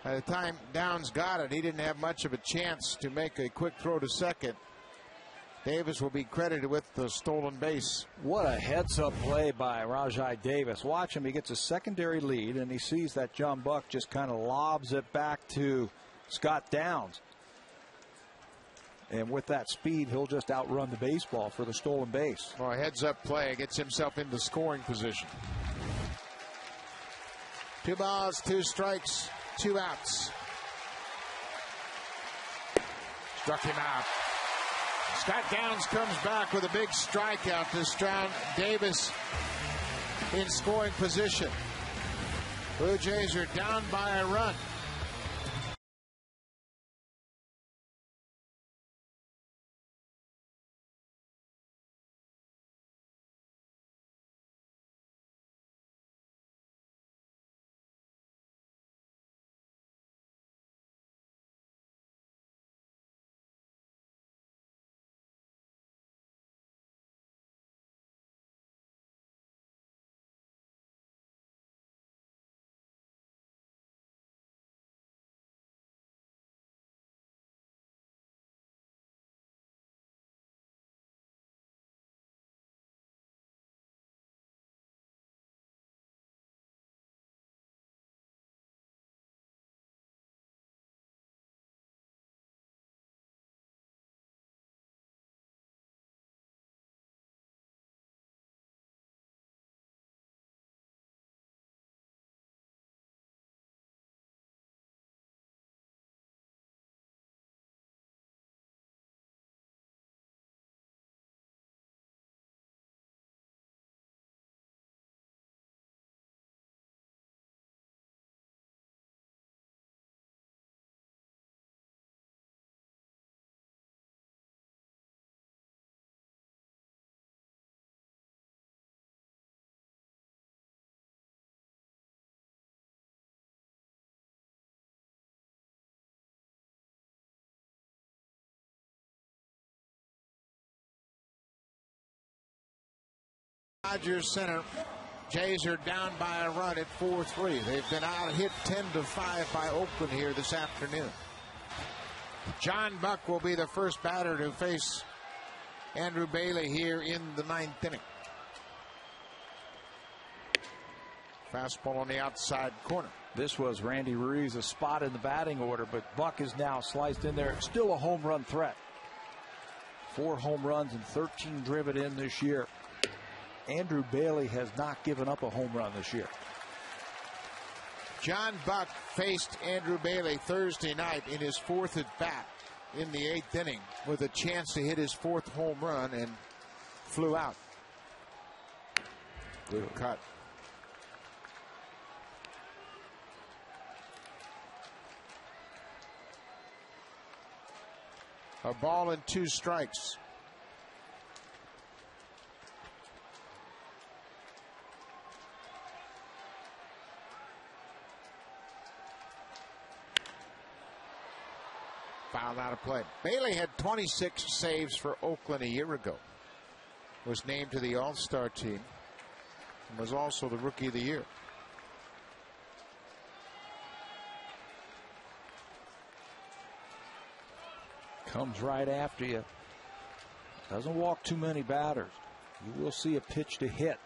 By the time Downs got it, he didn't have much of a chance to make a quick throw to second. Davis will be credited with the stolen base.
What a heads-up play by Rajai Davis. Watch him. He gets a secondary lead, and he sees that John Buck just kind of lobs it back to Scott Downs. And with that speed, he'll just outrun the baseball for the stolen base.
Well, a heads-up play gets himself into scoring position. 2 balls, 2 strikes, 2 outs. Struck him out. Scott Downs comes back with a big strikeout to Stroud Davis in scoring position. Blue Jays are down by a run. Dodgers center. Jays are down by a run at 4-3. They've been out hit 10-5 by Oakland here this afternoon. John Buck will be the first batter to face Andrew Bailey here in the 9th inning. Fastball on the outside corner.
This was Randy Ruiz's spot in the batting order, but Buck is now sliced in there. Still a home run threat. 4 home runs and 13 driven in this year. Andrew Bailey has not given up a home run this year.
John Buck faced Andrew Bailey Thursday night in his 4th at bat in the 8th inning with a chance to hit his 4th home run and flew out. Good cut. A ball and 2 strikes. Fouled out of play. Bailey had 26 saves for Oakland a year ago. Was named to the All-Star team. And was also the Rookie of the Year.
Comes right after you. Doesn't walk too many batters. You will see a pitch to hit.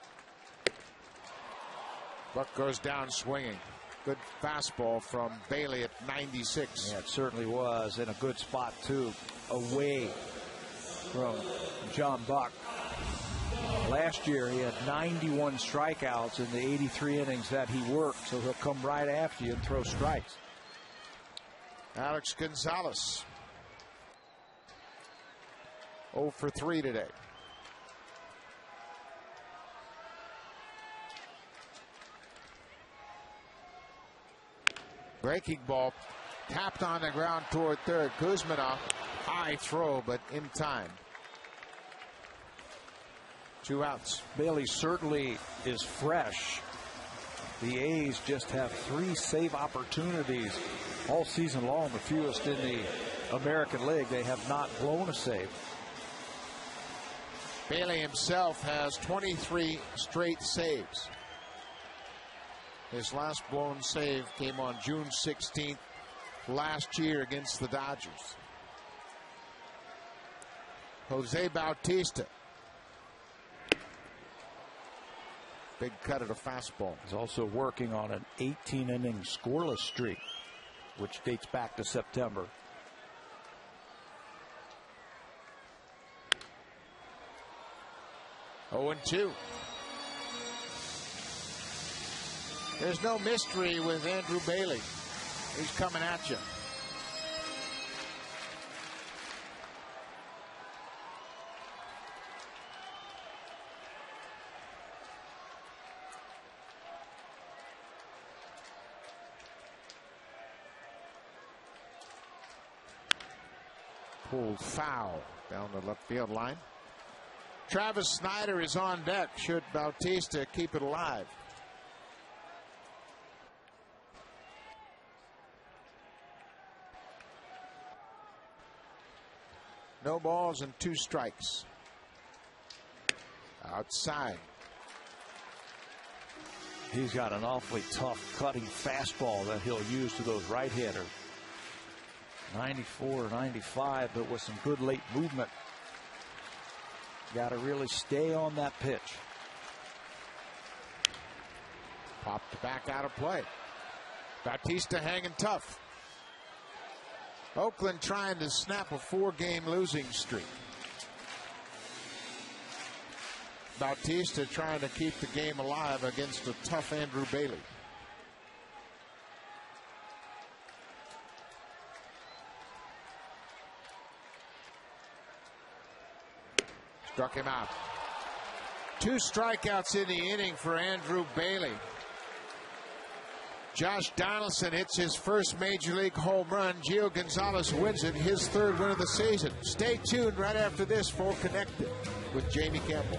Buck goes down swinging. Good fastball from Bailey at 96.
Yeah, it certainly was. In a good spot, too. Away from John Buck. Last year, he had 91 strikeouts in the 83 innings that he worked, so he'll come right after you and throw strikes.
Alex Gonzalez. 0 for 3 today. Breaking ball tapped on the ground toward third. Kuzminoff, high throw, but in time. 2 outs.
Bailey certainly is fresh. The A's just have 3 save opportunities all season long, the fewest in the American League. They have not blown a save.
Bailey himself has 23 straight saves. His last blown save came on June 16th last year against the Dodgers. Jose Bautista. Big cut at a fastball.
He's also working on an 18-inning scoreless streak, which dates back to September.
Oh, 0-2. There's no mystery with Andrew Bailey. He's coming at you. pulled foul down the left field line. Travis Snyder is on deck should Bautista keep it alive. No balls and 2 strikes. Outside.
He's got an awfully tough cutting fastball that he'll use to those right hitters. 94, 95, but with some good late movement. Got to really stay on that pitch.
Popped back out of play. Bautista hanging tough. Oakland trying to snap a 4-game losing streak. Bautista trying to keep the game alive against a tough Andrew Bailey. Struck him out. 2 strikeouts in the inning for Andrew Bailey. Josh Donaldson hits his first major league home run. Gio Gonzalez wins it, his 3rd win of the season. Stay tuned right after this for Connected with Jamie Campbell.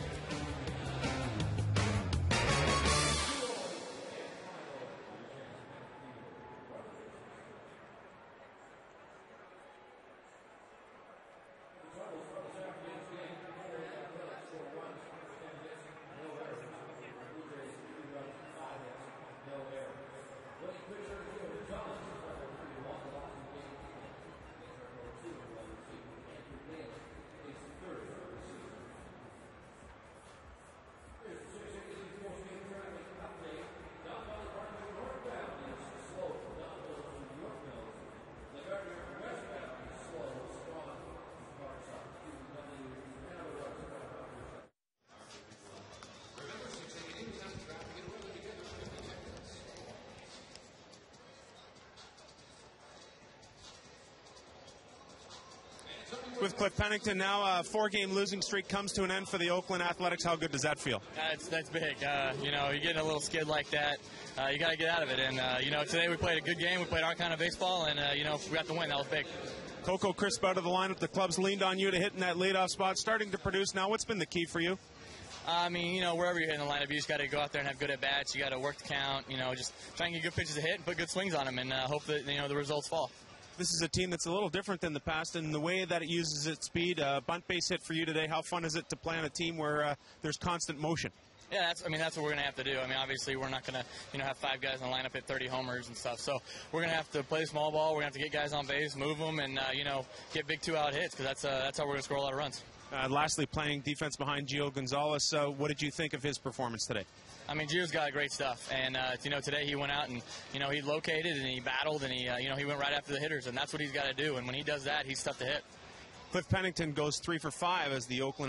With Cliff Pennington now, a 4-game losing streak comes to an end for the Oakland Athletics. How good does that feel?
That's big. You know, you're getting a little skid like that. You got to get out of it. And, you know, today we played a good game. We played our kind of baseball, and, you know, we got the win. That was big.
Coco Crisp out of the lineup. The club's leaned on you to hit in that leadoff spot, starting to produce now. What's been the key for you?
I mean, you know, wherever you're hitting the lineup, you just got to go out there and have good at-bats. You got to work the count, you know, just try and get good pitches to hit and put good swings on them and hope that, you know, the results fall.
This is a team that's a little different than the past in the way that it uses its speed. Bunt base hit for you today. How fun is it to play on a team where there's constant motion?
Yeah, that's what we're going to have to do. I mean, obviously, we're not going to, you know, have 5 guys in the lineup hit 30 homers and stuff. So we're going to have to play small ball. We're going to have to get guys on base, move them, and, you know, get big 2-out hits because that's how we're going to score a lot of runs.
Lastly, playing defense behind Gio Gonzalez. What did you think of his performance today?
I mean, Gio's got great stuff, and you know, today he went out and, you know, he located and he battled and he, you know, he went right after the hitters, and that's what he's got to do. And when he does that, he's tough to hit.
Cliff Pennington goes 3 for 5 as the Oakland